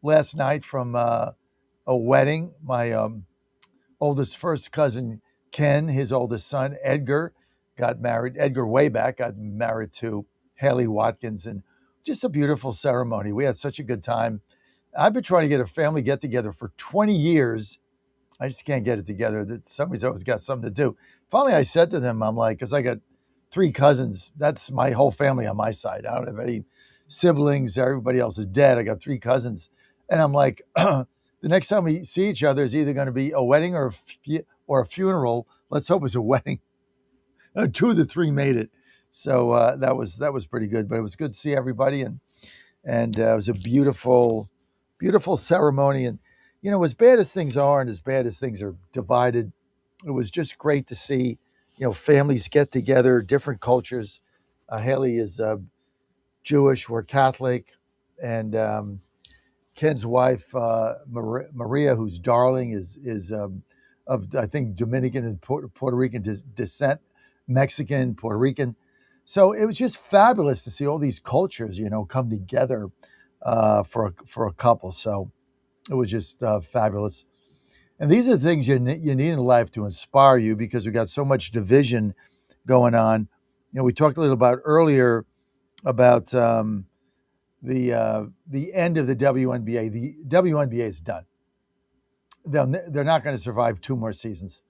last night from a wedding. My oldest first cousin, Ken, his oldest son, Edgar, got married. Edgar Wayback got married to Haley Watkins, and just a beautiful ceremony. We had such a good time. I've been trying to get a family get-together for 20 years. I just can't get it together. Somebody's always got something to do. Finally, I said to them, I'm like, because I got 3 cousins. That's my whole family on my side. I don't have any siblings. Everybody else is dead. I got 3 cousins. And I'm like, the next time we see each other is either going to be a wedding or a funeral. Let's hope it's a wedding. 2 of the 3 made it. So that was pretty good. But it was good to see everybody. And it was a beautiful ceremony. And, as bad as things are and as bad as things are divided, it was just great to see, families get together, different cultures. Haley is Jewish, we're Catholic. And Ken's wife, Maria, who's darling, is of, I think, Dominican and Puerto Rican descent, Mexican, Puerto Rican. So it was just fabulous to see all these cultures, come together for a couple. So it was just fabulous. And these are the things you need in life to inspire you, because we got so much division going on. We talked a little about earlier about the end of the WNBA. The WNBA is done. They're not going to survive 2 more seasons.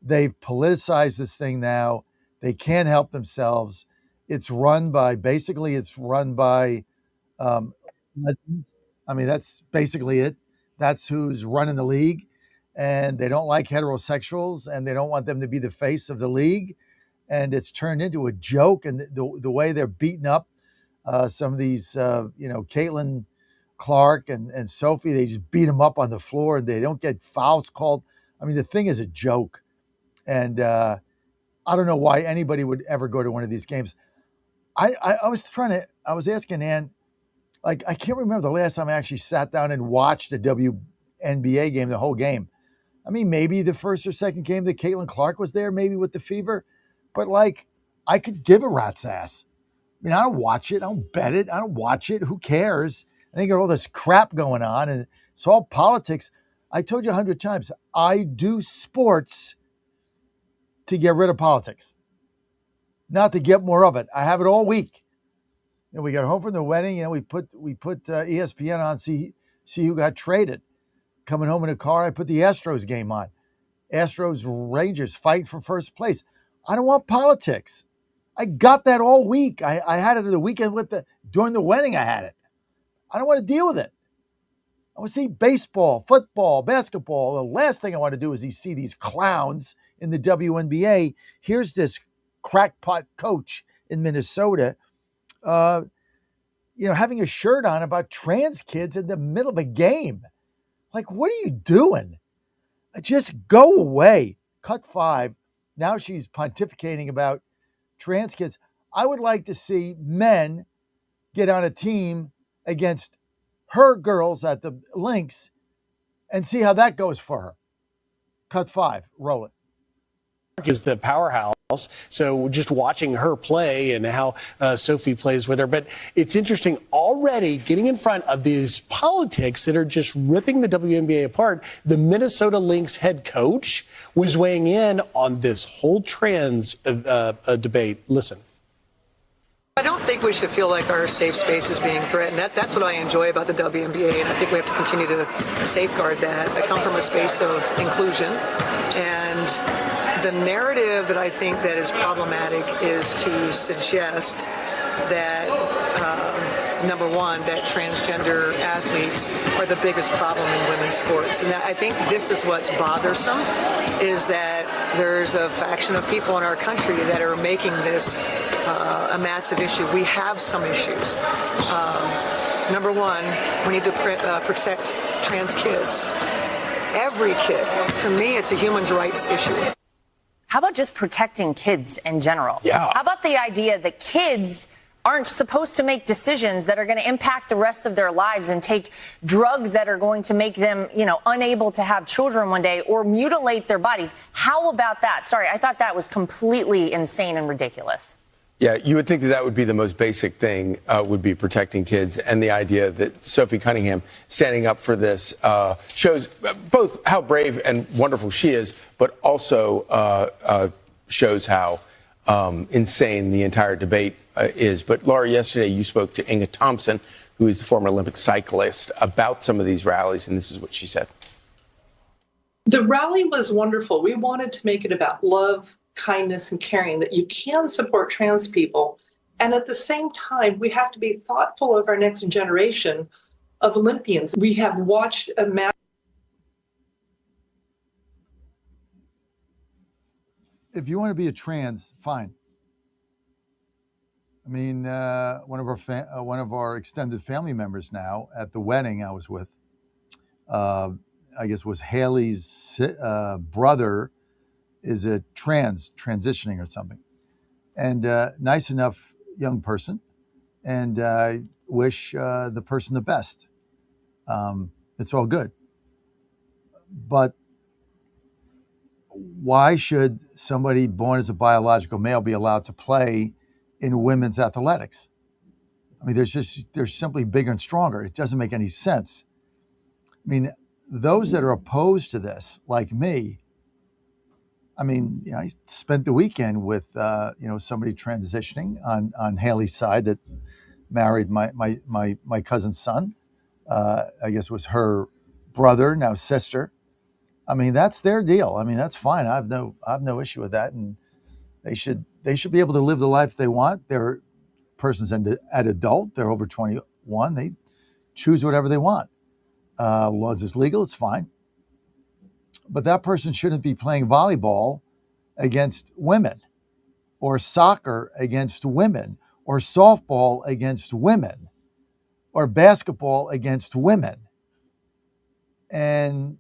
They've politicized this thing now. They can't help themselves. It's run by lesbians. I mean, that's basically it. That's who's running the league. And they don't like heterosexuals, and they don't want them to be the face of the league. And it's turned into a joke. And the way they're beating up some of these, Caitlin Clark and Sophie, they just beat them up on the floor, and they don't get fouls called. I mean, the thing is a joke. And I don't know why anybody would ever go to one of these games. I was asking Ann, like, I can't remember the last time I actually sat down and watched a WNBA game, the whole game. I mean, maybe the first or second game that Caitlin Clark was there, maybe with the Fever. But, like, I could give a rat's ass. I mean, I don't watch it. I don't bet it. I don't watch it. Who cares? I think got all this crap going on, and it's all politics. I told you 100 times, I do sports to get rid of politics, not to get more of it. I have it all week. We got home from the wedding. We put ESPN on, see who got traded. Coming home in a car, I put the Astros game on. Astros Rangers fight for first place. I don't want politics. I got that all week. I had it the weekend during the wedding. I had it. I don't want to deal with it. I want to see baseball, football, basketball. The last thing I want to do is see these clowns in the WNBA. Here's this crackpot coach in Minnesota, having a shirt on about trans kids in the middle of a game. Like, what are you doing? Just go away. Cut 5. Now she's pontificating about trans kids. I would like to see men get on a team against her girls at the Lynx and see how that goes for her. Cut 5. Roll it. Is the powerhouse. So just watching her play and how Sophie plays with her. But it's interesting already getting in front of these politics that are just ripping the WNBA apart. The Minnesota Lynx head coach was weighing in on this whole trans debate. Listen. I don't think we should feel like our safe space is being threatened. That's what I enjoy about the WNBA, and I think we have to continue to safeguard that. I come from a space of inclusion, and the narrative that I think that is problematic is to suggest that, number one, that transgender athletes are the biggest problem in women's sports. And I think this is what's bothersome, is that there's a faction of people in our country that are making this a massive issue. We have some issues. Number one, we need to protect trans kids. Every kid. To me, it's a human rights issue. How about just protecting kids in general? Yeah. How about the idea that kids aren't supposed to make decisions that are going to impact the rest of their lives and take drugs that are going to make them, unable to have children one day or mutilate their bodies? How about that? Sorry, I thought that was completely insane and ridiculous. Yeah, you would think that would be the most basic thing, would be protecting kids. And the idea that Sophie Cunningham standing up for this shows both how brave and wonderful she is, but also shows how insane the entire debate is. But Laura, yesterday you spoke to Inga Thompson, who is the former Olympic cyclist, about some of these rallies, and this is what she said. The rally was wonderful. We wanted to make it about love, kindness, and caring, that you can support trans people. And at the same time, we have to be thoughtful of our next generation of Olympians. We have watched a mass. If you want to be a trans, fine. I mean, one of our extended family members now at the wedding I was with, I guess was Haley's brother, is a transitioning or something, and nice enough young person, and I wish the person the best. It's all good. But why should somebody born as a biological male be allowed to play in women's athletics? I mean, they're simply bigger and stronger. It doesn't make any sense. I mean, those that are opposed to this, like me, I mean, I spent the weekend with somebody transitioning on Haley's side that married my cousin's son. I guess it was her brother, now sister. I mean, that's their deal. I mean, that's fine. I have no issue with that, and they should be able to live the life they want. They're persons at adult. They're over 21. They choose whatever they want. As long as it's legal, it's fine. But that person shouldn't be playing volleyball against women, or soccer against women, or softball against women, or basketball against women, and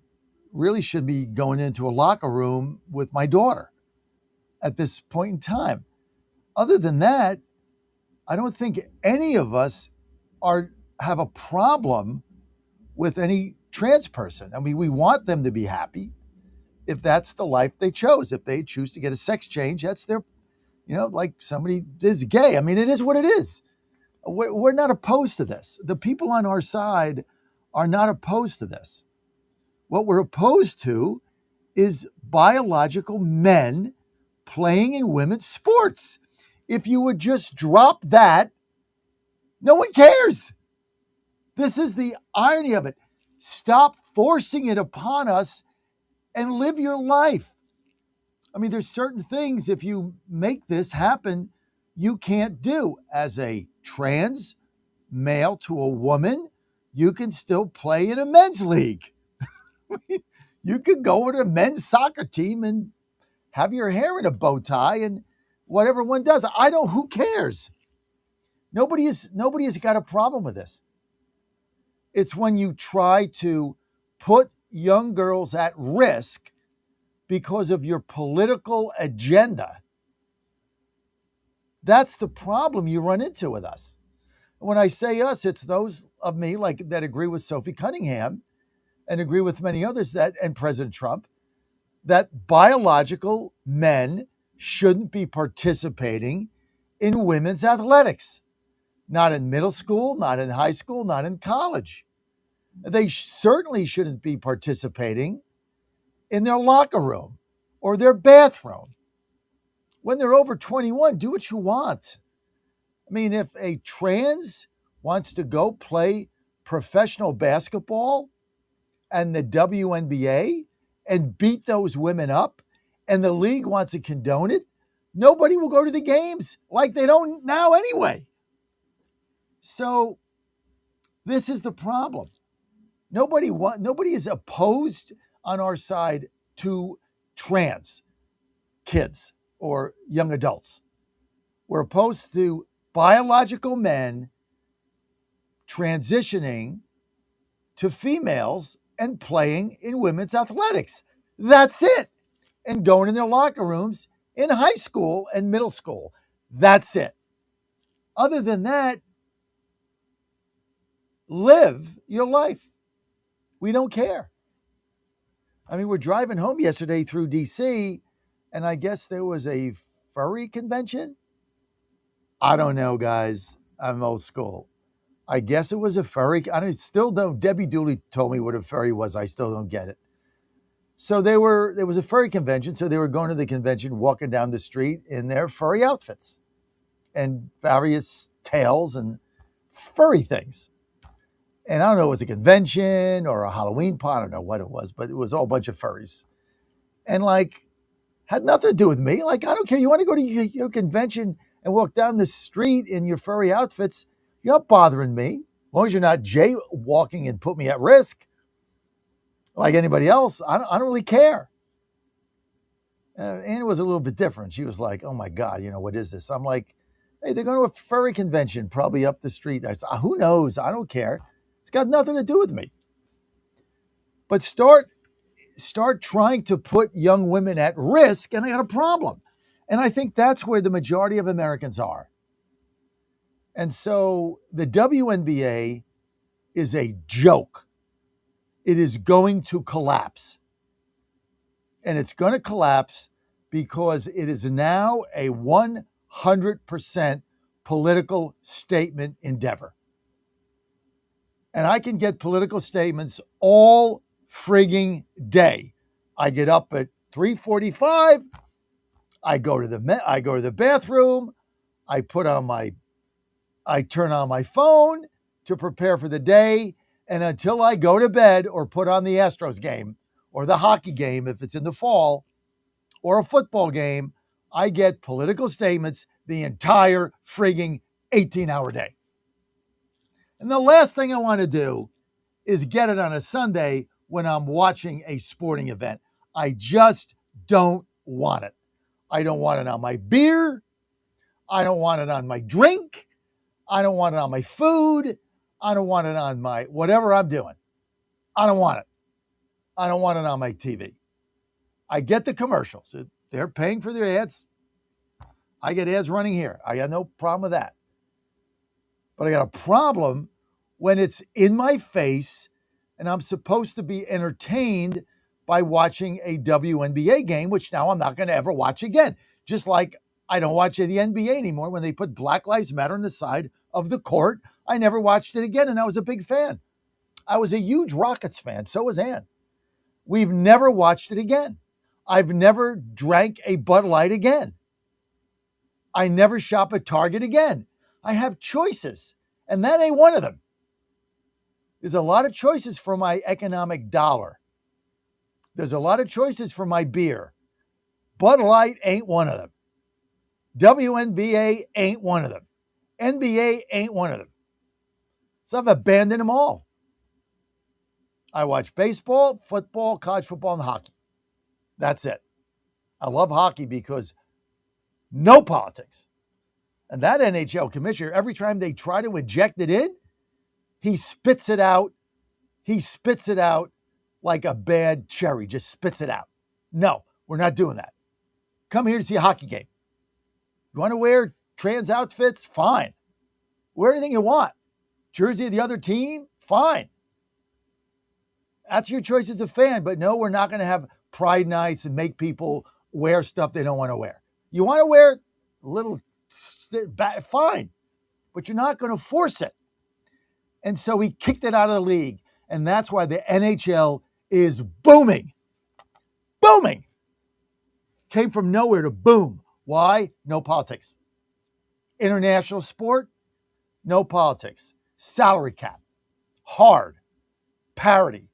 really should be going into a locker room with my daughter at this point in time. Other than that, I don't think any of us have a problem with any trans person. I mean, we want them to be happy if that's the life they chose. If they choose to get a sex change, that's their, like somebody is gay. I mean, it is what it is. We're not opposed to this. The people on our side are not opposed to this. What we're opposed to is biological men playing in women's sports. If you would just drop that, no one cares. This is the irony of it. Stop forcing it upon us and live your life. I mean, there's certain things, if you make this happen, you can't do. As a trans male to a woman, you can still play in a men's league. You could go with a men's soccer team and have your hair in a bow tie and whatever one does. Who cares? Nobody has got a problem with this. It's when you try to put young girls at risk because of your political agenda. That's the problem you run into with us. When I say us, it's those of me that agree with Sophie Cunningham and agree with many others and President Trump, that biological men shouldn't be participating in women's athletics. Not in middle school, not in high school, not in college. They certainly shouldn't be participating in their locker room or their bathroom. When they're over 21, do what you want. I mean, if a trans wants to go play professional basketball and the WNBA and beat those women up, and the league wants to condone it, nobody will go to the games like they don't now anyway. So this is the problem. Nobody is opposed on our side to trans kids or young adults. We're opposed to biological men transitioning to females and playing in women's athletics. That's it. And going in their locker rooms in high school and middle school. That's it. Other than that, live your life. We don't care. I mean, we're driving home yesterday through D.C., and I guess there was a furry convention. I don't know, guys. I'm old school. I guess it was a furry. Still don't. Debbie Dooley told me what a furry was. I still don't get it. So there was a furry convention. So they were going to the convention, walking down the street in their furry outfits and various tails and furry things. And I don't know, it was a convention or a Halloween party. I don't know what it was, but it was all a bunch of furries. And had nothing to do with me. I don't care. You want to go to your convention and walk down the street in your furry outfits, you're not bothering me. As long as you're not jaywalking and put me at risk like anybody else, I don't really care. Anne was a little bit different. She was like, oh my God, what is this? I'm like, hey, they're going to a furry convention, probably up the street. I said, who knows? I don't care. It's got nothing to do with me. But start trying to put young women at risk, and I got a problem. And I think that's where the majority of Americans are. And so the WNBA is a joke. it is going to collapse. And it's going to collapse because it is now a 100% political statement endeavor. And I can get political statements all frigging day. I get up at 3:45. I go to the bathroom. I turn on my phone to prepare for the day. And until I go to bed or put on the Astros game or the hockey game, if it's in the fall, or a football game, I get political statements the entire frigging 18-hour day. And the last thing I want to do is get it on a Sunday when I'm watching a sporting event. I just don't want it. I don't want it on my beer. I don't want it on my drink. I don't want it on my food. I don't want it on my whatever I'm doing. I don't want it. I don't want it on my TV. I get the commercials. They're paying for their ads. I get ads running here. I got no problem with that. But I got a problem when it's in my face and I'm supposed to be entertained by watching a WNBA game, which now I'm not going to ever watch again. Just like I don't watch the NBA anymore. When they put Black Lives Matter on the side of the court, I never watched it again, and I was a big fan. I was a huge Rockets fan. So was Ann. We've never watched it again. I've never drank a Bud Light again. I never shop at Target again. I have choices, and that ain't one of them. There's a lot of choices for my economic dollar. There's a lot of choices for my beer. Bud Light ain't one of them. WNBA ain't one of them. NBA ain't one of them. So I've abandoned them all. I watch baseball, football, college football, and hockey. That's it. I love hockey because no politics. And that NHL commissioner, every time they try to inject it in, he spits it out. He spits it out like a bad cherry, just spits it out. No, we're not doing that. Come here to see a hockey game. You want to wear trans outfits? Fine. Wear anything you want. Jersey of the other team? Fine. That's your choice as a fan. But no, we're not going to have pride nights and make people wear stuff they don't want to wear. You want to wear a little, fine. But you're not going to force it. And so he kicked it out of the league. And that's why the NHL is booming. Booming. Came from nowhere to boom. Why? No politics. International sport? No politics. Salary cap. Hard. Parity.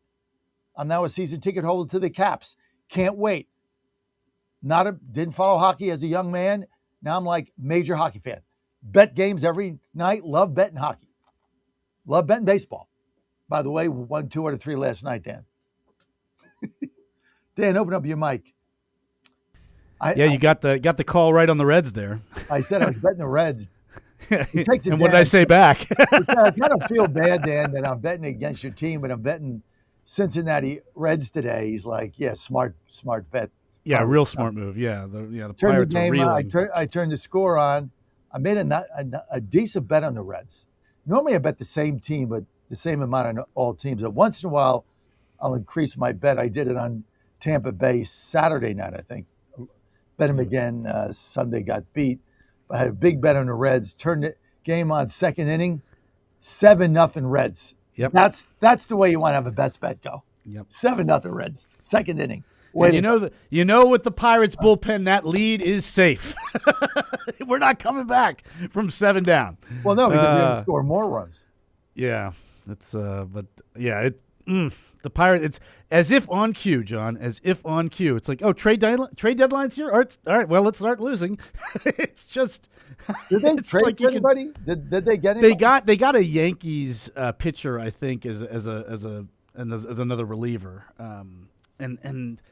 I'm now a season ticket holder to the Caps. Can't wait. Didn't follow hockey as a young man. Now I'm like major hockey fan. Bet games every night. Love betting hockey. Love betting baseball. By the way, we won 2 out of 3 last night, Dan. Dan, open up your mic. You got the call right on the Reds there. I said I was betting the Reds. It takes and what did I say back? I kind of feel bad, Dan, that I'm betting against your team, but I'm betting Cincinnati Reds today. He's like, yeah, smart bet. Yeah, real smart move. Yeah, the Turn Pirates the game are on. reeling. I turned the score on. I made a decent bet on the Reds. Normally I bet the same team, but the same amount on all teams. But once in a while, I'll increase my bet. I did it on Tampa Bay Saturday night, I think. Bet him again. Sunday got beat. I had a big bet on the Reds. Turned the game on second inning. 7-0 Reds. Yep. That's the way you want to have a best bet go. Yep. 7-0 Reds. Second inning. And you know with the Pirates bullpen, that lead is safe. We're not coming back from 7 down. Well, no, because we're going to score more runs. Yeah, the Pirates. It's as if on cue, John. As if on cue. It's like, oh, trade deadline's here. All right. Well, let's start losing. It's just. Did they trade like anybody? Did they get anybody? They got a Yankees pitcher, I think, as another reliever. And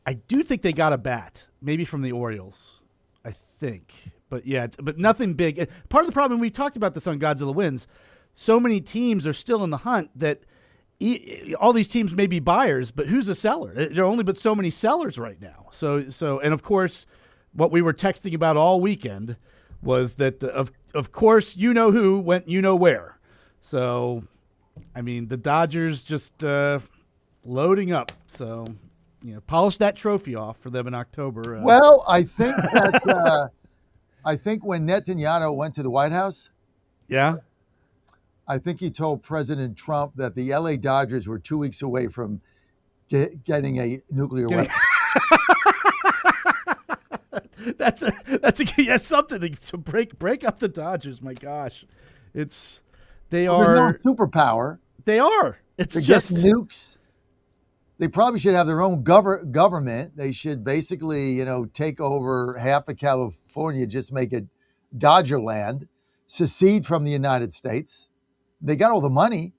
I do think they got a bat, maybe from the Orioles, I think. But yeah, but nothing big. Part of the problem, we talked about this on Godzilla Wins, so many teams are still in the hunt that all these teams may be buyers, but who's a seller? There are only but so many sellers right now. So and of course, what we were texting about all weekend was that, of course, you know who went you know where. So, I mean, the Dodgers just loading up. So, polish that trophy off for them in October. Well, I think that I think when Netanyahu went to the White House, I think he told President Trump that the LA Dodgers were 2 weeks away from getting a nuclear weapon. That's something to break up the Dodgers. My gosh, they are no superpower. They are. It's They're just nukes. They probably should have their own government. They should basically, take over half of California, just make it Dodger land, secede from the United States. They got all the money.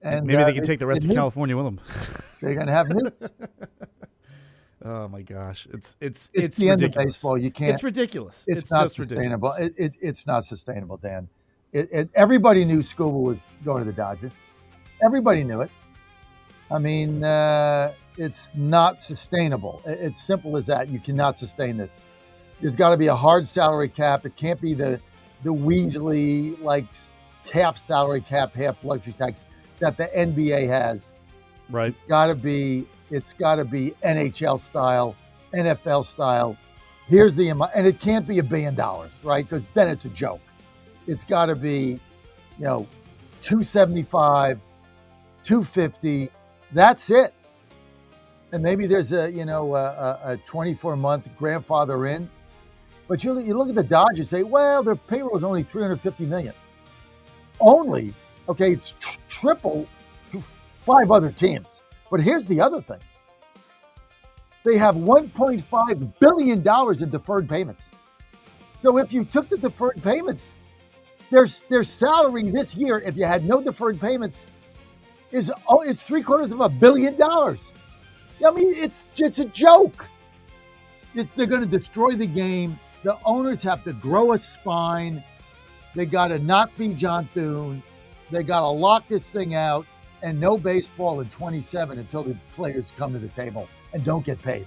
And maybe they can take the rest of California with them. They're going to have nukes. Oh my gosh, it's the ridiculous. End of baseball. You can't. It's ridiculous. It's not just sustainable. Ridiculous. It's not sustainable, Dan. Everybody knew Scuba was going to the Dodgers. Everybody knew it. I mean, it's not sustainable. It's simple as that. You cannot sustain this. There's got to be a hard salary cap. It can't be the Weasley half salary cap, half luxury tax that the NBA has. Right. It's got to be NHL style, NFL style. Here's the amount, and it can't be $1 billion, right? Because then it's a joke. It's got to be, 275, 250. That's it. And maybe there's a 24-month grandfather in. But you look at the Dodgers and say, well, their payroll is only $350 million. Only, okay, it's triple 5 other teams. But here's the other thing. They have $1.5 billion in deferred payments. So if you took the deferred payments, their salary this year, if you had no deferred payments, is $750 million. I mean, it's just a joke. They're going to destroy the game. The owners have to grow a spine. They got to not be John Thune. They got to lock this thing out. And no baseball in 27 until the players come to the table and don't get paid.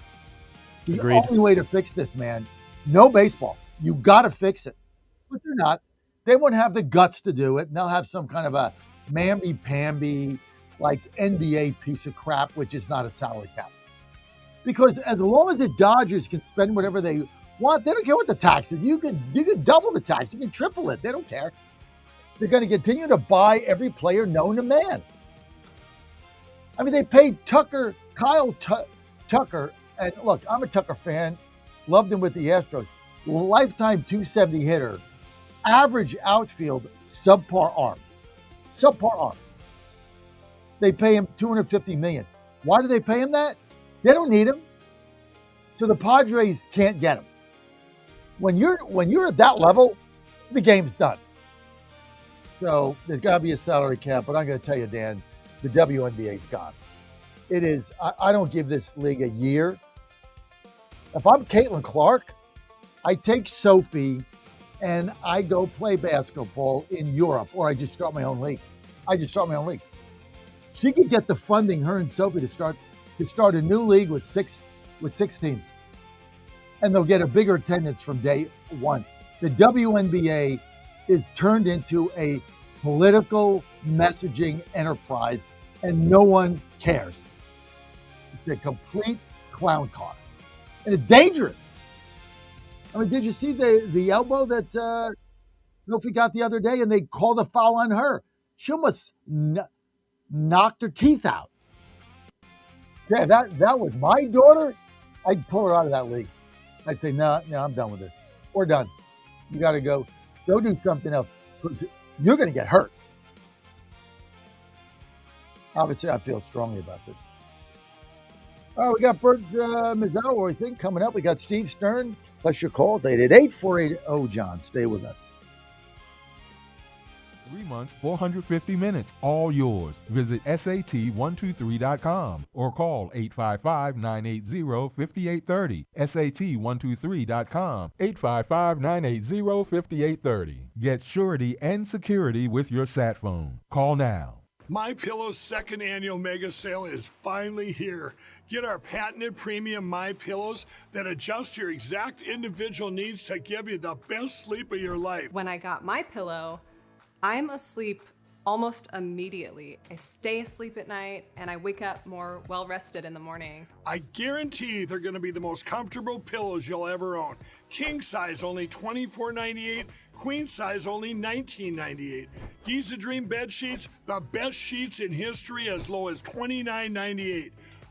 It's the only way to fix this, man. No baseball. You got to fix it. But they're not. They won't have the guts to do it. And they'll have some kind of a mamby-pamby, NBA piece of crap, which is not a salary cap. Because as long as the Dodgers can spend whatever they want, they don't care what the tax is. You can double the tax. You can triple it. They don't care. They're going to continue to buy every player known to man. I mean, they paid Kyle Tucker, and look, I'm a Tucker fan, loved him with the Astros, lifetime 270 hitter, average outfield, subpar arm. They pay him $250 million. Why do they pay him that? They don't need him. So the Padres can't get him. When you're at that level, the game's done. So there's got to be a salary cap, but I'm going to tell you, Dan, the WNBA's gone. It is, I don't give this league a year. If I'm Caitlin Clark, I take Sophie and I go play basketball in Europe, or I just start my own league. She could get the funding, her and Sophie, to start a new league with six teams. And they'll get a bigger attendance from day one. The WNBA is turned into a political messaging enterprise, and no one cares. It's a complete clown car, and it's dangerous. I mean, did you see the elbow that Sophie got the other day, and they called a foul on her? She almost knocked her teeth out. Yeah, that was my daughter. I'd pull her out of that league. I'd say, no, I'm done with this. We're done. You got to go do something else, because you're going to get hurt. Obviously, I feel strongly about this. All right, we got Bert Mizzato, I think, coming up. We got Steve Stern, plus your calls, 888-480. John, stay with us. 3 months, 450 minutes, all yours. Visit SAT123.com or call 855-980-5830. SAT123.com, 855-980-5830. Get surety and security with your sat phone. Call now. MyPillow's second annual mega sale is finally here. Get our patented premium MyPillows that adjust your exact individual needs to give you the best sleep of your life. When I got MyPillow, I'm asleep almost immediately. I stay asleep at night and I wake up more well-rested in the morning. I guarantee they're going to be the most comfortable pillows you'll ever own. King size only $24.98, queen size only $19.98. Giza Dream bed sheets, the best sheets in history, as low as $29.98.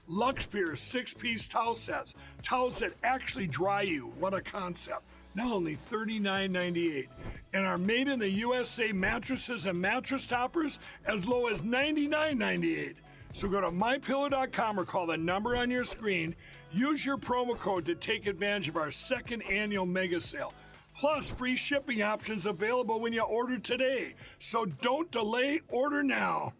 Luxpeer 6-piece towel sets, towels that actually dry you. What a concept. Now only $39.98. And our made in the USA mattresses and mattress toppers as low as $99.98. So go to mypillow.com or call the number on your screen. Use your promo code to take advantage of our second annual mega sale. Plus, free shipping options available when you order today. So don't delay, order now.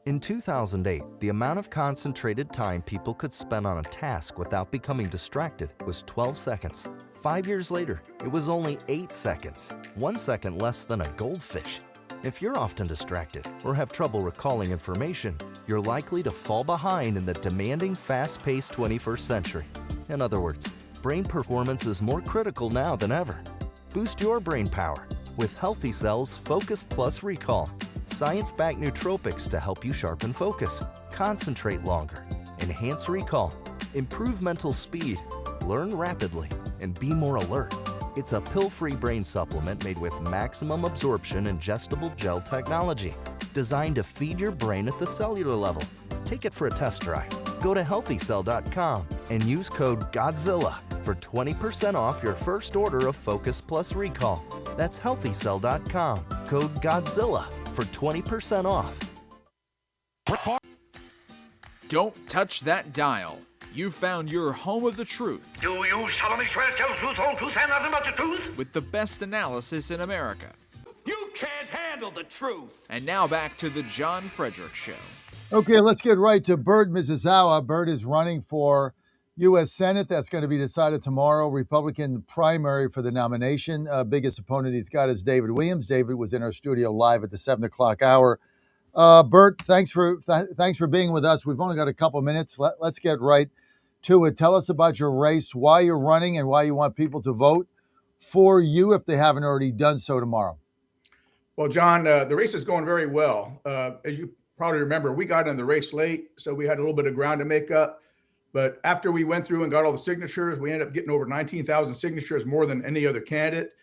In 2008, the amount of concentrated time people could spend on a task without becoming distracted was 12 seconds. 5 years later, it was only 8 seconds, 1 second less than a goldfish. If you're often distracted or have trouble recalling information, you're likely to fall behind in the demanding, fast-paced 21st century. In other words, brain performance is more critical now than ever. Boost your brain power with Healthy Cells Focus Plus Recall. Science-backed nootropics to help you sharpen focus, concentrate longer, enhance recall, improve mental speed, learn rapidly, and be more alert. It's a pill-free brain supplement made with maximum absorption ingestible gel technology, designed to feed your brain at the cellular level. Take it for a test drive. Go to healthycell.com and use code GODZILLA for 20% off your first order of Focus Plus Recall. That's healthycell.com, code GODZILLA for 20% off. Don't touch that dial. You found your home of the truth. Do you solemnly swear to tell the truth, whole truth, and nothing but the truth? With the best analysis in America. You can't handle the truth. And now back to the John Fredericks Show. Okay, let's get right to Bert Mizuzawa. Bert is running for U.S. Senate. That's going to be decided tomorrow. Republican primary for the nomination. Biggest opponent he's got is David Williams. David was in our studio live at the 7 o'clock hour. Bert, thanks for being with us. We've only got a couple minutes. Let's get right to it. Tell us about your race, why you're running, and why you want people to vote for you if they haven't already done so tomorrow. Well, John, the race is going very well. As you probably remember, we got in the race late, so we had a little bit of ground to make up. But after we went through and got all the signatures, we ended up getting over 19,000 signatures, more than any other candidate,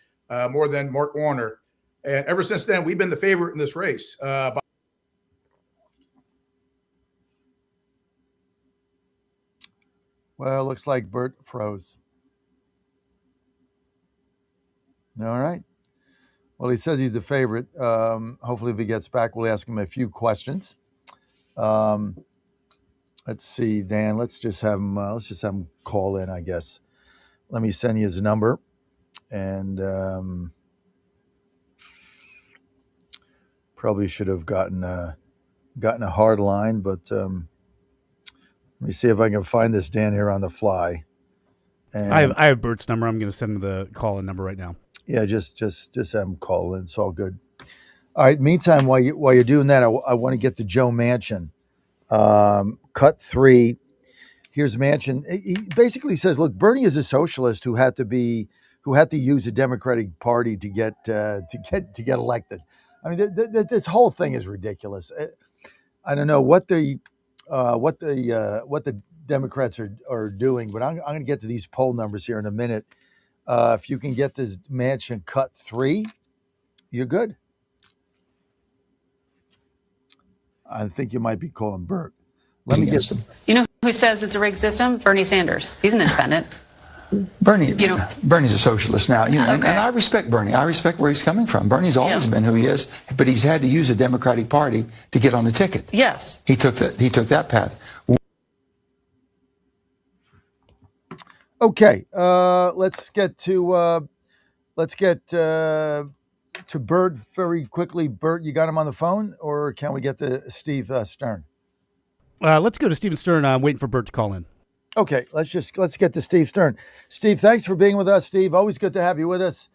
more than Mark Warner. And ever since then, we've been the favorite in this race. Well, looks like Bert froze. All right. Well, he says he's the favorite. Hopefully, if he gets back, we'll ask him a few questions. Let's see, Dan. Let's just have him call in, I guess. Let me send you his number, and probably should have gotten a hard line, but let me see if I can find this Dan here on the fly. And I have Bert's number. I'm going to send him the call-in number right now. Yeah, just have him call in. It's all good. All right. Meantime, while you're doing that, I want to get to Joe Manchin. Cut 3. Here's Manchin. He basically says, "Look, Bernie is a socialist who had to use the Democratic Party to get elected." I mean, this whole thing is ridiculous. I don't know what the Democrats are doing, but I'm going to get to these poll numbers here in a minute. If you can get this Manchin cut 3, you're good. I think you might be calling Bert. Let me get some. You know who says it's a rigged system? Bernie Sanders. He's an independent. Bernie's a socialist now, and I respect Bernie. I respect where he's coming from. Bernie's always been who he is, but he's had to use the Democratic Party to get on the ticket. Yes, he took that path. Okay, let's get to Bert very quickly. Bert, you got him on the phone, or can we get to Steve Stern? Let's go to Stephen Stern. I'm waiting for Bert to call in. Okay, let's get to Steve Stern. Steve, thanks for being with us. Steve, always good to have you with us.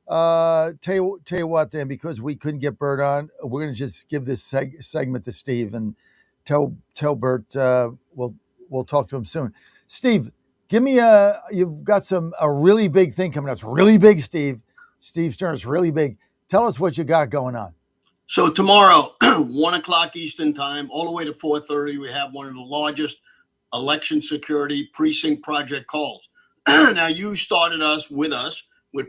Tell you what, Dan, because we couldn't get Bert on, we're going to just give this segment to Steve and tell Bert we'll talk to him soon. Steve, give me you've got a really big thing coming up. It's really big, Steve. Steve Stern, it's really big. Tell us what you got going on. So tomorrow, 1 o'clock Eastern time, all the way to 4:30, we have one of the largest election security precinct project calls. Now, you started us with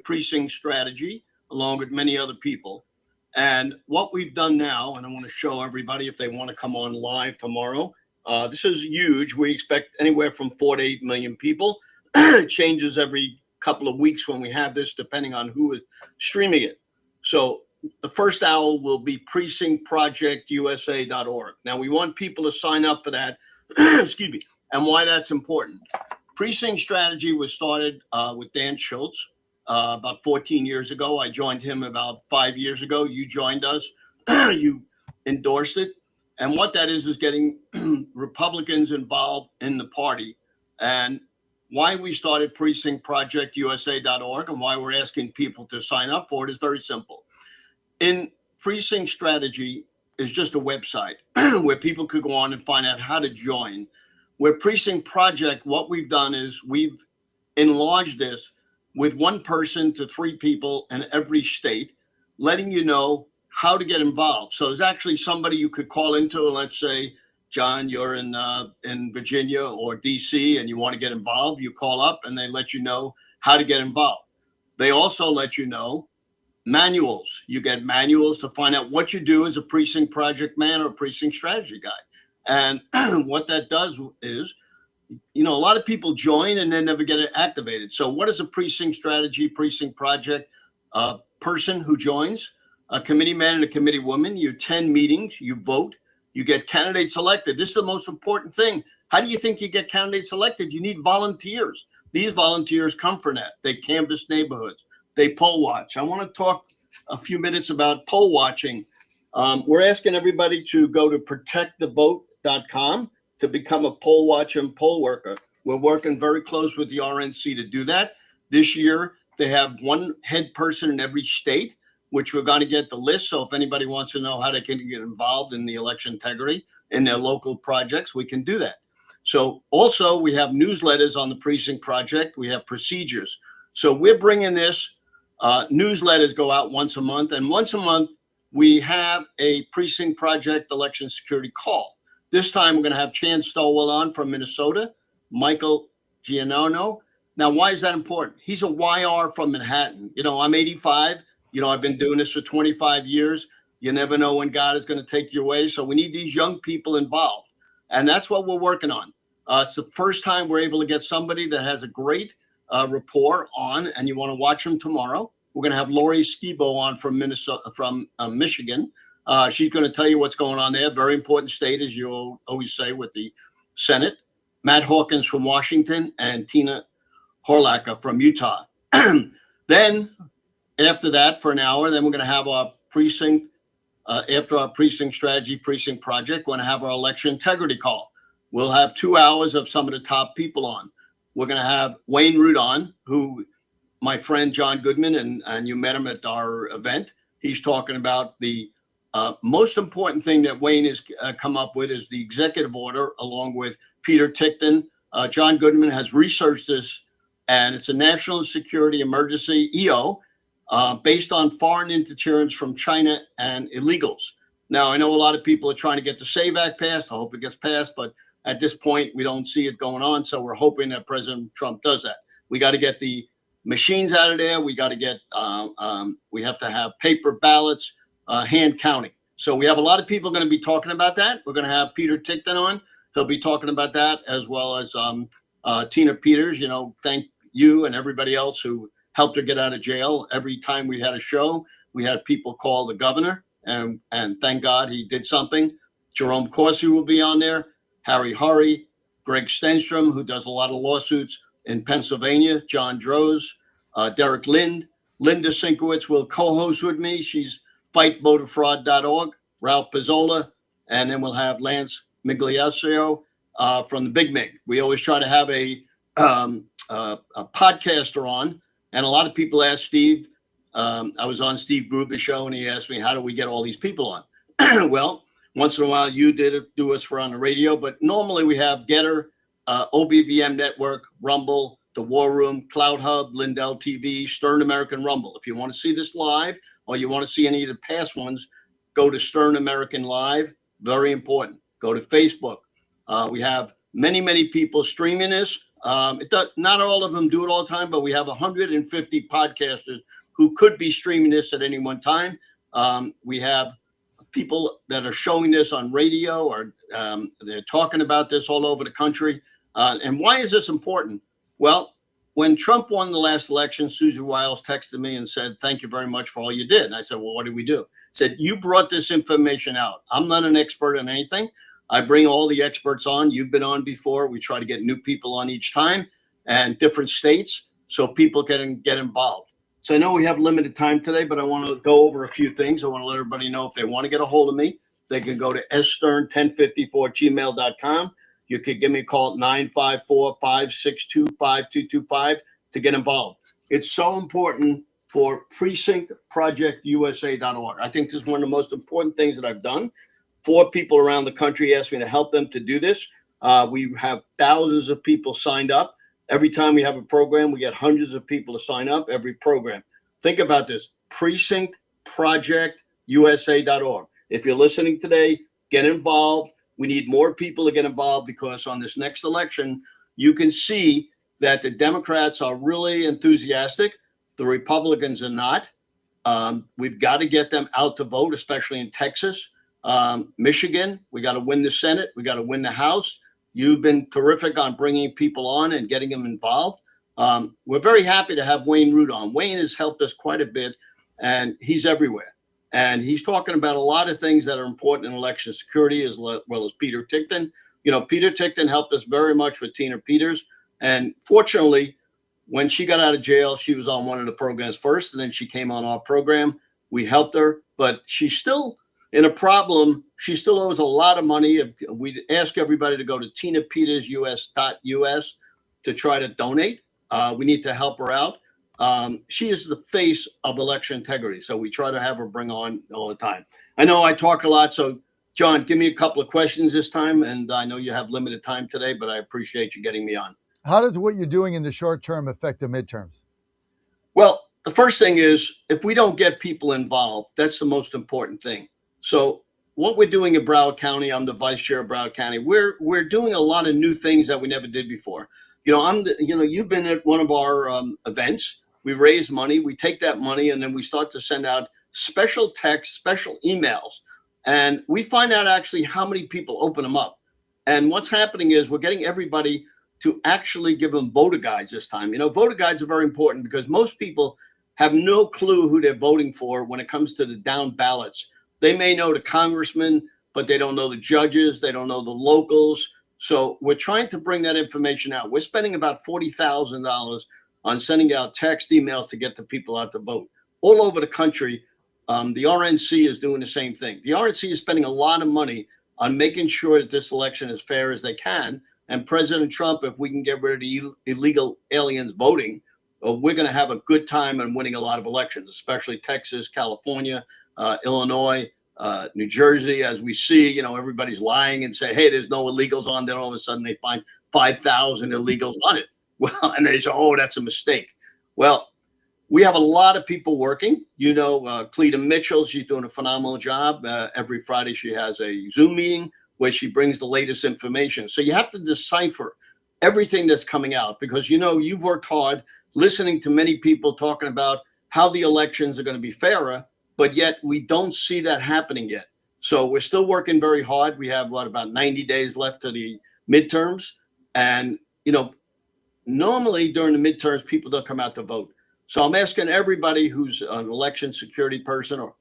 precinct strategy, along with many other people. And what we've done now, and I want to show everybody if they want to come on live tomorrow, this is huge. We expect anywhere from 4 to 8 million people. It changes every couple of weeks when we have this, depending on who is streaming it. So the first hour will be precinctprojectusa.org. Now, we want people to sign up for that. Excuse me. And why that's important. Precinct strategy was started with Dan Schultz about 14 years ago. I joined him about 5 years ago. You joined us. You endorsed it. And what that is getting Republicans involved in the party. And why we started precinctprojectusa.org and why we're asking people to sign up for it is very simple. In precinct strategy is just a website where people could go on and find out how to join. Where Precinct Project, what we've done is we've enlarged this with 1 person to 3 people in every state, letting you know how to get involved. So there's actually somebody you could call into, let's say, John, you're in Virginia or DC and you want to get involved, you call up and they let you know how to get involved. They also let you know manuals. You get manuals to find out what you do as a precinct project man or precinct strategy guy. And what that does is, a lot of people join and then never get it activated. So what is a precinct strategy, precinct project person who joins? A committee man and a committee woman. You attend meetings, you vote, you get candidates elected. This is the most important thing. How do you think you get candidates elected? You need volunteers. These volunteers come from that. They canvass neighborhoods. They poll watch. I want to talk a few minutes about poll watching. We're asking everybody to go to protectthevote.com to become a poll watcher and poll worker. We're working very close with the RNC to do that. This year, they have 1 head person in every state, which we're going to get the list. So if anybody wants to know how they can get involved in the election integrity in their local projects, we can do that. So also we have newsletters on the Precinct Project. We have procedures. So we're bringing this, newsletters go out once a month. And once a month, we have a Precinct Project election security call. This time we're going to have Chan Stowell on from Minnesota, Michael Giannano. Now, why is that important? He's a YR from Manhattan. I'm 85. I've been doing this for 25 years. You never know when God is going to take you away. So we need these young people involved. And that's what we're working on. It's the first time we're able to get somebody that has a great rapport on, and you want to watch them tomorrow. We're going to have Lori Skibo on from Michigan. She's going to tell you what's going on there. Very important state, as you always say, with the Senate. Matt Hawkins from Washington and Tina Horlacher from Utah. Then after that, for an hour, then we're going to have our precinct, after our precinct strategy, precinct project, we're going to have our election integrity call. We'll have 2 hours of some of the top people on. We're going to have Wayne Root on, who my friend John Goodman, and you met him at our event. He's talking about the most important thing that Wayne has come up with is the executive order, along with Peter Tickton. John Goodman has researched this, and it's a national security emergency, EO, based on foreign interference from China and illegals. Now, I know a lot of people are trying to get the SAVE Act passed. I hope it gets passed, but at this point, we don't see it going on. So we're hoping that President Trump does that. We got to get the machines out of there. We got to get, we have to have paper ballots, hand counting. So we have a lot of people going to be talking about that. We're going to have Peter Tickton on. He'll be talking about that, as well as Tina Peters. Thank you and everybody else who helped her get out of jail. Every time we had a show, we had people call the governor, and thank God he did something. Jerome Corsi will be on there, Harry Hurry, Greg Stenstrom, who does a lot of lawsuits in Pennsylvania, John Droz, Derek Lind, Linda Sinkowitz will co-host with me. She's fightvoterfraud.org, Ralph Pizzola, and then we'll have Lance Migliaccio from the Big Mig. We always try to have a podcaster on. And a lot of people ask Steve, I was on Steve Gruber's show, and he asked me, how do we get all these people on? Well, once in a while you do us for on the radio, but normally we have Getter, OBBM Network, Rumble, The War Room, Cloud Hub, Lindell TV, Stern American Rumble. If you want to see this live or you want to see any of the past ones, go to Stern American Live. Very important. Go to Facebook. We have many people streaming this. Not all of them do it all the time, but we have 150 podcasters who could be streaming this at any one time. We have people that are showing this on radio, or they're talking about this all over the country. And why is this important? Well, when Trump won the last election, Susie Wiles texted me and said, "Thank you very much for all you did." And I said, "Well, what did we do?" Said, "You brought this information out. I'm not an expert on anything. I bring all the experts on. You've been on before. We try to get new people on each time and different states so people can get involved." So I know we have limited time today, but I want to go over a few things. I want to let everybody know if they want to get a hold of me, they can go to sstern1054gmail.com. You could give me a call at 954-562-5225 to get involved. It's so important for precinctprojectusa.org. I think this is one of the most important things that I've done. 4 people around the country asked me to help them to do this. We have thousands of people signed up. Every time we have a program, we get hundreds of people to sign up every program. Think about this, precinctprojectusa.org. If you're listening today, get involved. We need more people to get involved, because on this next election, you can see that the Democrats are really enthusiastic. The Republicans are not. We've got to get them out to vote, especially in Texas, Michigan. We got to win the Senate. We got to win the House. You've been terrific on bringing people on and getting them involved. We're very happy to have Wayne Root on. Wayne has helped us quite a bit, and he's everywhere. And he's talking about a lot of things that are important in election security, as well as Peter Tickton. You know, Peter Tickton helped us very much with Tina Peters. And fortunately, when she got out of jail, she was on one of the programs first, and then she came on our program. We helped her, but she's still in a problem. She still owes a lot of money. We ask everybody to go to tinapetersus.us to try to donate. We need to help her out. She is the face of election integrity, so we try to have her bring on all the time. I know I talk a lot, so John, give me a couple of questions this time, and I know you have limited time today, but I appreciate you getting me on. How does what you're doing in the short term affect the midterms? Well, the first thing is, if we don't get people involved, that's the most important thing. So what we're doing in Broward County, I'm the vice chair of Broward County. We're doing a lot of new things that we never did before. You know, you've been at one of our events. We raise money, we take that money, and then we start to send out special texts, special emails. And we find out actually how many people open them up. And what's happening is we're getting everybody to actually give them voter guides this time. You know, voter guides are very important because most people have no clue who they're voting for when it comes to the down ballots. They may know the congressman, but they don't know the judges. They don't know the locals. So we're trying to bring that information out. We're spending about $40,000 on sending out text emails to get the people out to vote all over the country. The RNC is doing the same thing. The RNC is spending a lot of money on making sure that this election is fair as they can. And President Trump, if we can get rid of the illegal aliens voting, we're going to have a good time in winning a lot of elections, especially Texas, California, Illinois, New Jersey. As we see, you know, everybody's lying and say, hey, there's no illegals on there. All of a sudden they find 5,000 illegals on it. Well, and they say, oh, that's a mistake. Well, we have a lot of people working. You know, Cleta Mitchell, she's doing a phenomenal job. Every Friday she has a Zoom meeting where she brings the latest information. So you have to decipher everything that's coming out because, you know, you've worked hard listening to many people talking about how the elections are going to be fairer, but yet we don't see that happening yet. So we're still working very hard. We have, about 90 days left to the midterms. And, you know, normally during the midterms, people don't come out to vote. So I'm asking everybody who's an election security person or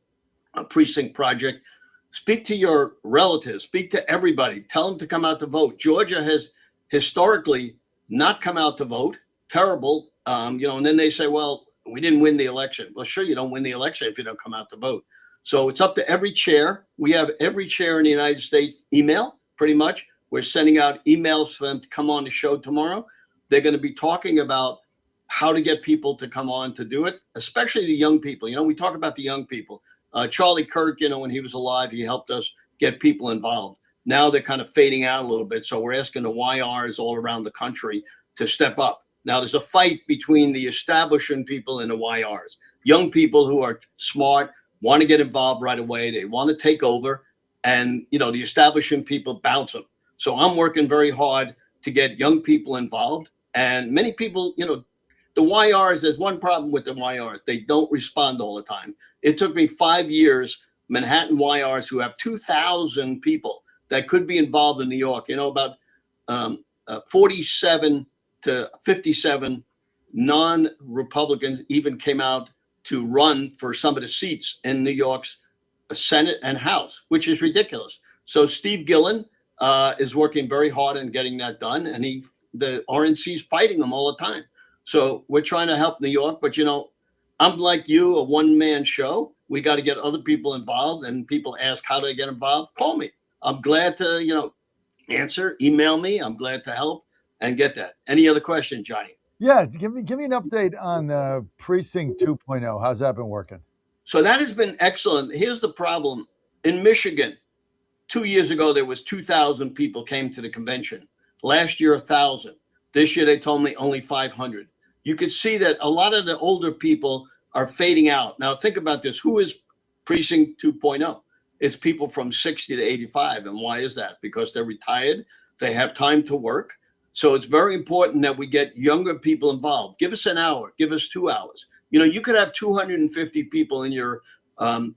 a precinct project, speak to your relatives, speak to everybody, tell them to come out to vote. Georgia has historically not come out to vote. Terrible. You know, and then they say, well, we didn't win the election. Well, sure, you don't win the election if you don't come out to vote. So it's up to every chair. We have every chair in the United States email, pretty much. We're sending out emails for them to come on the show tomorrow. They're going to be talking about how to get people to come on to do it, especially the young people. You know, we talk about the young people. Charlie Kirk, you know, when he was alive, he helped us get people involved. Now they're kind of fading out a little bit. So we're asking the YRs all around the country to step up. Now, there's a fight between the establishment people and the YRs. Young people who are smart, want to get involved right away. They want to take over. And, the establishment people bounce them. So I'm working very hard to get young people involved. And many people, the YRs, there's one problem with the YRs. They don't respond all the time. It took me 5 years, Manhattan YRs who have 2,000 people that could be involved in New York, about 47 to 57 non-Republicans even came out to run for some of the seats in New York's Senate and House, which is ridiculous. So Steve Gillen is working very hard on getting that done, and the RNC is fighting them all the time. So we're trying to help New York, but I'm like you, a one-man show. We got to get other people involved, and people ask how do I get involved? Call me. I'm glad to answer. Email me. I'm glad to help and get that. Any other questions, Johnny? Yeah, give me an update on Precinct 2.0. How's that been working? So that has been excellent. Here's the problem. In Michigan, 2 years ago, there was 2,000 people came to the convention. Last year, 1,000. This year, they told me only 500. You could see that a lot of the older people are fading out. Now, think about this. Who is Precinct 2.0? It's people from 60 to 85. And why is that? Because they're retired. They have time to work. So it's very important that we get younger people involved. Give us an hour. Give us 2 hours. You could have 250 people in your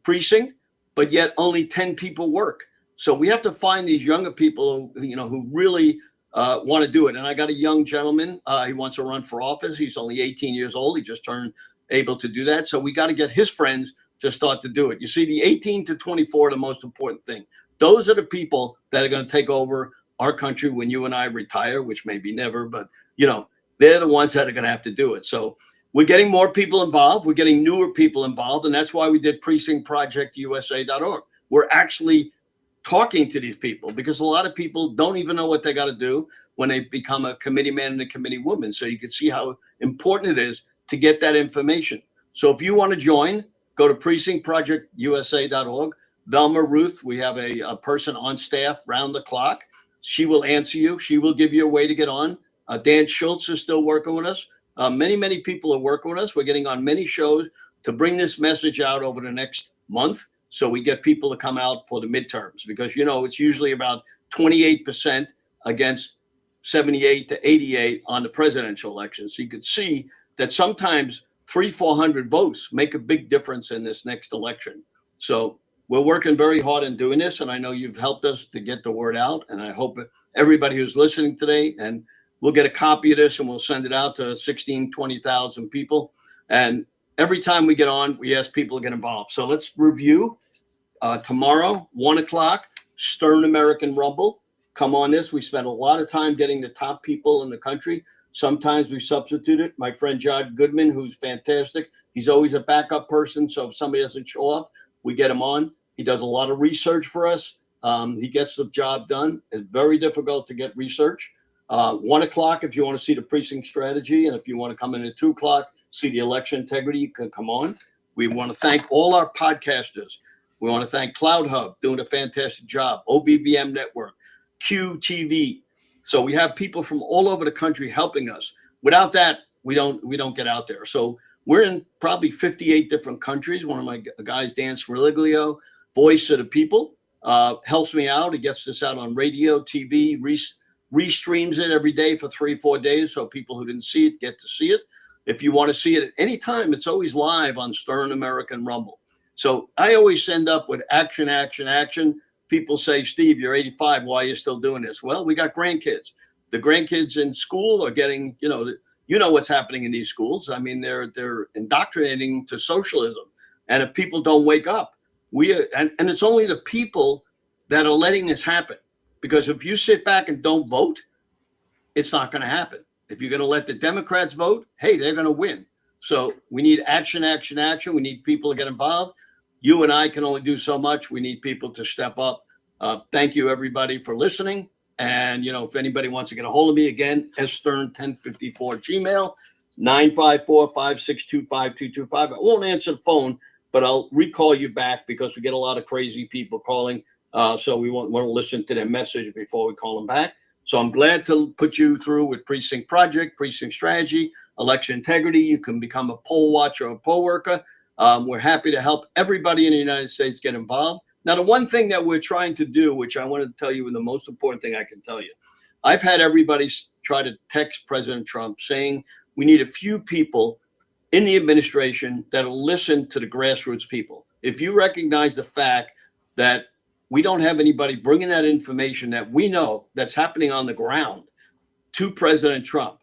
precinct, but yet only 10 people work. So we have to find these younger people, who really want to do it. And I got a young gentleman. He wants to run for office. He's only 18 years old. He just turned able to do that. So we got to get his friends to start to do it. You see, the 18 to 24 are the most important thing. Those are the people that are going to take over our country when you and I retire, which may be never, but they're the ones that are going to have to do it. So we're getting more people involved. We're getting newer people involved. And that's why we did precinctprojectusa.org. We're actually talking to these people because a lot of people don't even know what they got to do when they become a committee man and a committee woman. So you can see how important it is to get that information. So if you want to join, go to precinctprojectusa.org. Velma Ruth, we have a person on staff round the clock. She will answer you. She will give you a way to get on. Dan Schultz is still working with us. Many people are working with us. We're getting on many shows to bring this message out over the next month. So we get people to come out for the midterms because, it's usually about 28% against 78 to 88 on the presidential election. So you could see that sometimes 300-400 votes make a big difference in this next election. So we're working very hard in doing this. And I know you've helped us to get the word out. And I hope everybody who's listening today, and we'll get a copy of this and we'll send it out to 16, 20,000 people. And every time we get on, we ask people to get involved. So let's review. Tomorrow, 1:00, Stern American Rumble. Come on this. We spent a lot of time getting the top people in the country. Sometimes we substitute it. My friend John Goodman, who's fantastic. He's always a backup person. So if somebody doesn't show up, we get him on. He does a lot of research for us. He gets the job done. It's very difficult to get research. 1:00, if you want to see the precinct strategy, and if you want to come in at 2:00, see the election integrity, you can come on. We want to thank all our podcasters. We want to thank Cloud Hub, doing a fantastic job, OBBM Network, QTV. So we have people from all over the country helping us. Without that, we don't get out there. So we're in probably 58 different countries. One of my guys, Dan Srigliglio, Voice of the People, helps me out. He gets this out on radio, TV, restreams it every day for 3-4 days. So people who didn't see it get to see it. If you want to see it at any time, it's always live on Stern American Rumble. So I always end up with action, action, action. People say, Steve, you're 85. Why are you still doing this? Well, we got grandkids. The grandkids in school are getting, you know what's happening in these schools. I mean, they're indoctrinating to socialism. And if people don't wake up, and it's only the people that are letting this happen. Because if you sit back and don't vote, it's not going to happen. If you're going to let the Democrats vote, hey, they're going to win. So we need action, action, action. We need people to get involved. You and I can only do so much. We need people to step up. Thank you, everybody, for listening. And, if anybody wants to get a hold of me, again, stern1054 Gmail, 954-562-5225. I won't answer the phone, but I'll recall you back because we get a lot of crazy people calling. So we want to listen to their message before we call them back. So I'm glad to put you through with Precinct Project, Precinct Strategy, Election Integrity. You can become a poll watcher or a poll worker. We're happy to help everybody in the United States get involved. Now, the one thing that we're trying to do, which I wanted to tell you, and the most important thing I can tell you, I've had everybody try to text President Trump saying we need a few people in the administration that'll listen to the grassroots people. If you recognize the fact that we don't have anybody bringing that information that we know that's happening on the ground to President Trump,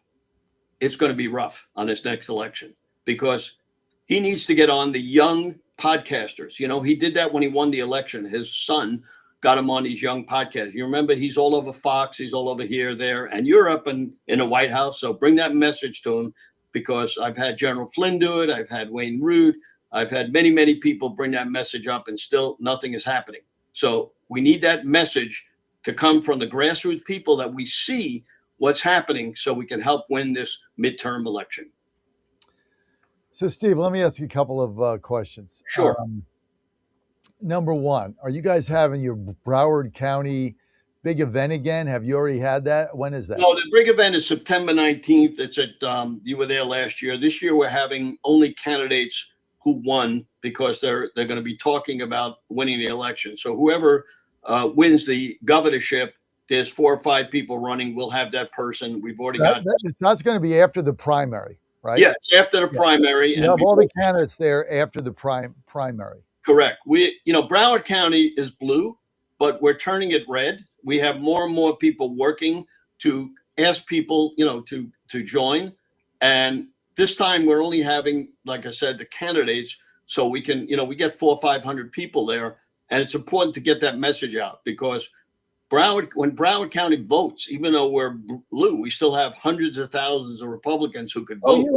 it's going to be rough on this next election, because he needs to get on the young podcasters. You know, he did that when he won the election. His son got him on these young podcasts. You remember, he's all over Fox, he's all over here, there, and Europe, and in the White House. So bring that message to him, because I've had General Flynn do it. I've had Wayne Root. I've had many, many people bring that message up, and still nothing is happening. So we need that message to come from the grassroots people, that we see what's happening, so we can help win this midterm election. So, Steve, let me ask you a couple of questions. Sure. Number one, are you guys having your Broward County big event again? Have you already had that? When is that? No, the big event is September 19th. It's at, you were there last year. This year we're having only candidates who won, because they're going to be talking about winning the election. So whoever wins the governorship, there's 4 or 5 people running. We'll have that person. We've already got. That's going to be after the primary, right? Yes, after the primary. You have all the candidates there after the primary. Correct. Broward County is blue, but we're turning it red. We have more and more people working to ask people, to join. And this time we're only having, like I said, the candidates, so we can, we get 400 or 500 people there. And it's important to get that message out, because when Broward County votes, even though we're blue, we still have hundreds of thousands of Republicans who could vote.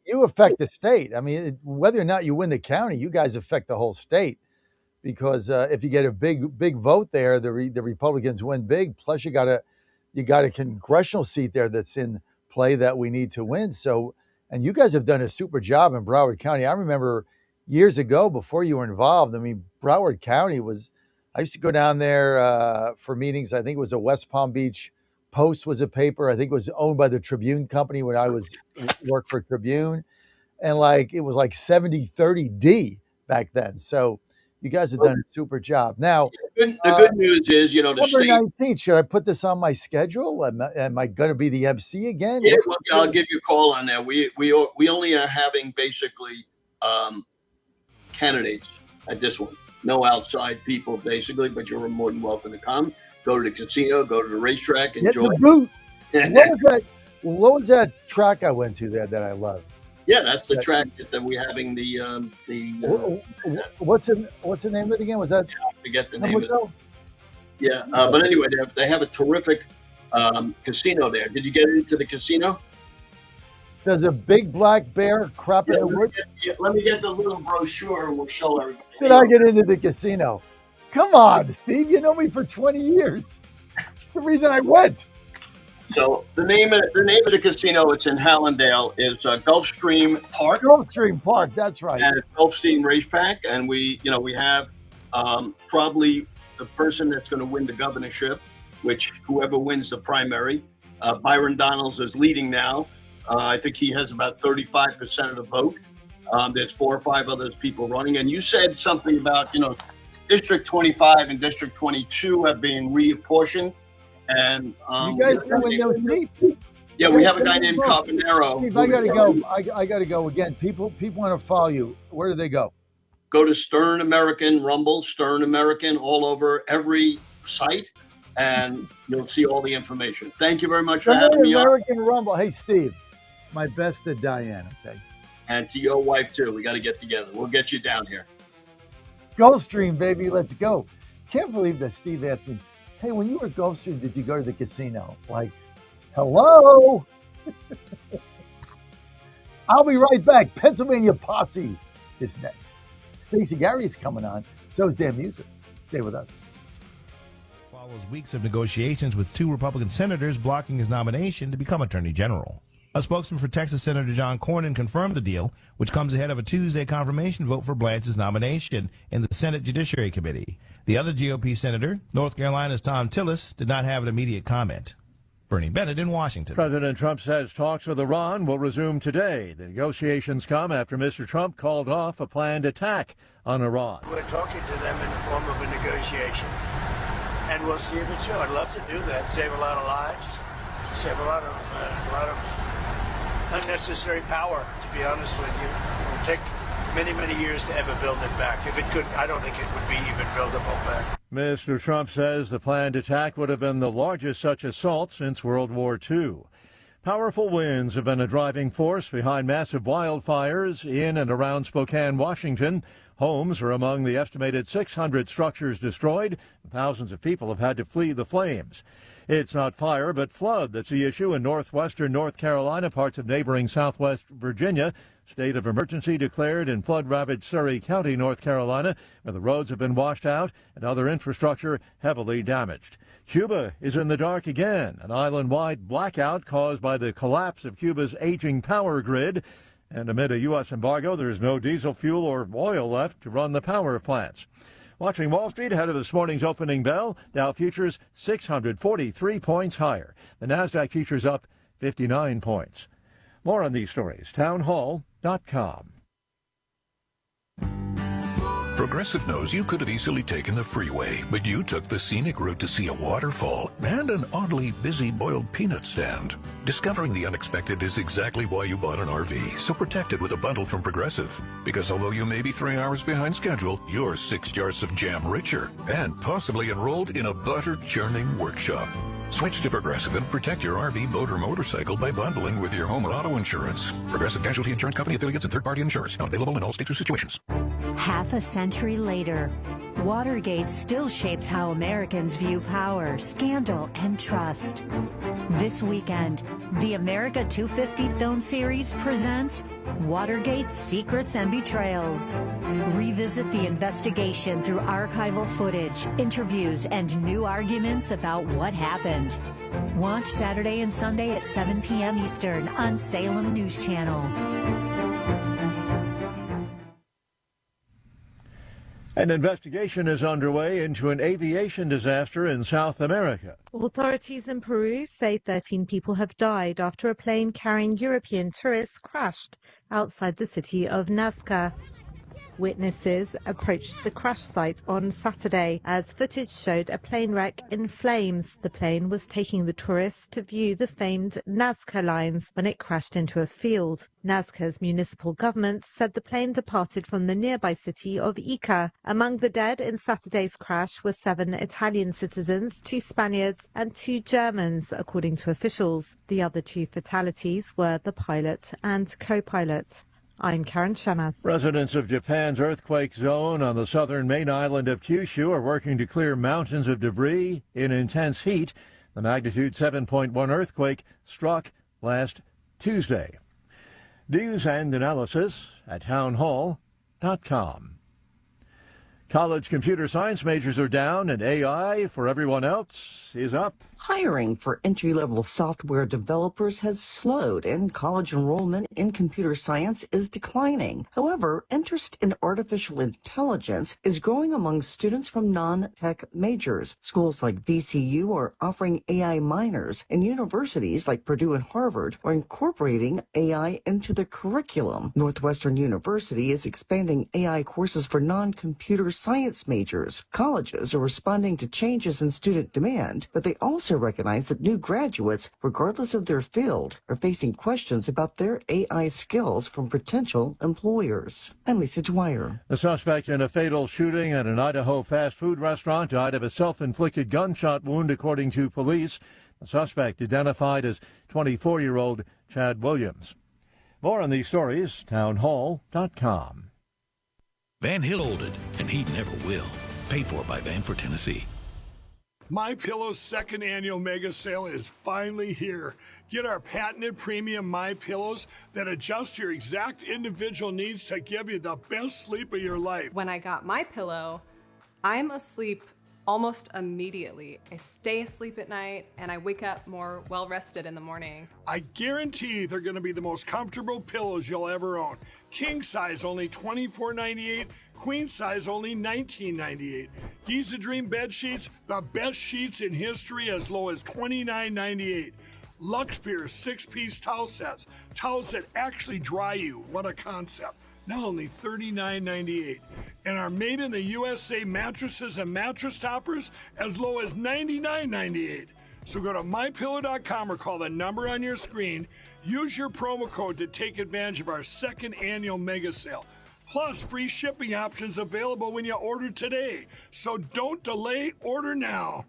You affect the state. I mean, whether or not you win the county, you guys affect the whole state, because if you get a big vote there, the Republicans win big. Plus, you got a congressional seat there that's in play that we need to win. So, and you guys have done a super job in Broward County. I remember years ago, before you were involved, I mean, Broward County I used to go down there for meetings. I think it was a West Palm Beach Post was a paper. I think it was owned by the Tribune Company when I worked for Tribune. And it was like 70-30D back then. So you guys have done a super job. Now, the good news is, the November state. 19th, should I put this on my schedule? Am I going to be the MC again? Yeah, well, I'll give you a call on that. We only are having basically candidates at this one. No outside people, basically, but you're more than welcome to come. Go to the casino, go to the racetrack, enjoy. Get the boot. What was that track I went to there that I loved? Yeah, that's the track that we're having what's the name of it again? Was that? I forget the name of it. Yeah, but anyway, they have a terrific casino there. Did you get into the casino? Does a big black bear crap in the woods? Let me get the little brochure and we'll show everybody. Did I get into the casino? Come on, Steve. You know me for 20 years. The reason I went. So the name of the casino, it's in Hallandale, is Gulfstream Park. Gulfstream Park, that's right. And it's Gulfstream Racetrack, and we have probably the person that's going to win the governorship, which whoever wins the primary. Byron Donalds is leading now. I think he has about 35% of the vote. There's 4 or 5 other people running. And you said something about, District 25 and District 22 have been reapportioned. And you guys can win those seats. Yeah, we have a guy named Carbonaro. Steve, I got to go. I got to go again. People want to follow you. Where do they go? Go to Stern American Rumble, Stern American, all over every site, and you'll see all the information. Thank you very much for having me on. American Rumble. Hey, Steve, my best to Diane, okay? And to your wife, too. We got to get together. We'll get you down here. Gulfstream, baby. Let's go. Can't believe that Steve asked me, hey, when you were at Gulfstream, did you go to the casino? Like, hello? I'll be right back. Pennsylvania Posse is next. Stacey Gary's coming on. So's Dan Music. Stay with us. Follows weeks of negotiations with 2 Republican senators blocking his nomination to become Attorney General. A spokesman for Texas Senator John Cornyn confirmed the deal, which comes ahead of a Tuesday confirmation vote for Blanche's nomination in the Senate Judiciary Committee. The other GOP senator, North Carolina's Tom Tillis, did not have an immediate comment. Bernie Bennett in Washington. President Trump says talks with Iran will resume today. The negotiations come after Mr. Trump called off a planned attack on Iran. We're talking to them in the form of a negotiation, and we'll see if it's true. I'd love to do that. Save a lot of lives, save a lot of unnecessary power. To be honest with you, it will take many, many years to ever build it back. If it could, I don't think it would be even buildable back. Mr. Trump says the planned attack would have been the largest such assault since World War II. Powerful winds have been a driving force behind massive wildfires in and around Spokane, Washington. Homes are among the estimated 600 structures destroyed. Thousands of people have had to flee the flames. It's not fire, but flood that's the issue in northwestern North Carolina, parts of neighboring southwest Virginia. State of emergency declared in flood-ravaged Surrey County, North Carolina, where the roads have been washed out and other infrastructure heavily damaged. Cuba is in the dark again, an island-wide blackout caused by the collapse of Cuba's aging power grid. And amid a U.S. embargo, there's no diesel fuel or oil left to run the power plants. Watching Wall Street ahead of this morning's opening bell, Dow futures 643 points higher. The Nasdaq futures up 59 points. More on these stories, townhall.com. Progressive knows you could have easily taken the freeway, but you took the scenic route to see a waterfall and an oddly busy boiled peanut stand. Discovering the unexpected is exactly why you bought an RV, so protect it with a bundle from Progressive. Because although you may be 3 hours behind schedule, you're 6 jars of jam richer and possibly enrolled in a butter-churning workshop. Switch to Progressive and protect your RV, boat, or motorcycle by bundling with your home or auto insurance. Progressive Casualty Insurance Company affiliates and third-party insurers. Not available in all states or situations. Half a century later, Watergate still shapes how Americans view power, scandal, and trust. This weekend, the America 250 film series presents Watergate Secrets and Betrayals. Revisit the investigation through archival footage, interviews, and new arguments about what happened. Watch Saturday and Sunday at 7 p.m. Eastern on Salem News Channel. An investigation is underway into an aviation disaster in South America. Authorities in Peru say 13 people have died after a plane carrying European tourists crashed outside the city of Nazca. Witnesses approached the crash site on Saturday as footage showed a plane wreck in flames. The plane was taking the tourists to view the famed Nazca lines when it crashed into a field. Nazca's municipal government said the plane departed from the nearby city of Ica. Among the dead in Saturday's crash were 7 Italian citizens, 2 Spaniards and 2 Germans, according to officials. The other 2 fatalities were the pilot and co-pilot. I'm Karen Shamas. Residents of Japan's earthquake zone on the southern main island of Kyushu are working to clear mountains of debris in intense heat. The magnitude 7.1 earthquake struck last Tuesday. News and analysis at townhall.com. College computer science majors are down and AI for everyone else is up. Hiring for entry-level software developers has slowed and college enrollment in computer science is declining. However, interest in artificial intelligence is growing among students from non-tech majors. Schools like VCU are offering AI minors, and universities like Purdue and Harvard are incorporating AI into the curriculum. Northwestern University is expanding AI courses for non-computer science majors. Colleges are responding to changes in student demand, but they also recognize that new graduates, regardless of their field, are facing questions about their AI skills from potential employers. I'm Lisa Dwyer. The suspect in a fatal shooting at an Idaho fast food restaurant died of a self-inflicted gunshot wound, according to police. The suspect identified as 24-year-old Chad Williams. More on these stories, townhall.com. Van Hill owned it, and he never will. Paid for by Van for Tennessee. MyPillow's second annual mega sale is finally here. Get our patented premium MyPillows that adjust to your exact individual needs to give you the best sleep of your life. When I got my pillow, I'm asleep almost immediately. I stay asleep at night and I wake up more well-rested in the morning. I guarantee they're going to be the most comfortable pillows you'll ever own. King size, only $24.98. queen size only $19.98. Giza Dream bed sheets, the best sheets in history, as low as $29.98. Lux Pierce 6-piece towel sets, towels that actually dry you. What a concept. Now only $39.98. And our made in the USA mattresses and mattress toppers as low as $99.98. So go to mypillow.com or call the number on your screen. Use your promo code to take advantage of our second annual mega sale. Plus, free shipping options available when you order today. So don't delay, order now.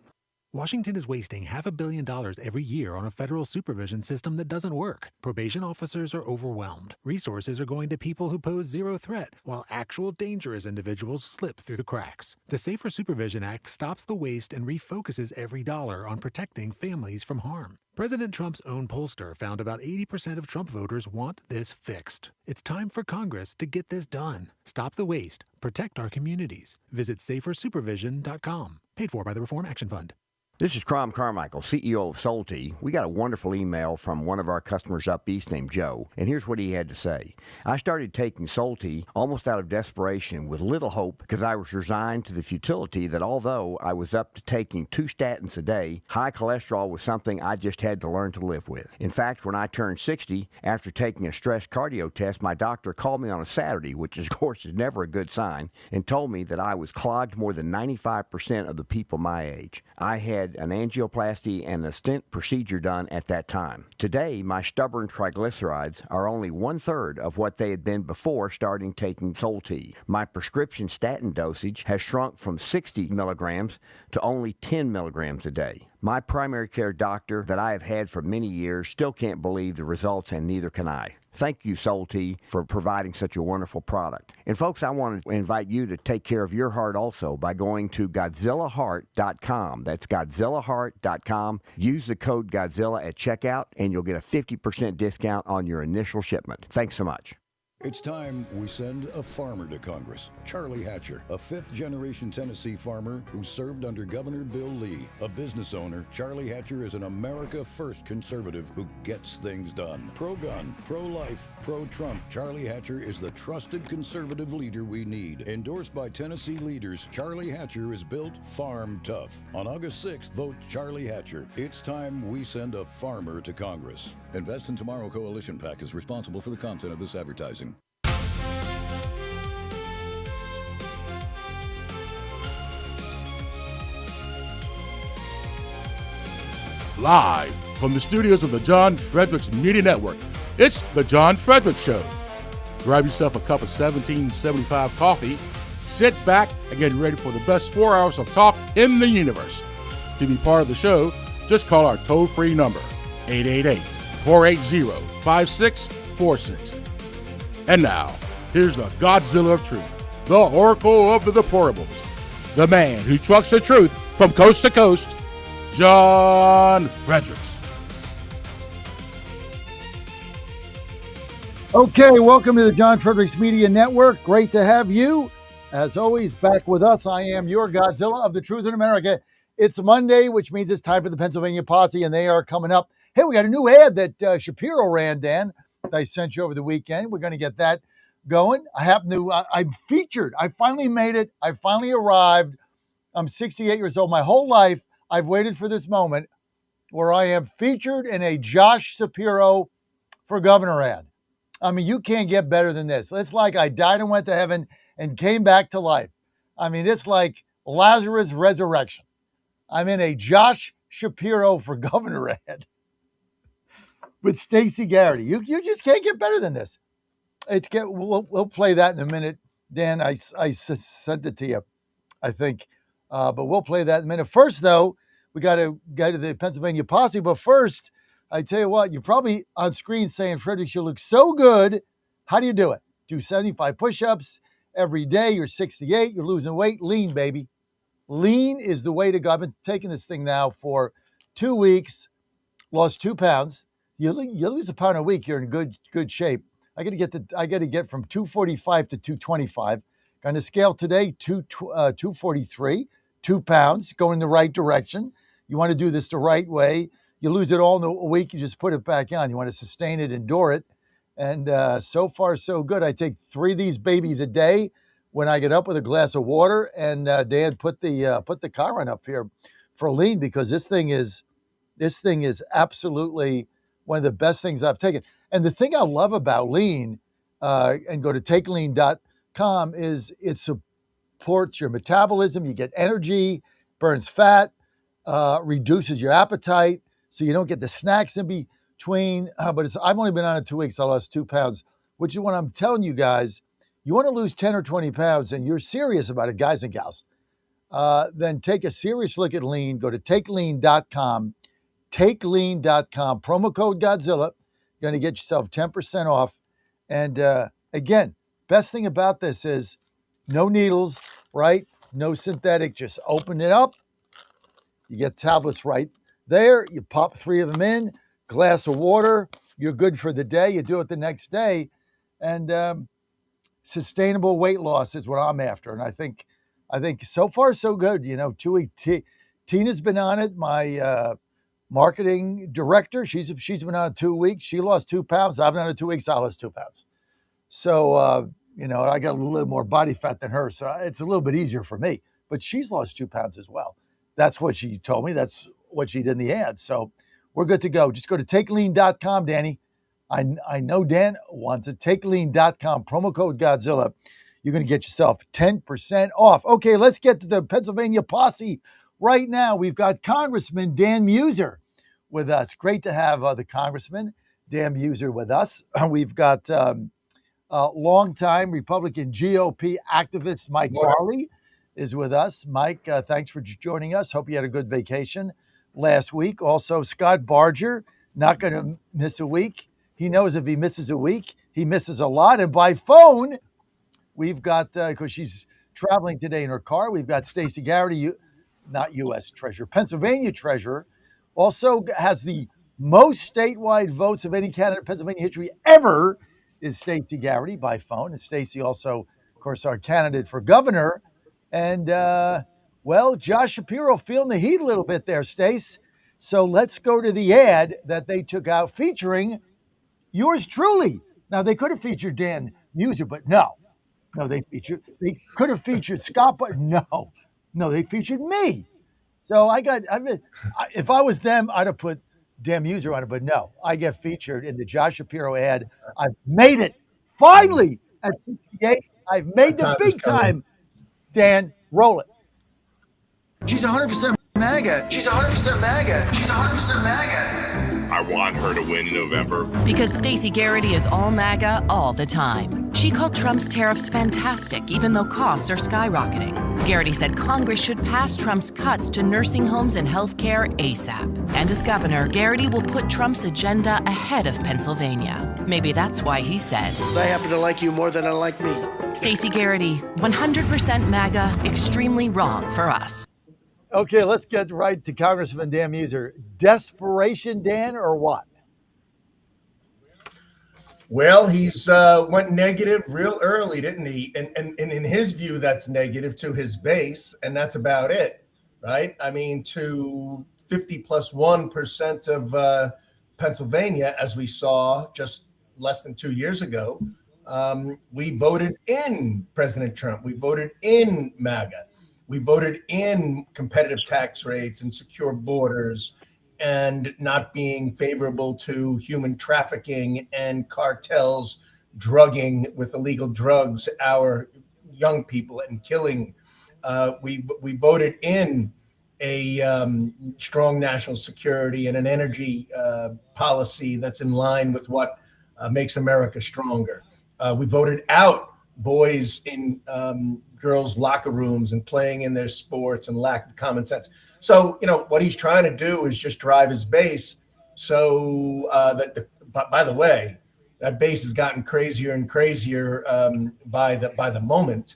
Washington is wasting $500 million every year on a federal supervision system that doesn't work. Probation officers are overwhelmed. Resources are going to people who pose zero threat, while actual dangerous individuals slip through the cracks. The Safer Supervision Act stops the waste and refocuses every dollar on protecting families from harm. President Trump's own pollster found about 80% of Trump voters want this fixed. It's time for Congress to get this done. Stop the waste. Protect our communities. Visit safersupervision.com. Paid for by the Reform Action Fund. This is Crom Carmichael, CEO of Solti. We got a wonderful email from one of our customers up east named Joe, and here's what he had to say. I started taking Solti almost out of desperation with little hope because I was resigned to the futility that although I was up to taking 2 statins a day, high cholesterol was something I just had to learn to live with. In fact, when I turned 60, after taking a stress cardio test, my doctor called me on a Saturday, which of course is never a good sign, and told me that I was clogged more than 95% of the people my age. I had an angioplasty and a stent procedure done at that time. Today, my stubborn triglycerides are only 1/3 of what they had been before starting taking Solti. My prescription statin dosage has shrunk from 60 milligrams to only 10 milligrams a day. My primary care doctor that I have had for many years still can't believe the results, and neither can I. Thank you, Solti, for providing such a wonderful product. And folks, I want to invite you to take care of your heart also by going to GodzillaHeart.com. That's GodzillaHeart.com. Use the code Godzilla at checkout, and you'll get a 50% discount on your initial shipment. Thanks so much. It's time we send a farmer to Congress. Charlie Hatcher, a 5th-generation Tennessee farmer who served under Governor Bill Lee. A business owner, Charlie Hatcher is an America First conservative who gets things done. Pro-gun, pro-life, pro-Trump, Charlie Hatcher is the trusted conservative leader we need. Endorsed by Tennessee leaders, Charlie Hatcher is built farm tough. On August 6th, vote Charlie Hatcher. It's time we send a farmer to Congress. Invest in Tomorrow Coalition PAC is responsible for the content of this advertising. Live from the studios of the John Fredericks Media Network, it's The John Fredericks Show. Grab yourself a cup of 1775 coffee, sit back, and get ready for the best 4 hours of talk in the universe. To be part of the show, just call our toll-free number, 888-480-5646. And now, here's the Godzilla of Truth, the Oracle of the Deplorables, the man who trucks the truth from coast to coast, John Fredericks. Okay, welcome to the John Fredericks Media Network. Great to have you. As always, back with us, I am your Godzilla of the Truth in America. It's Monday, which means it's time for the Pennsylvania Posse, and they are coming up. Hey, we got a new ad that Shapiro ran, Dan, that I sent you over the weekend. We're going to get that going. I'm featured. I finally made it. I finally arrived. I'm 68 years old. My whole life, I've waited for this moment where I am featured in a Josh Shapiro for Governor ad. I mean, you can't get better than this. It's like I died and went to heaven and came back to life. I mean, it's like Lazarus' resurrection. I'm in a Josh Shapiro for Governor ad with Stacey Garrity. You just can't get better than this. We'll play that in a minute. Dan, I sent it to you, I think. But we'll play that in a minute. First, though, we got to go to the Pennsylvania Posse. But first, I tell you what, you're probably on screen saying, Fredericks, you look so good. How do you do it? Do 75 push-ups every day. You're 68. You're losing weight. Lean, baby. Lean is the way to go. I've been taking this thing now for 2 weeks. Lost 2 pounds. You lose a pound a week, you're in good shape. I got to get from 245 to 225. Got on the scale today, 243, 2 pounds, going in the right direction. You want to do this the right way. You lose it all in a week, you just put it back on. You want to sustain it, endure it. And so far, so good. I take 3 of these babies a day when I get up with a glass of water. And Dan, put the car on up here for lean, because this thing is absolutely one of the best things I've taken. And the thing I love about lean, and go to takelean.com, is it supports your metabolism. You get energy, burns fat, reduces your appetite, so you don't get the snacks in between. But I've only been on it 2 weeks. I lost 2 pounds, which is what I'm telling you guys. You want to lose 10 or 20 pounds and you're serious about it, guys and gals, then take a serious look at lean. Go to takelean.com, takelean.com, promo code Godzilla. You're going to get yourself 10% off. And again, best thing about this is no needles, right? No synthetic. Just open it up. You get tablets right there. You pop 3 of them in, glass of water. You're good for the day. You do it the next day. And sustainable weight loss is what I'm after. And I think so far so good. 2 week. Tina's been on it. My marketing director, she's been on it 2 weeks. She lost 2 pounds. I've been on it 2 weeks. I lost 2 pounds. So I got a little more body fat than her, so it's a little bit easier for me. But she's lost 2 pounds as well. That's what she told me. That's what she did in the ad. So we're good to go. Just go to takelean.com, Danny. I know Dan wants it. Takelean.com, promo code Godzilla. You're going to get yourself 10% off. Okay, let's get to the Pennsylvania posse right now. We've got Congressman Dan Muser with us. Great to have the Congressman Dan Muser with us. We've got longtime Republican GOP activist Mike Farley is with us. Mike, thanks for joining us. Hope you had a good vacation last week. Also, Scott Barger, not going to miss a week. He knows if he misses a week, he misses a lot. And by phone, we've got, because she's traveling today in her car, we've got Stacey Garrity, not U.S. Treasurer, Pennsylvania Treasurer, also has the most statewide votes of any candidate in Pennsylvania history ever, is Stacey Garrity by phone. And Stacey also, of course, our candidate for governor. And, Josh Shapiro feeling the heat a little bit there, Stace. So let's go to the ad that they took out featuring yours truly. Now, they could have featured Dan Muser, but no, they could have featured Scott, but no, they featured me. So if I was them, I'd have put Dan Muser on it, but no, I get featured in the Josh Shapiro ad. I've made it. Finally, at 68, I've made the big time. Dan, roll it. She's 100% MAGA. She's 100% MAGA. She's 100% MAGA. I want her to win in November. Because Stacey Garrity is all MAGA all the time. She called Trump's tariffs fantastic, even though costs are skyrocketing. Garrity said Congress should pass Trump's cuts to nursing homes and health care ASAP. And as governor, Garrity will put Trump's agenda ahead of Pennsylvania. Maybe that's why he said, I happen to like you more than I like me. Stacey Garrity, 100% MAGA, extremely wrong for us. Okay, let's get right to Congressman Dan Muser. Desperation, Dan, or what? Well, he's went negative real early, didn't he? And in his view, that's negative to his base, and that's about it, right? I mean, to 50+1% of Pennsylvania, as we saw just less than 2 years ago, we voted in President Trump. We voted in MAGA. We voted in competitive tax rates and secure borders and not being favorable to human trafficking and cartels drugging with illegal drugs our young people and killing. We voted in a strong national security and an energy policy that's in line with what makes America stronger. We voted out boys in girls' locker rooms and playing in their sports and lack of common sense. So, what he's trying to do is just drive his base. So but by the way, that base has gotten crazier and crazier by the moment.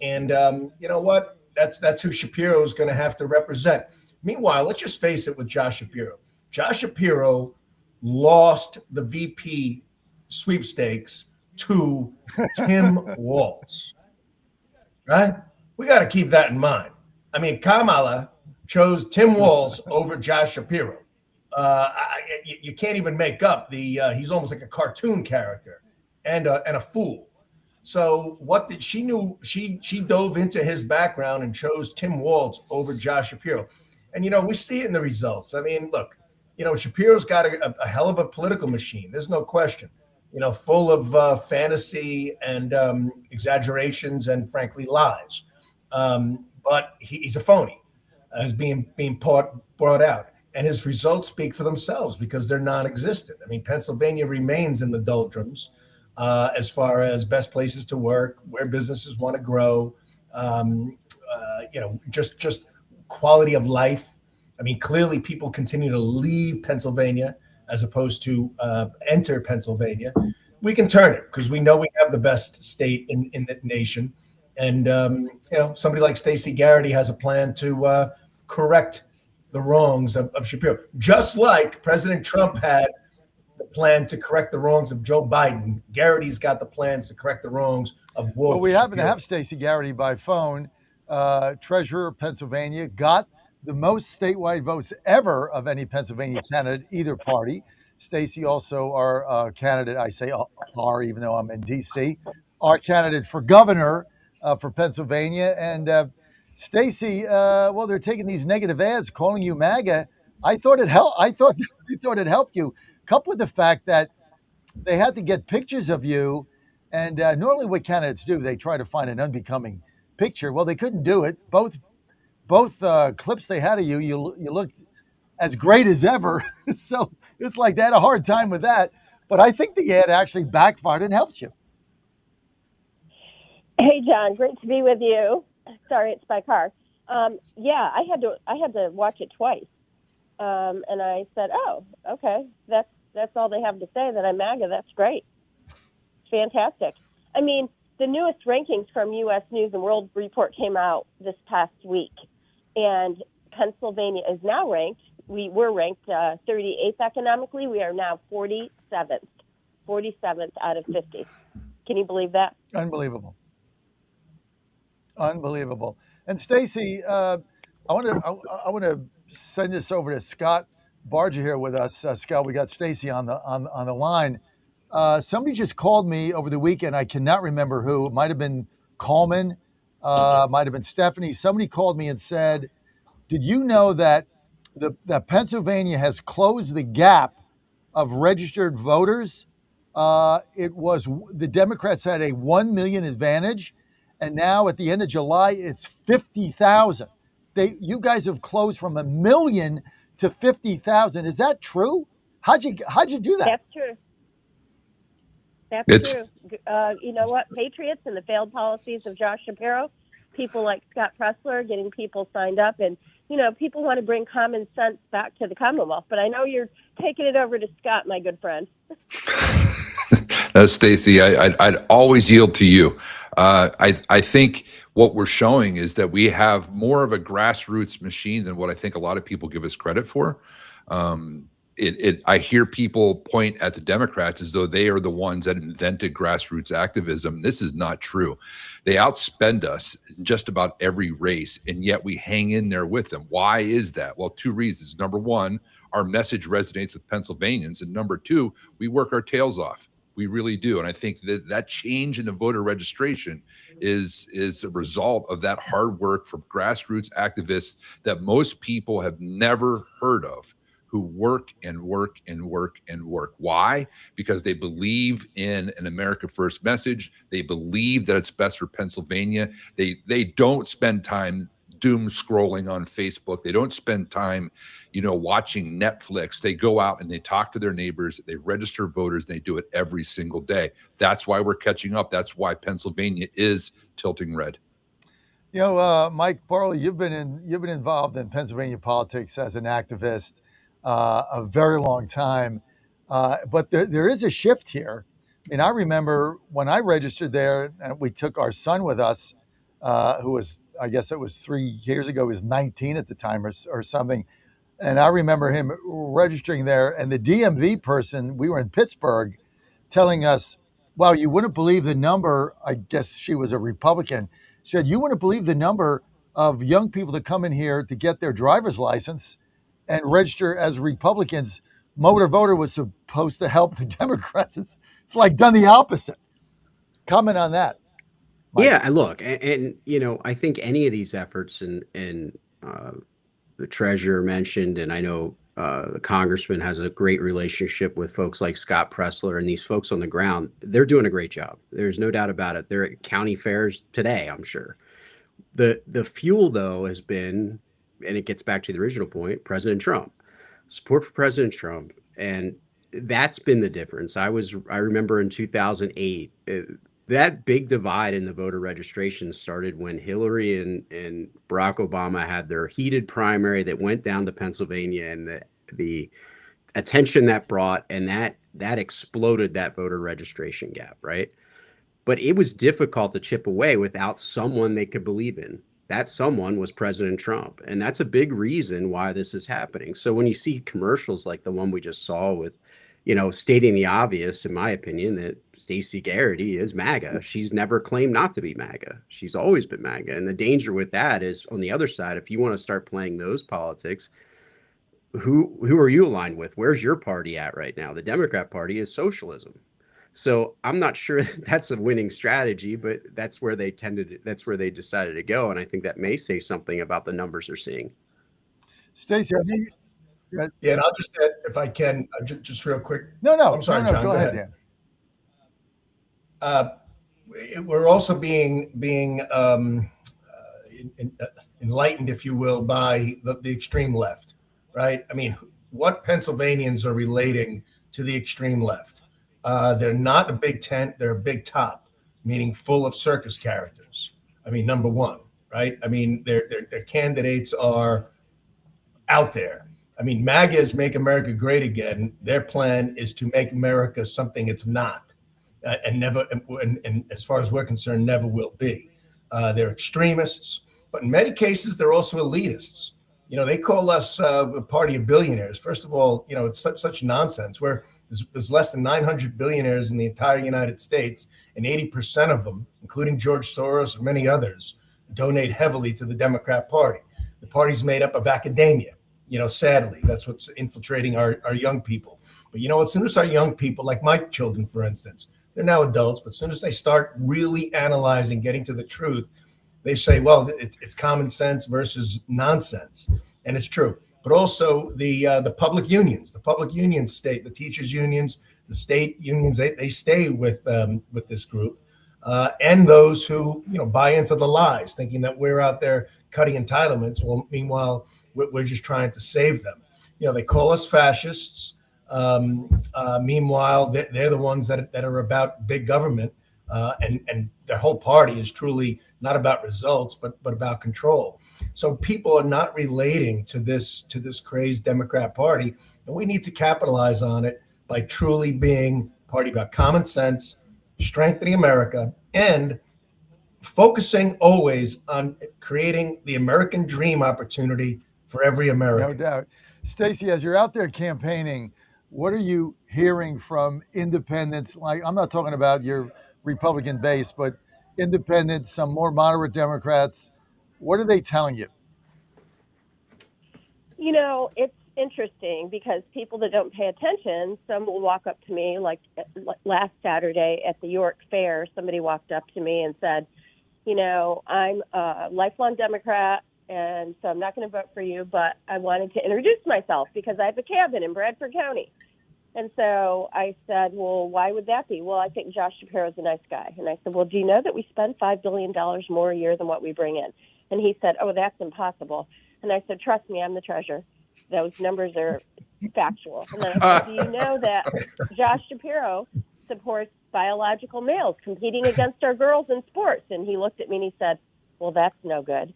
And you know what? That's who Shapiro is going to have to represent. Meanwhile, let's just face it with Josh Shapiro. Josh Shapiro lost the VP sweepstakes to Tim Walz, right? We got to keep that in mind. I mean, Kamala chose Tim Walz over Josh Shapiro. You can't even make up he's almost like a cartoon character and a fool. So what did she knew? She dove into his background and chose Tim Walz over Josh Shapiro. And we see it in the results. I mean, look, Shapiro's got a hell of a political machine. There's no question. Full of fantasy and exaggerations and frankly lies. But he's a phony, as being brought out. And his results speak for themselves because they're non-existent. I mean, Pennsylvania remains in the doldrums as far as best places to work, where businesses want to grow, just quality of life. I mean, clearly people continue to leave Pennsylvania as opposed to enter Pennsylvania. We can turn it because we know we have the best state in the nation. And, somebody like Stacey Garrity has a plan to correct the wrongs of Shapiro, just like President Trump had the plan to correct the wrongs of Joe Biden. Garrity's got the plans to correct the wrongs of Wolf. Well, we happen to have Stacey Garrity by phone, treasurer of Pennsylvania, got the most statewide votes ever of any Pennsylvania candidate, either party. Stacey also our candidate, I say our, even though I'm in D.C., our candidate for governor for Pennsylvania. And Stacey, well, they're taking these negative ads, calling you MAGA. I thought it helped. I thought it helped you, coupled with the fact that they had to get pictures of you. And normally, what candidates do, they try to find an unbecoming picture. Well, they couldn't do it. Both clips they had of you, you looked as great as ever. So it's like they had a hard time with that. But I think the ad actually backfired and helped you. Hey, John, great to be with you. Sorry, it's my car. Yeah, I had to watch it twice, and I said, "Oh, okay, that's all they have to say that I'm MAGA. That's great, fantastic." I mean, the newest rankings from U.S. News and World Report came out this past week, and Pennsylvania is now ranked. We were ranked 38th economically. We are now 47th out of 50. Can you believe that? Unbelievable. And Stacey, I want to send this over to Scott Barger here with us. Scott, we got Stacey on the line. Somebody just called me over the weekend. I cannot remember who. It might have been Coleman, might have been Stephanie. Somebody called me and said, "Did you know that that Pennsylvania has closed the gap of registered voters? It was the Democrats had a 1 million advantage." And now at the end of July, it's 50,000. You guys have closed from 1 million to 50,000. Is that true? How'd you do that? That's true. That's true. You know what? Patriots and the failed policies of Josh Shapiro, people like Scott Pressler getting people signed up, and people want to bring common sense back to the Commonwealth. But I know you're taking it over to Scott, my good friend. Stacey, I'd always yield to you. I think what we're showing is that we have more of a grassroots machine than what I think a lot of people give us credit for. I hear people point at the Democrats as though they are the ones that invented grassroots activism. This is not true. They outspend us in just about every race, and yet we hang in there with them. Why is that? Well, two reasons. Number one, our message resonates with Pennsylvanians, and number two, we work our tails off. We really do. And I think that change in the voter registration is a result of that hard work from grassroots activists that most people have never heard of, who work and work and work and work. Why? Because they believe in an America First message. They believe that it's best for Pennsylvania. They don't spend time doom scrolling on Facebook. They don't spend time, watching Netflix. They go out and they talk to their neighbors. They register voters. And they do it every single day. That's why we're catching up. That's why Pennsylvania is tilting red. Mike Barley, you've been involved in Pennsylvania politics as an activist a very long time, but there is a shift here. And I remember when I registered there, and we took our son with us, who was, I guess it was 3 years ago, he was 19 at the time or something. And I remember him registering there, and the DMV person, we were in Pittsburgh, telling us, wow, you wouldn't believe the number, I guess she was a Republican, said, you wouldn't believe the number of young people that come in here to get their driver's license and register as Republicans. Motor voter was supposed to help the Democrats. It's like done the opposite. Comment on that. Mike. Yeah, look, and I think any of these efforts, and the treasurer mentioned, and I know the congressman has a great relationship with folks like Scott Pressler and these folks on the ground. They're doing a great job. There's no doubt about it. They're at county fairs today, I'm sure. The fuel, though, has been, and it gets back to the original point, President Trump. Support for President Trump. And that's been the difference. I remember in 2008, that big divide in the voter registration started when Hillary and Barack Obama had their heated primary that went down to Pennsylvania, and the attention that brought, and that exploded that voter registration gap, right? But it was difficult to chip away without someone they could believe in. That someone was President Trump. And that's a big reason why this is happening. So when you see commercials like the one we just saw with, stating the obvious, in my opinion, that Stacey Garrity is MAGA. She's never claimed not to be MAGA. She's always been MAGA. And the danger with that is, on the other side, if you want to start playing those politics, who are you aligned with? Where's your party at right now? The Democrat Party is socialism. So I'm not sure that's a winning strategy, but that's where they decided to go. And I think that may say something about the numbers they're seeing. Stacey, yeah, and I'll just add, if I can, just real quick. No, I'm sorry, no, John. go ahead, Dan. We're also being enlightened, if you will, by the extreme left, right? I mean, what Pennsylvanians are relating to the extreme left? They're not a big tent, they're a big top, meaning full of circus characters. I mean, number one, right? I mean, their candidates are out there. I mean, MAGA is Make America Great Again. Their plan is to make America something it's not, and never, and as far as we're concerned, never will be. They're extremists, but in many cases, they're also elitists. They call us a party of billionaires. First of all, it's such nonsense. There's less than 900 billionaires in the entire United States, and 80% of them, including George Soros and many others, donate heavily to the Democrat Party. The party's made up of academia. Sadly, that's what's infiltrating our young people. But as soon as our young people, like my children, for instance, they're now adults, but as soon as they start really analyzing, getting to the truth, they say, well, it's common sense versus nonsense. And it's true. But also the public unions, state, the teachers unions, the state unions, they stay with this group, and those who buy into the lies, thinking that we're out there cutting entitlements. Well, meanwhile, we're just trying to save them. They call us fascists. Meanwhile, they're the ones that are about big government, and their whole party is truly not about results, but about control. So people are not relating to this crazed Democrat Party, and we need to capitalize on it by truly being a party about common sense, strengthening America, and focusing always on creating the American dream opportunity for every American. No doubt. Stacey, as you're out there campaigning, what are you hearing from independents? Like, I'm not talking about your Republican base, but independents, some more moderate Democrats. What are they telling you? It's interesting because people that don't pay attention, some will walk up to me, like last Saturday at the York Fair, somebody walked up to me and said, I'm a lifelong Democrat, and so I'm not going to vote for you, but I wanted to introduce myself because I have a cabin in Bradford County. And so I said, well, why would that be? Well, I think Josh Shapiro's a nice guy. And I said, well, do you know that we spend $5 billion more a year than what we bring in? And he said, oh, that's impossible. And I said, trust me, I'm the treasurer. Those numbers are factual. And then I said, do you know that Josh Shapiro supports biological males competing against our girls in sports? And he looked at me and he said, well, that's no good.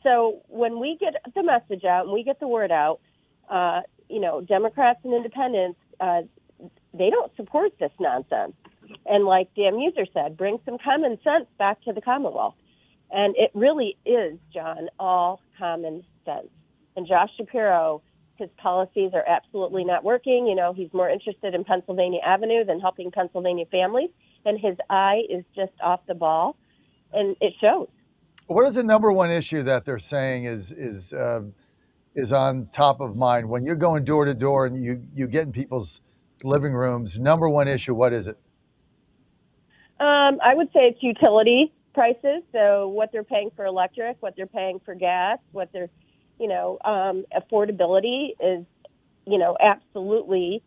So when we get the message out and we get the word out, Democrats and independents, they don't support this nonsense. And like Dan Muser said, bring some common sense back to the Commonwealth. And it really is, John, all common sense. And Josh Shapiro, his policies are absolutely not working. He's more interested in Pennsylvania Avenue than helping Pennsylvania families. And his eye is just off the ball. And it shows. What is the number one issue that they're saying is on top of mind when you're going door to door and you get in people's living rooms? Number one issue, what is it? I would say it's utility prices. So what they're paying for electric, what they're paying for gas, what they're, affordability is, absolutely.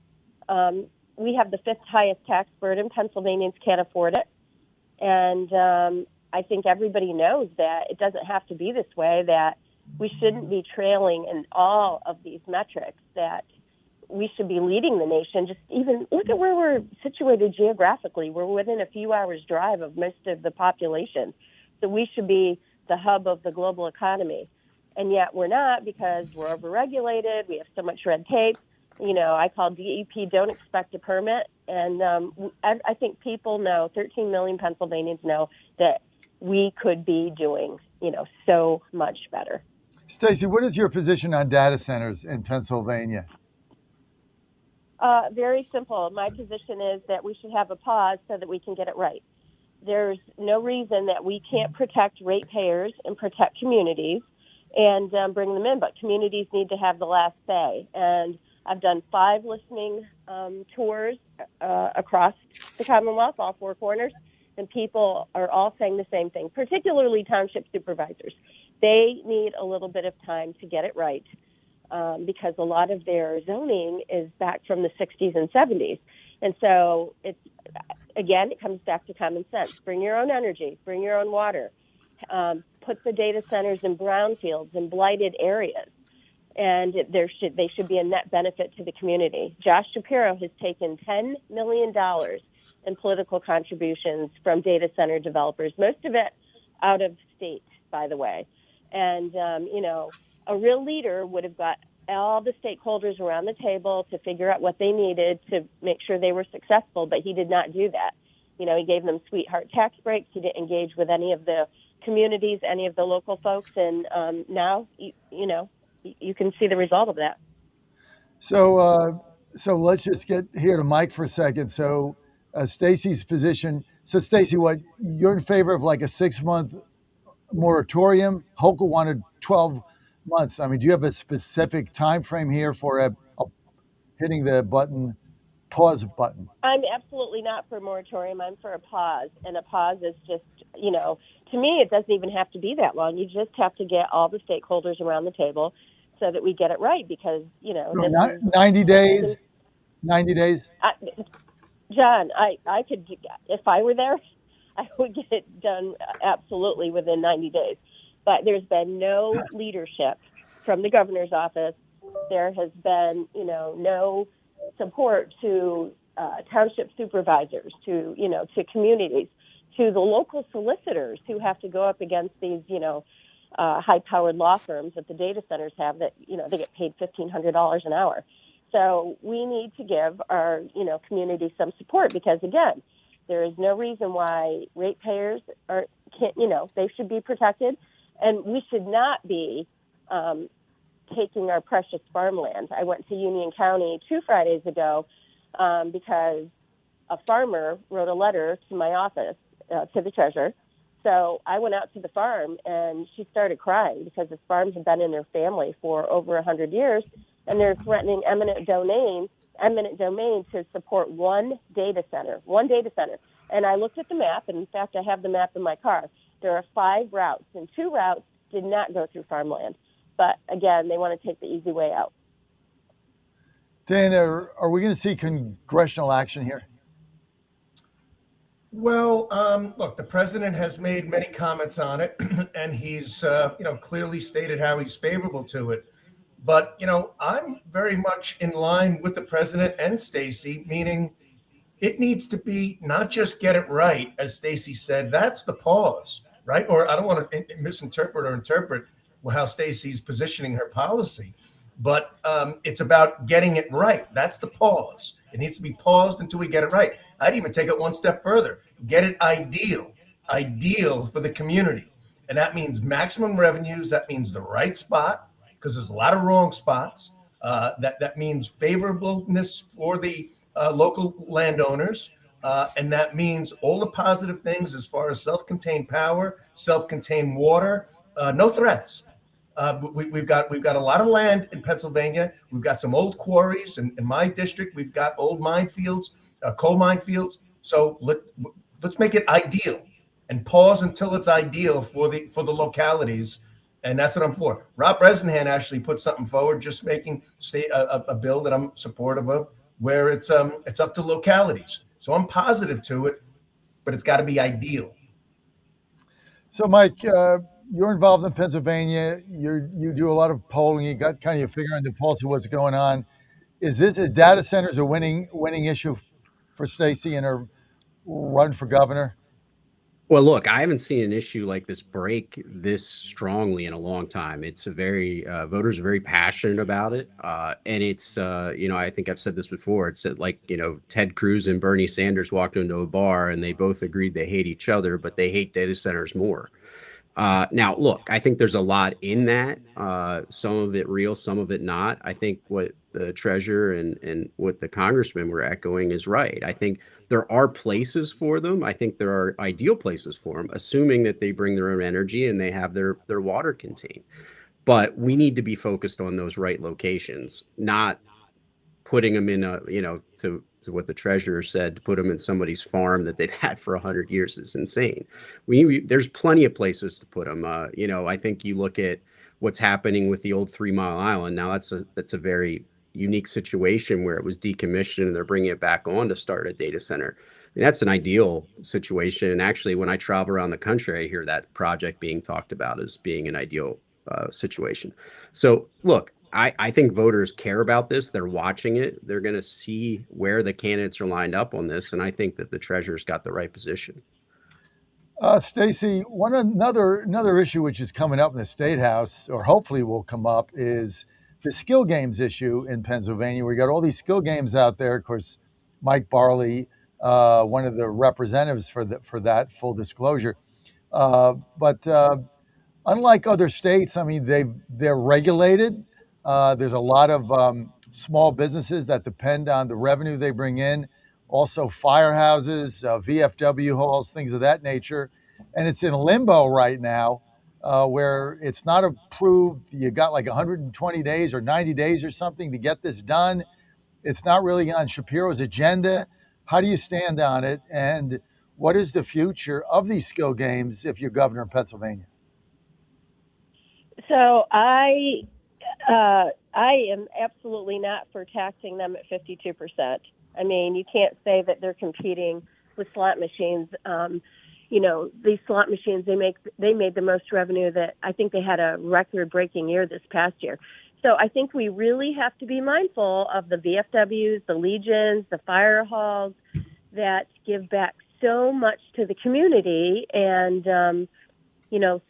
We have the fifth highest tax burden. Pennsylvanians can't afford it. And I think everybody knows that it doesn't have to be this way, that we shouldn't be trailing in all of these metrics, that we should be leading the nation. Just even look at where we're situated geographically. We're within a few hours drive of most of the population. So we should be the hub of the global economy. And yet we're not, because we're overregulated. We have so much red tape. I call DEP don't expect a permit. And I think people know, 13 million Pennsylvanians know that we could be doing, so much better. Stacey, what is your position on data centers in Pennsylvania? Very simple. My position is that we should have a pause so that we can get it right. There's no reason that we can't protect ratepayers and protect communities and bring them in, but communities need to have the last say. And I've done 5 listening tours across the Commonwealth, all 4 corners, and people are all saying the same thing, particularly township supervisors. They need a little bit of time to get it right because a lot of their zoning is back from the 60s and 70s. And so it comes back to common sense. Bring your own energy, bring your own water, put the data centers in brownfields and blighted areas. And they should be a net benefit to the community. Josh Shapiro has taken $10 million in political contributions from data center developers, most of it out of state, by the way. And, a real leader would have got all the stakeholders around the table to figure out what they needed to make sure they were successful, but he did not do that. He gave them sweetheart tax breaks. He didn't engage with any of the communities, any of the local folks, and now, you can see the result of that. So let's just get here to Mike for a second. So Stacey's position. So Stacey, what you're in favor of, like a 6-month moratorium? Hochul wanted 12 months. I mean, do you have a specific time frame here for hitting the pause button? I'm absolutely not for a moratorium. I'm for a pause. And a pause is just, to me, it doesn't even have to be that long. You just have to get all the stakeholders around the table so that we get it right, because, So 90 days, 90 days. John, I could, if I were there, I would get it done absolutely within 90 days. But there's been no leadership from the governor's office. There has been, no support to township supervisors, to communities, to the local solicitors who have to go up against these, high-powered law firms that the data centers have that, they get paid $1,500 an hour. So we need to give our, community some support because, again, there is no reason why ratepayers they should be protected, and we should not be taking our precious farmland. I went to Union County 2 Fridays ago because a farmer wrote a letter to my office, to the treasurer. So I went out to the farm, and she started crying because this farm had been in their family for over 100 years, and they're threatening eminent domain to support one data center. And I looked at the map, and in fact, I have the map in my car. There are 5 routes, and 2 routes did not go through farmland. But again, they want to take the easy way out. Dan, are we going to see congressional action here? Well, look, the president has made many comments on it, and he's, clearly stated how he's favorable to it. But, I'm very much in line with the president and Stacey, meaning it needs to be not just get it right, as Stacey said, that's the pause, right? Or I don't want to misinterpret or interpret how Stacey's positioning her policy, but it's about getting it right. That's the pause. It needs to be paused until we get it right. I'd even take it one step further. Get it ideal for the community. And that means maximum revenues. That means the right spot, because there's a lot of wrong spots. That means favorableness for the local landowners. And that means all the positive things as far as self-contained power, self-contained water, no threats. We've got a lot of land in Pennsylvania. We've got some old quarries in my district. We've got old minefields, coal minefields. So let's make it ideal and pause until it's ideal for the localities. And that's what I'm for. Rob Bresnahan actually put something forward, just making a bill that I'm supportive of, where it's up to localities. So I'm positive to it, but it's got to be ideal. So, Mike, you're involved in Pennsylvania. You do a lot of polling. You got kind of your finger on the pulse of what's going on. Is data centers a winning issue for Stacey and her run for governor? Well, look, I haven't seen an issue like this break this strongly in a long time. It's a very voters are very passionate about it, and it's I think I've said this before. It's like Ted Cruz and Bernie Sanders walked into a bar and they both agreed they hate each other, but they hate data centers more. Now, look, I think there's a lot in that. Some of it real, some of it not. I think what the treasurer and what the congressmen were echoing is right. I think there are places for them. I think there are ideal places for them, assuming that they bring their own energy and they have their water contained. But we need to be focused on those right locations, not putting them in to what the treasurer said, to put them in somebody's farm that they've had for 100 years is insane. There's plenty of places to put them. I think you look at what's happening with the old 3 Mile Island. Now that's a very unique situation where it was decommissioned and they're bringing it back on to start a data center. I mean, that's an ideal situation. And actually, when I travel around the country, I hear that project being talked about as being an ideal situation. So look, I think voters care about this. They're watching it. They're going to see where the candidates are lined up on this. And I think that the treasurer's got the right position. Stacey, another issue which is coming up in the State House, or hopefully will come up, is the skill games issue in Pennsylvania. We got all these skill games out there. Of course, Mike Barley, one of the representatives for that, full disclosure. But unlike other states, I mean, they're regulated. There's a lot of small businesses that depend on the revenue they bring in. Also firehouses, VFW halls, things of that nature. And it's in limbo right now where it's not approved. You got like 120 days or 90 days or something to get this done. It's not really on Shapiro's agenda. How do you stand on it? And what is the future of these skill games if you're governor in Pennsylvania? So I am absolutely not for taxing them at 52%. I mean, you can't say that they're competing with slot machines. These slot machines, they made the most revenue that I think they had a record-breaking year this past year. So I think we really have to be mindful of the VFWs, the Legions, the fire halls that give back so much to the community. And,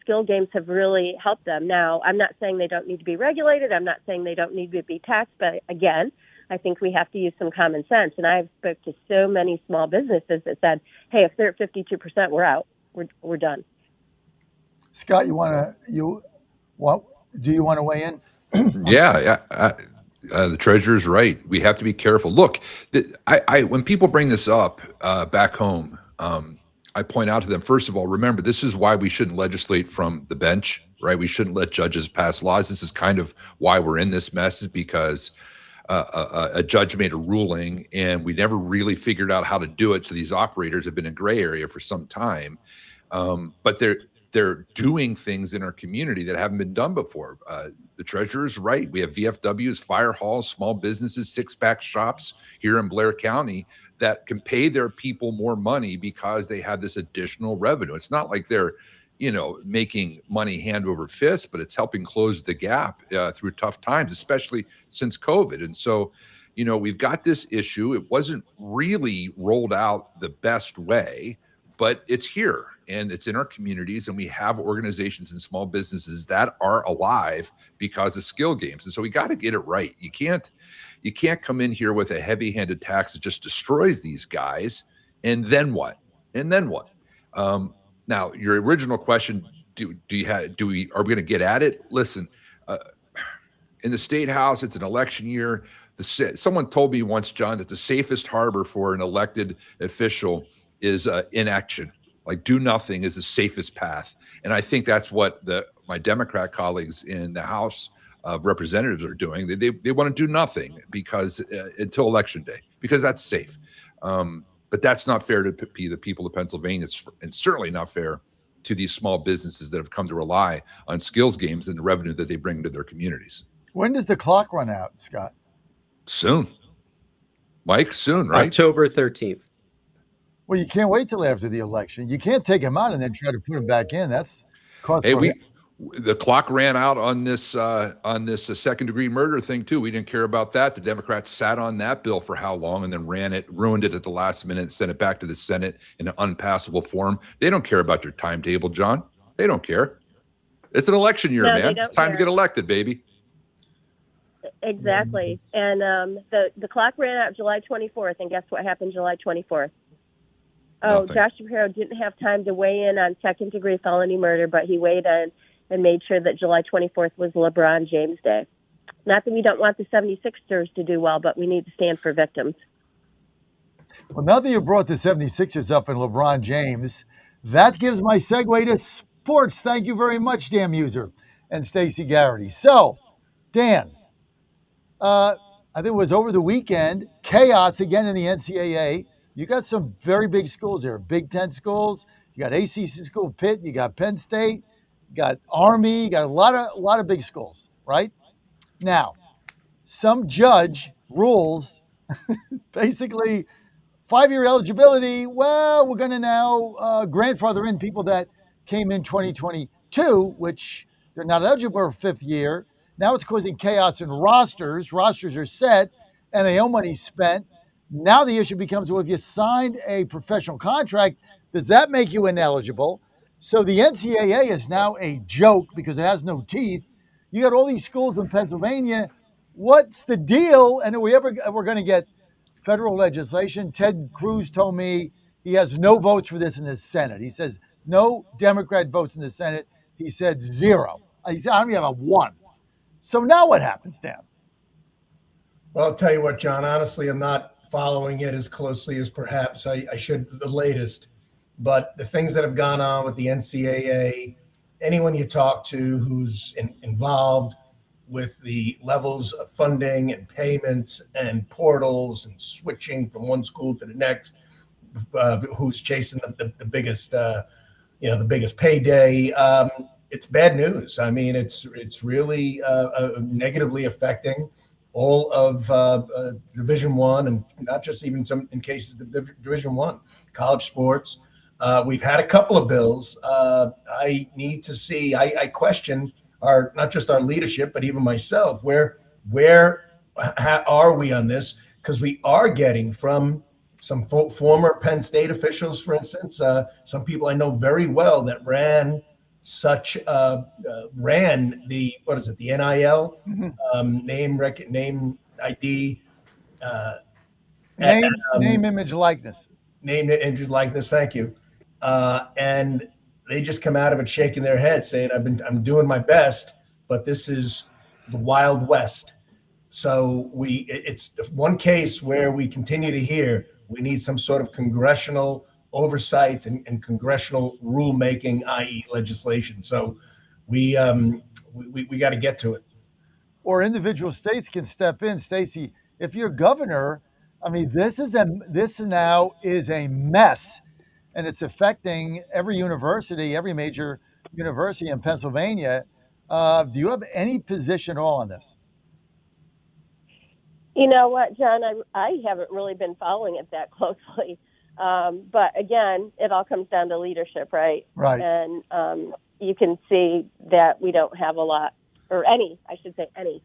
skill games have really helped them. Now, I'm not saying they don't need to be regulated. I'm not saying they don't need to be taxed. But again, I think we have to use some common sense. And I've spoke to so many small businesses that said, hey, if they're at 52%, we're out. We're done. Scott, do you want to weigh in? Yeah. The treasurer's right. We have to be careful. Look, when people bring this up back home, I point out to them, first of all, remember, this is why we shouldn't legislate from the bench, right? We shouldn't let judges pass laws. This is kind of why we're in this mess, is because a judge made a ruling and we never really figured out how to do it. So these operators have been in gray area for some time, but they're doing things in our community that haven't been done before. The treasurer's right. We have VFWs, fire halls, small businesses, six-pack shops here in Blair County that can pay their people more money because they have this additional revenue. It's not like they're, making money hand over fist, but it's helping close the gap through tough times, especially since COVID. And so, we've got this issue. It wasn't really rolled out the best way, but it's here and it's in our communities, and we have organizations and small businesses that are alive because of skill games. And so we got to get it right. You can't come in here with a heavy-handed tax that just destroys these guys. And then what? Now, your original question, are we going to get at it? Listen, in the State House, it's an election year. Someone told me once, John, that the safest harbor for an elected official is inaction. Like, do nothing is the safest path. And I think that's what my Democrat colleagues in the House of Representatives are doing. They want to do nothing because until Election Day, because that's safe. But that's not fair to the people of Pennsylvania. And certainly not fair to these small businesses that have come to rely on skills games and the revenue that they bring to their communities. When does the clock run out, Scott? Soon. Mike, soon, right? October 13th. Well, you can't wait till after the election. You can't take him out and then try to put him back in. That's the clock ran out on this second degree murder thing too. We didn't care about that. The Democrats sat on that bill for how long and then ruined it at the last minute, and sent it back to the Senate in an unpassable form. They don't care about your timetable, John. They don't care. It's an election year, man. It's time to get elected, baby. Exactly. And the clock ran out July 24th, and guess what happened July 24th? Oh, Nothing. Josh Shapiro didn't have time to weigh in on second-degree felony murder, but he weighed in and made sure that July 24th was LeBron James Day. Not that we don't want the 76ers to do well, but we need to stand for victims. Well, now that you brought the 76ers up and LeBron James, that gives my segue to sports. Thank you very much, Dan Muser and Stacey Garrity. So, Dan, I think it was over the weekend, chaos again in the NCAA. You got some very big schools here, Big Ten schools. You got ACC school, Pitt. You got Penn State. You got Army. You got a lot of big schools, right? Now, some judge rules basically 5-year eligibility. Well, we're going to now grandfather in people that came in 2022, which they're not eligible for a fifth year. Now it's causing chaos in rosters. Rosters are set, NIL money spent. Now the issue becomes, well, if you signed a professional contract, does that make you ineligible? So the NCAA is now a joke because it has no teeth. You got all these schools in Pennsylvania. What's the deal? And are we ever going to get federal legislation? Ted Cruz told me he has no votes for this in the Senate. He says no Democrat votes in the Senate. He said 0. He said I don't even have a 1. So now what happens, Dan? Well, I'll tell you what, John, honestly, I'm not following it as closely as perhaps I should, the latest. But the things that have gone on with the NCAA, anyone you talk to who's involved with the levels of funding and payments and portals and switching from one school to the next, who's chasing the biggest, the biggest payday, it's bad news. I mean, it's really negatively affecting all of Division I, and not just even some in cases of Division I, college sports. We've had a couple of bills. I need to see. I question not just our leadership, but even myself. Where are we on this? Because we are getting from some former Penn State officials, for instance, some people I know very well that ran the NIL, name ID, name, image, likeness. Name, image, likeness. Thank you. And they just come out of it shaking their heads, saying, "I'm doing my best, but this is the Wild West." So it's one case where we continue to hear we need some sort of congressional oversight and congressional rulemaking, i.e. legislation. So we got to get to it. Or individual states can step in. Stacey, if you're governor, I mean, this now is a mess, and it's affecting every university, every major university in Pennsylvania. Do you have any position at all on this? You know what, John, I haven't really been following it that closely. But again, it all comes down to leadership, right? Right. And you can see that we don't have a lot, or any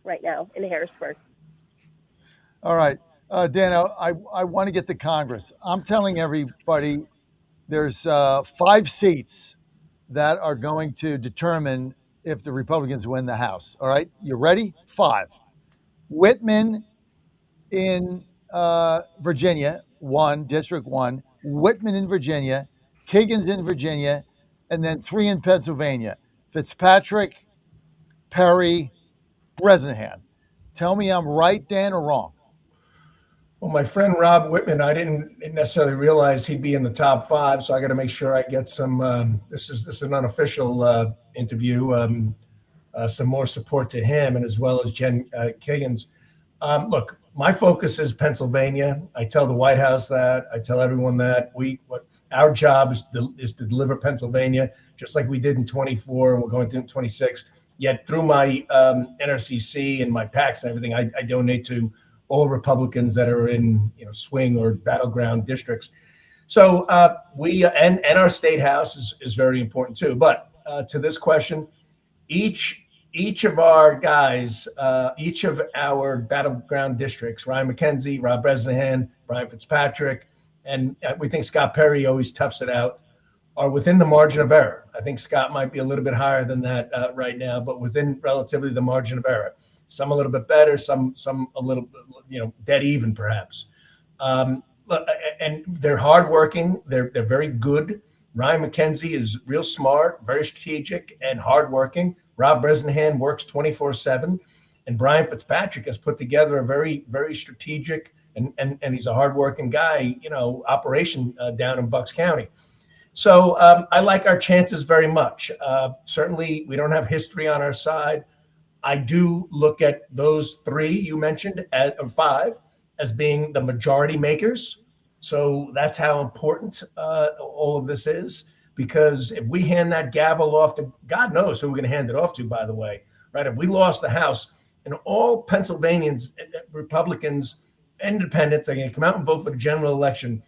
right now in Harrisburg. All right. Dan, I want to get to Congress. I'm telling everybody there's 5 seats that are going to determine if the Republicans win the House. All right. You ready? 5. Whitman in Virginia, 1, District 1. Whitman in Virginia. Kagan's in Virginia. And then 3 in Pennsylvania. Fitzpatrick, Perry, Bresnahan. Tell me I'm right, Dan, or wrong? Well, my friend Rob Whitman, I didn't necessarily realize he'd be in the top 5, so I got to make sure I get some. This is an unofficial interview. Some more support to him, and as well as Jen Kagan's. Look, My focus is Pennsylvania. I tell the White House that. I tell everyone that what our job is to deliver Pennsylvania, just like we did in 24, and we're going through 26. Yet through my NRCC and my PACs and everything, I donate to all Republicans that are in swing or battleground districts. So we and our state house is very important too. But to this question, each of our guys, each of our battleground districts, Ryan McKenzie, Rob Bresnahan, Brian Fitzpatrick, and we think Scott Perry always toughs it out, are within the margin of error. I think Scott might be a little bit higher than that right now, but within relatively the margin of error. Some a little bit better, some a little, dead even perhaps. And they're hardworking. They're very good. Ryan McKenzie is real smart, very strategic, and hardworking. Rob Bresnahan works 24/7, and Brian Fitzpatrick has put together a very, very strategic and he's a hardworking guy. Operation down in Bucks County. So I like our chances very much. Certainly, we don't have history on our side. I do look at those three you mentioned, or five, as being the majority makers. So that's how important all of this is, because if we hand that gavel off to, God knows who we're going to hand it off to, by the way, right? If we lost the House and all Pennsylvanians, Republicans, independents are going to come out and vote for the general election,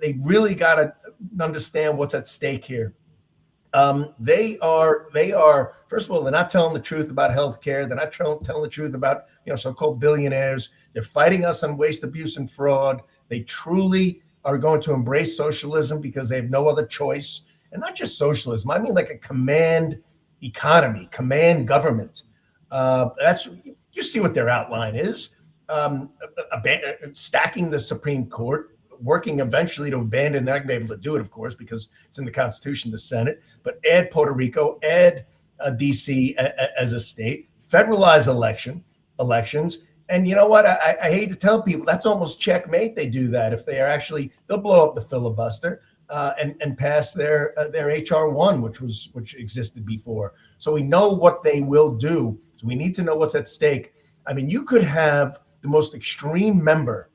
they really got to understand what's at stake here. They are, first of all, they're not telling the truth about healthcare. They're not telling the truth about, so-called billionaires. They're fighting us on waste, abuse, and fraud. They truly are going to embrace socialism because they have no other choice. And not just socialism. I mean, like a command economy, command government. You see what their outline is. Stacking the Supreme Court, working eventually to abandon, they're not going to be able to do it, of course, because it's in the Constitution, the Senate, but add Puerto Rico, add D.C. as a state, federalize elections. And you know what? I hate to tell people, that's almost checkmate. They do that. If they are actually, they'll blow up the filibuster and pass their H.R. 1, which existed before. So we know what they will do. So we need to know what's at stake. I mean, you could have the most extreme member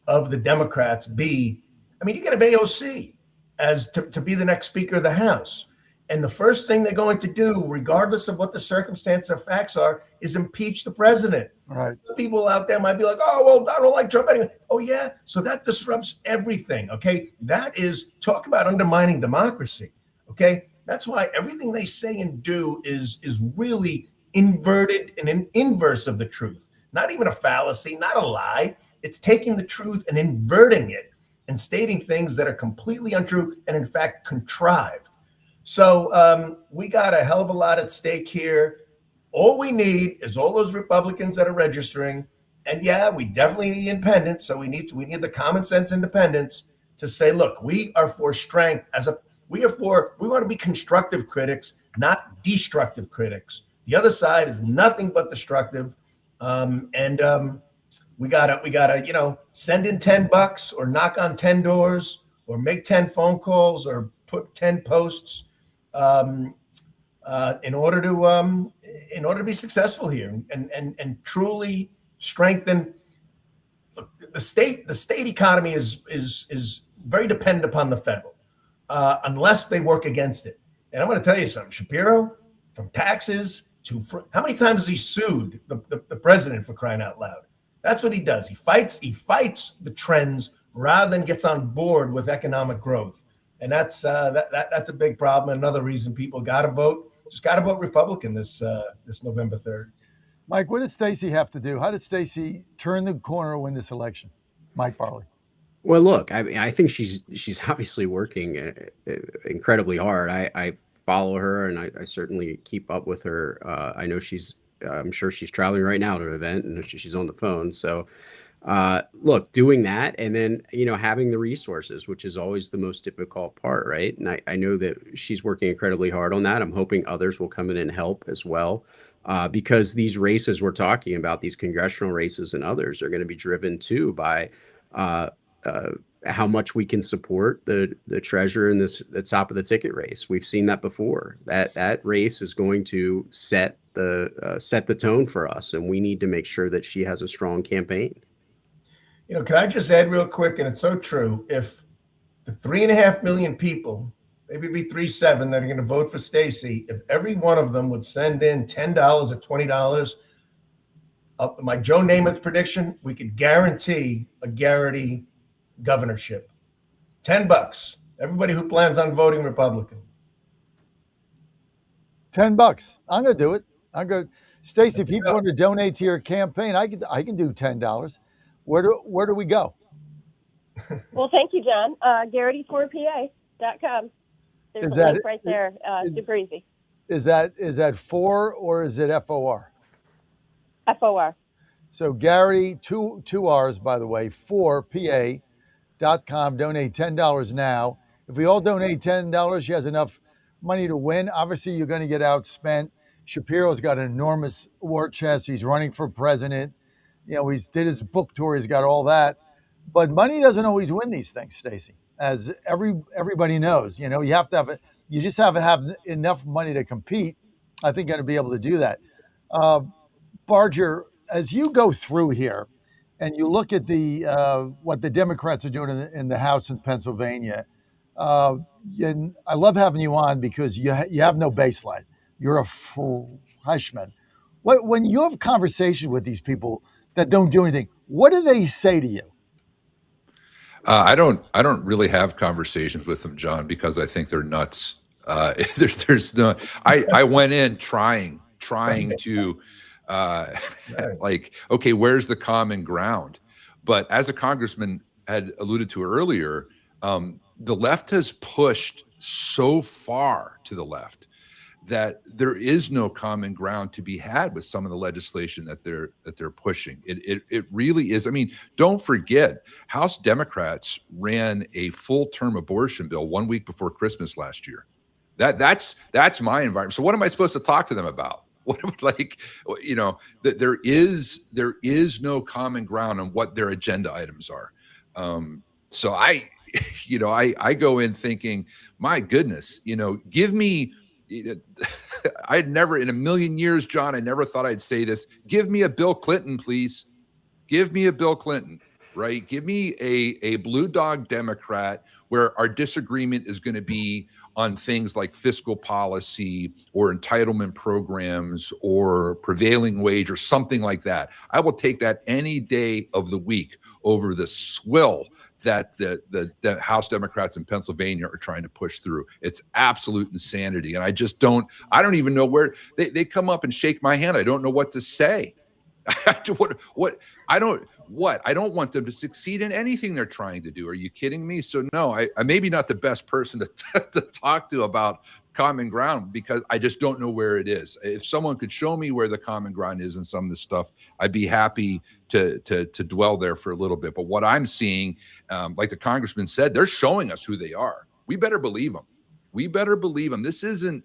of the Democrats you could have AOC as to be the next Speaker of the House. And the first thing they're going to do, regardless of what the circumstance or facts are, is impeach the president. Right. Some people out there might be like, oh, well, I don't like Trump anyway. Oh, yeah. So that disrupts everything. Okay. That is, talk about undermining democracy. Okay. That's why everything they say and do is really inverted and an inverse of the truth. Not even a fallacy, not a lie. It's taking the truth and inverting it and stating things that are completely untrue and, in fact, contrived. So we got a hell of a lot at stake here. All we need is all those Republicans that are registering. And yeah, we definitely need independence. So we need the common sense independents to say, look, we are for strength we want to be constructive critics, not destructive critics. The other side is nothing but destructive. We gotta, send in $10 or knock on 10 doors or make 10 phone calls or put 10 posts in order to be successful here and truly strengthen. Look, the state economy is very dependent upon the federal, unless they work against it. And I'm going to tell you something, Shapiro, from taxes to how many times has he sued the president, for crying out loud? That's what he does. He fights the trends rather than gets on board with economic growth. And that's a big problem. Another reason people got to vote Republican this November 3rd. Mike, what did Stacey have to do? How did Stacey turn the corner and win this election? Mike Barley. Well, look, I think she's obviously working incredibly hard. I follow her and I certainly keep up with her. I know I'm sure she's traveling right now to an event and she's on the phone. So look, doing that and then, having the resources, which is always the most difficult part, right? And I know that she's working incredibly hard on that. I'm hoping others will come in and help as well, because these races we're talking about, these congressional races and others, are going to be driven too by how much we can support the treasurer in the top of the ticket race. We've seen that before. That race is going to set the tone for us, and we need to make sure that she has a strong campaign. Can I just add real quick, and it's so true, if the 3.5 million people, maybe it'd be 3.7 that are going to vote for Stacey, if every one of them would send in $10 or $20, my Joe Namath prediction, we could guarantee a Garrity governorship. $10. Everybody who plans on voting Republican. $10. I'm going to do it. Stacey, if people want to donate to your campaign, I can do $10. Where do we go? Well, thank you, John. Garrity4PA.com. There's a link right there. Super easy. Is that for or is it FOR? FOR. So Garrity, two R's, by the way, 4PA.com. Donate $10 now. If we all donate $10, she has enough money to win. Obviously, you're going to get outspent. Shapiro's got an enormous war chest. He's running for president. He's did his book tour. He's got all that. But money doesn't always win these things, Stacey, as everybody knows. You just have to have enough money to compete. I think, going to be able to do that. Barger, as you go through here and you look at what the Democrats are doing in the House in Pennsylvania, and I love having you on because you have no baseline. You're a freshman. When you have conversation with these people that don't do anything, what do they say to you? I don't really have conversations with them, John, because I think they're nuts. There's no. I went in trying to okay, where's the common ground? But as a congressman had alluded to earlier, the left has pushed so far to the left that there is no common ground to be had with some of the legislation that they're pushing. It really is. I mean, don't forget, House Democrats ran a full-term abortion bill 1 week before Christmas last year. That's my environment. So what am I supposed to talk to them about? There is no common ground on what their agenda items are. So I go in thinking, my goodness, give me. I'd never in a million years, John, I never thought I'd say this. Give me a Bill Clinton, please. Give me a Bill Clinton, right? Give me a blue dog Democrat where our disagreement is going to be on things like fiscal policy or entitlement programs or prevailing wage or something like that. I will take that any day of the week over the swill that the House Democrats in Pennsylvania are trying to push through. It's absolute insanity. And I don't even know where they come up and shake my hand. I don't know what to say. I don't want them to succeed in anything they're trying to do. Are you kidding me? So no, I may be not the best person to talk to about common ground because I just don't know where it is. If someone could show me where the common ground is in some of this stuff, I'd be happy to dwell there for a little bit. But what I'm seeing, like the congressman said, they're showing us who they are. We better believe them. We better believe them. This isn't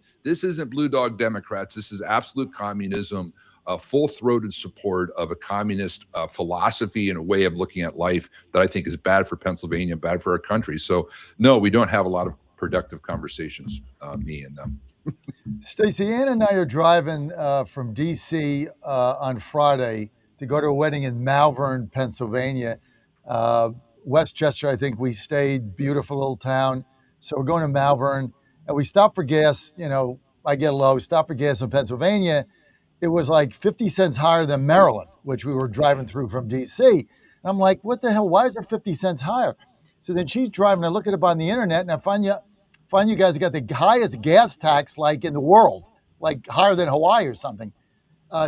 blue dog Democrats. This is absolute communism. Full-throated support of a communist philosophy and a way of looking at life that I think is bad for Pennsylvania, bad for our country. So, no, we don't have a lot of productive conversations, me and them. Stacey, Ann and I are driving from D.C. On Friday to go to a wedding in Malvern, Pennsylvania. Westchester, I think we stayed, beautiful little town. So we're going to Malvern, and we stopped for gas. I get low. We stopped for gas in Pennsylvania. It was like 50 cents higher than Maryland, which we were driving through from D.C. And I'm like, what the hell? Why is it 50 cents higher? So then she's driving. I look it up on the internet, and I find you guys got the highest gas tax like in the world, like higher than Hawaii or something,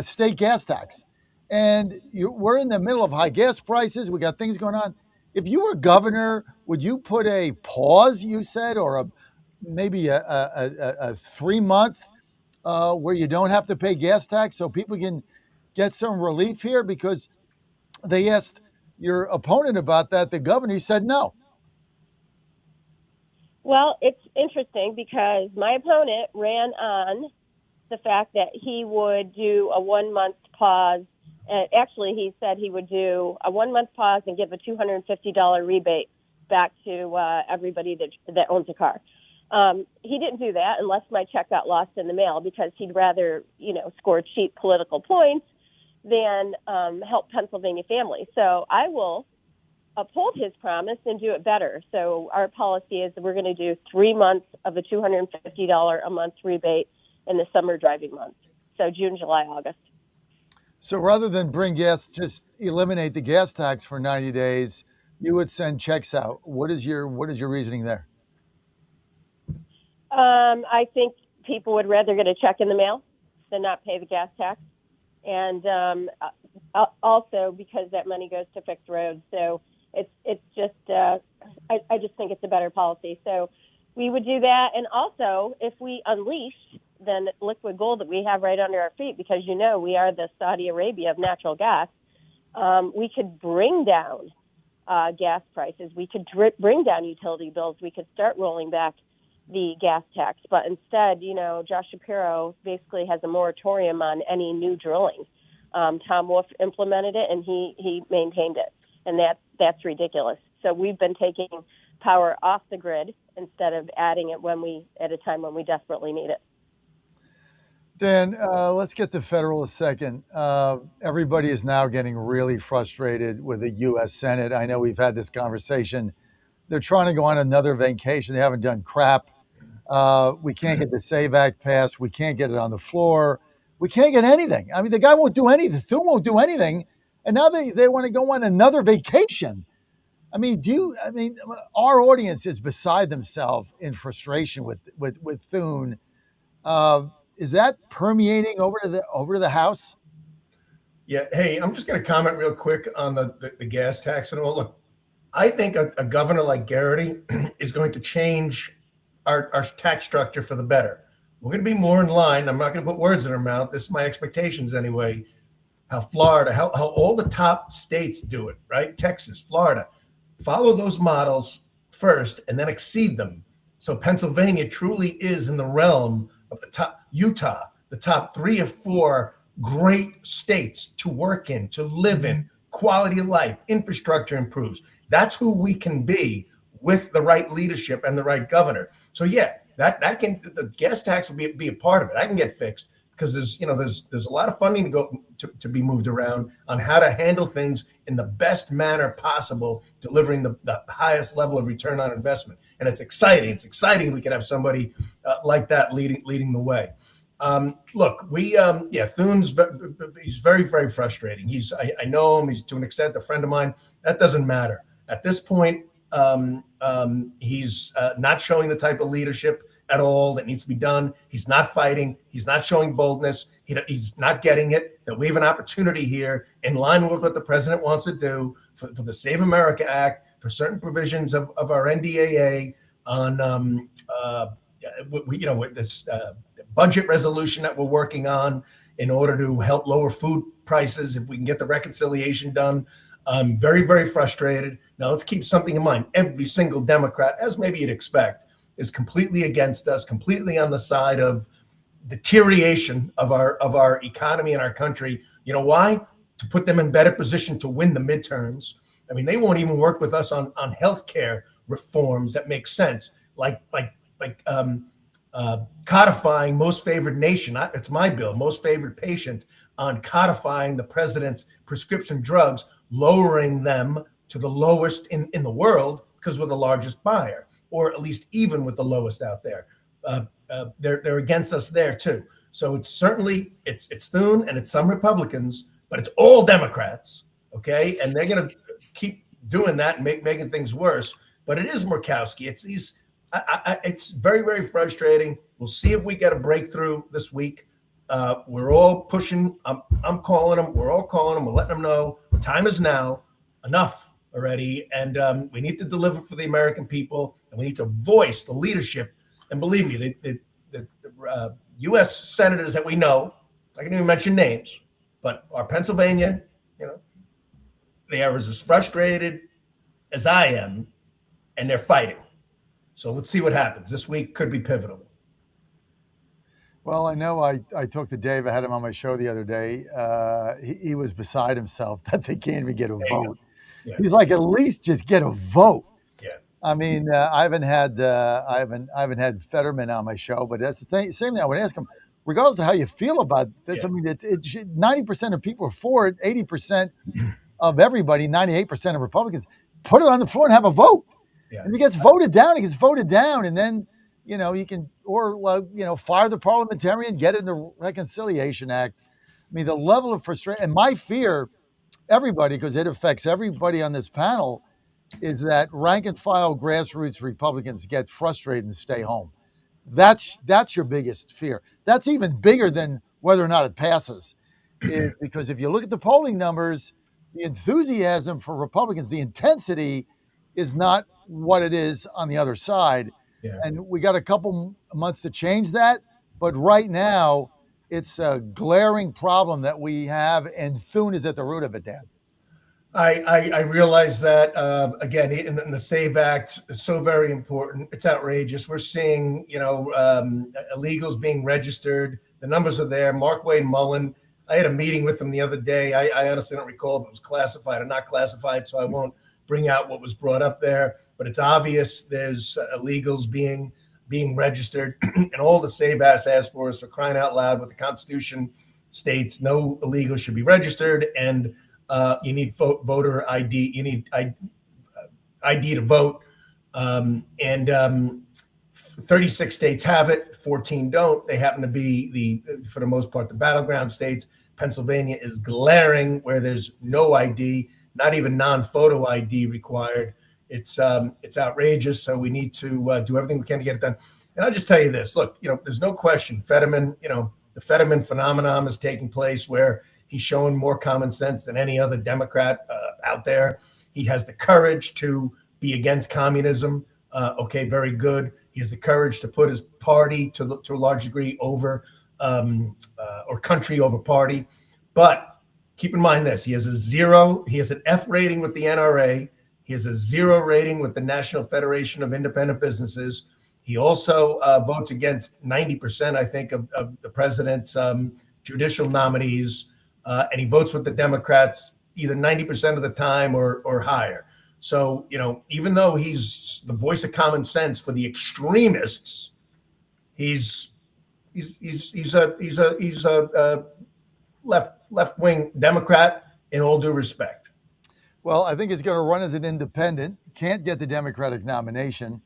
state gas tax. And we're in the middle of high gas prices. We got things going on. If you were governor, would you put a pause, you said, or maybe a 3-month where you don't have to pay gas tax so people can get some relief here? Because they asked your opponent about that. The governor said no. Well, it's interesting because my opponent ran on the fact that he would do a 1-month pause. Actually, he said he would do a 1-month pause and give a $250 rebate back to everybody that owns a car. He didn't do that unless my check got lost in the mail because he'd rather, score cheap political points than help Pennsylvania families. So I will uphold his promise and do it better. So our policy is that we're going to do 3 months of a $250 a month rebate in the summer driving months. So June, July, August. So rather than bring gas, just eliminate the gas tax for 90 days, you would send checks out. What is your reasoning there? I think people would rather get a check in the mail than not pay the gas tax. And also because that money goes to fix roads. So it's just, I just think it's a better policy. So we would do that. And also, if we unleash then liquid gold that we have right under our feet, because, you know, we are the Saudi Arabia of natural gas, we could bring down gas prices. We could bring down utility bills. We could start rolling back the gas tax. But instead, you know, Josh Shapiro basically has a moratorium on any new drilling. Tom Wolf implemented it, and he maintained it. And that's ridiculous. So we've been taking power off the grid instead of adding it at a time when we desperately need it. Dan, let's get to federal a second. Everybody is now getting really frustrated with the U.S. Senate. I know we've had this conversation. They're trying to go on another vacation. They haven't done crap. We can't get the SAVE Act passed. We can't get it on the floor. We can't get anything. I mean, the guy won't do anything. Thune won't do anything. And now they want to go on another vacation. I mean, our audience is beside themselves in frustration with Thune. Is that permeating over to the House? Yeah. Hey, I'm just going to comment real quick on the gas tax and all. Look, I think a governor like Garrity is going to change our tax structure for the better. We're going to be more in line. I'm not going to put words in her mouth. This is my expectations anyway. How Florida, how all the top states do it, right? Texas, Florida. Follow those models first and then exceed them. So Pennsylvania truly is in the realm of the top, Utah, the top 3 or 4 great states to work in, to live in, quality of life, infrastructure improves. That's who we can be with the right leadership and the right governor. So yeah, the gas tax will be a part of it. That can get fixed because there's a lot of funding to be moved around on how to handle things in the best manner possible, delivering the highest level of return on investment. And it's exciting. It's exciting we can have somebody like that leading the way. Look, Thune's he's very, very frustrating. I know him. He's to an extent a friend of mine. That doesn't matter at this point. He's not showing the type of leadership at all that needs to be done. He's not fighting. He's not showing boldness. He's not getting it. That we have an opportunity here in line with what the president wants to do for the Save America Act, for certain provisions of our NDAA on, with this budget resolution that we're working on in order to help lower food prices. If we can get the reconciliation done, I'm very, very frustrated. Now, let's keep something in mind. Every single Democrat, as maybe you'd expect, is completely against us, completely on the side of deterioration of our economy and our country. You know why? To put them in better position to win the midterms. I mean, they won't even work with us on healthcare reforms that make sense, like codifying most favored nation. It's my bill, most favored patient, on codifying the president's prescription drugs, lowering them to the lowest in the world because we're the largest buyer, or at least even with the lowest out there. They're against us there too. So it's certainly it's Thune and it's some Republicans, but it's all Democrats. Okay, and they're going to keep doing that and making things worse. But it is Murkowski. It's these. It's very, very frustrating. We'll see if we get a breakthrough this week. We're all pushing. I'm calling them. We're all calling them. We're letting them know time is now. Enough already. And we need to deliver for the American people. And we need to voice the leadership. And believe me, the U.S. senators that we know, I can even mention names, but our Pennsylvania, they are as frustrated as I am, and they're fighting. So let's see what happens. This week could be pivotal. Well, I know I talked to Dave. I had him on my show the other day. He was beside himself that they can't even get a vote. Yeah. He's like, at least just get a vote. Yeah. I mean, I haven't had Fetterman on my show, but that's the thing. Same thing. I would ask him, regardless of how you feel about this. Yeah. I mean, 90% of people are for it. 80% of everybody, 98% of Republicans, put it on the floor and have a vote. Yeah. If it gets voted down, it gets voted down, and then you can fire the parliamentarian, get it in the Reconciliation Act. I mean, the level of frustration and my fear, everybody, because it affects everybody on this panel, is that rank and file grassroots Republicans get frustrated and stay home. That's your biggest fear. That's even bigger than whether or not it passes, is because if you look at the polling numbers, the enthusiasm for Republicans, the intensity is not what it is on the other side. Yeah. And we got a couple months to change that. But right now, it's a glaring problem that we have, and Thune is at the root of it, Dan. I realize that, again, in the SAVE Act is so very important. It's outrageous. We're seeing, illegals being registered. The numbers are there. Mark Wayne Mullen, I had a meeting with him the other day. I honestly don't recall if it was classified or not classified, so I won't bring out what was brought up there. But it's obvious there's illegals being registered. And all the SAVE Act asks for is, for crying out loud, what the Constitution states, no illegals should be registered, and you need voter ID. You need ID to vote. 36 states have it, 14 don't. They happen to be for the most part, the battleground states. Pennsylvania is glaring, where there's no ID, not even non-photo ID required. It's outrageous. So we need to do everything we can to get it done. And I'll just tell you this: look, there's no question, Fetterman. The Fetterman phenomenon is taking place, where he's showing more common sense than any other Democrat out there. He has the courage to be against communism. Okay, very good. He has the courage to put his party to a large degree over, or country over party. But keep in mind this: he has an F rating with the NRA. He has a 0 rating with the National Federation of Independent Businesses. He also votes against 90%, I think, of the president's judicial nominees. And he votes with the Democrats either 90% of the time or higher. So, even though he's the voice of common sense for the extremists, he's a left-wing Democrat in all due respect. Well, I think he's going to run as an independent. Can't get the Democratic nomination.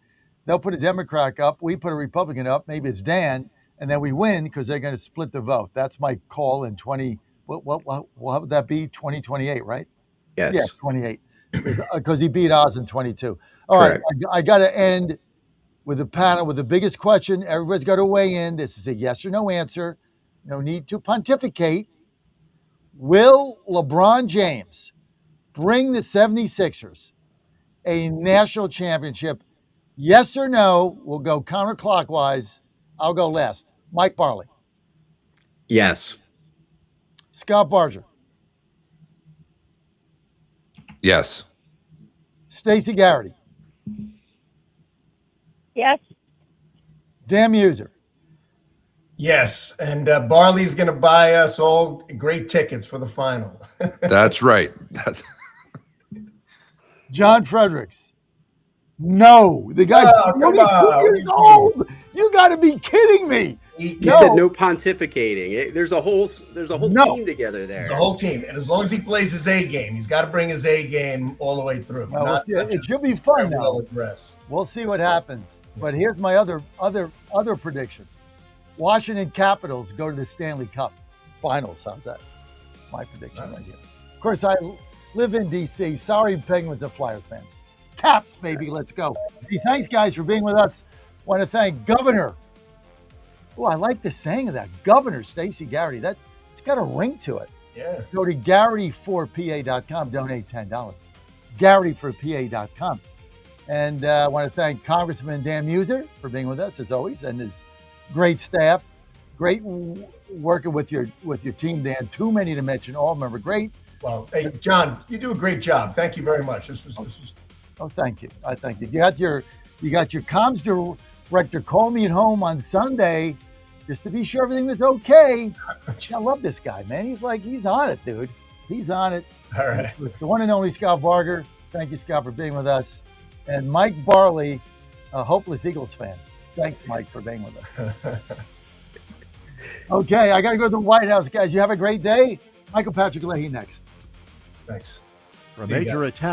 They'll put a Democrat up. We put a Republican up. Maybe it's Dan, and then we win because they're going to split the vote. That's my call in 20. What would that be? 2028, right? Yes. Yeah, 28. Because he beat Oz in 22. All right, I got to end with a panel with the biggest question. Everybody's got to weigh in. This is a yes or no answer. No need to pontificate. Will LeBron James bring the 76ers a national championship? Yes or no? We'll go counterclockwise. I'll go last. Mike Barley. Yes. Scott Barger. Yes. Stacey Garrity. Yes. Dan Muser. Yes, and Barley's going to buy us all great tickets for the final. That's right. John Fredericks. No, the guy's 22 years old. You got to be kidding me. He said no pontificating. There's a whole team together there. It's a whole team, and as long as he plays his A game, he's got to bring his A game all the way through. Well, it should be fun now. We'll see what happens. But here's my other prediction: Washington Capitals go to the Stanley Cup Finals. How's that? My prediction right here. Of course, I live in D.C. Sorry, Penguins and Flyers fans. Caps, baby, let's go. Hey, thanks, guys, for being with us. Want to thank Governor. Oh, I like the saying of that. Governor Stacey Garrity. It's got a ring to it. Yeah. Go to GarrityForPA.com. Donate $10. GarrityForPA.com. And I want to thank Congressman Dan Muser for being with us, as always, and his great staff. Great working with your team, Dan. Too many to mention. All remember. Great. Well, hey, John, you do a great job. Thank you very much. This was Oh, thank you. I thank you. You got your comms director call me at home on Sunday just to be sure everything was okay. I love this guy, man. He's on it, dude. He's on it. All right. With the one and only Scott Barger. Thank you, Scott, for being with us. And Mike Barley, a hopeless Eagles fan. Thanks, Mike, for being with us. Okay, I got to go to the White House, guys. You have a great day. Michael Patrick Leahy next. Thanks. For a major attack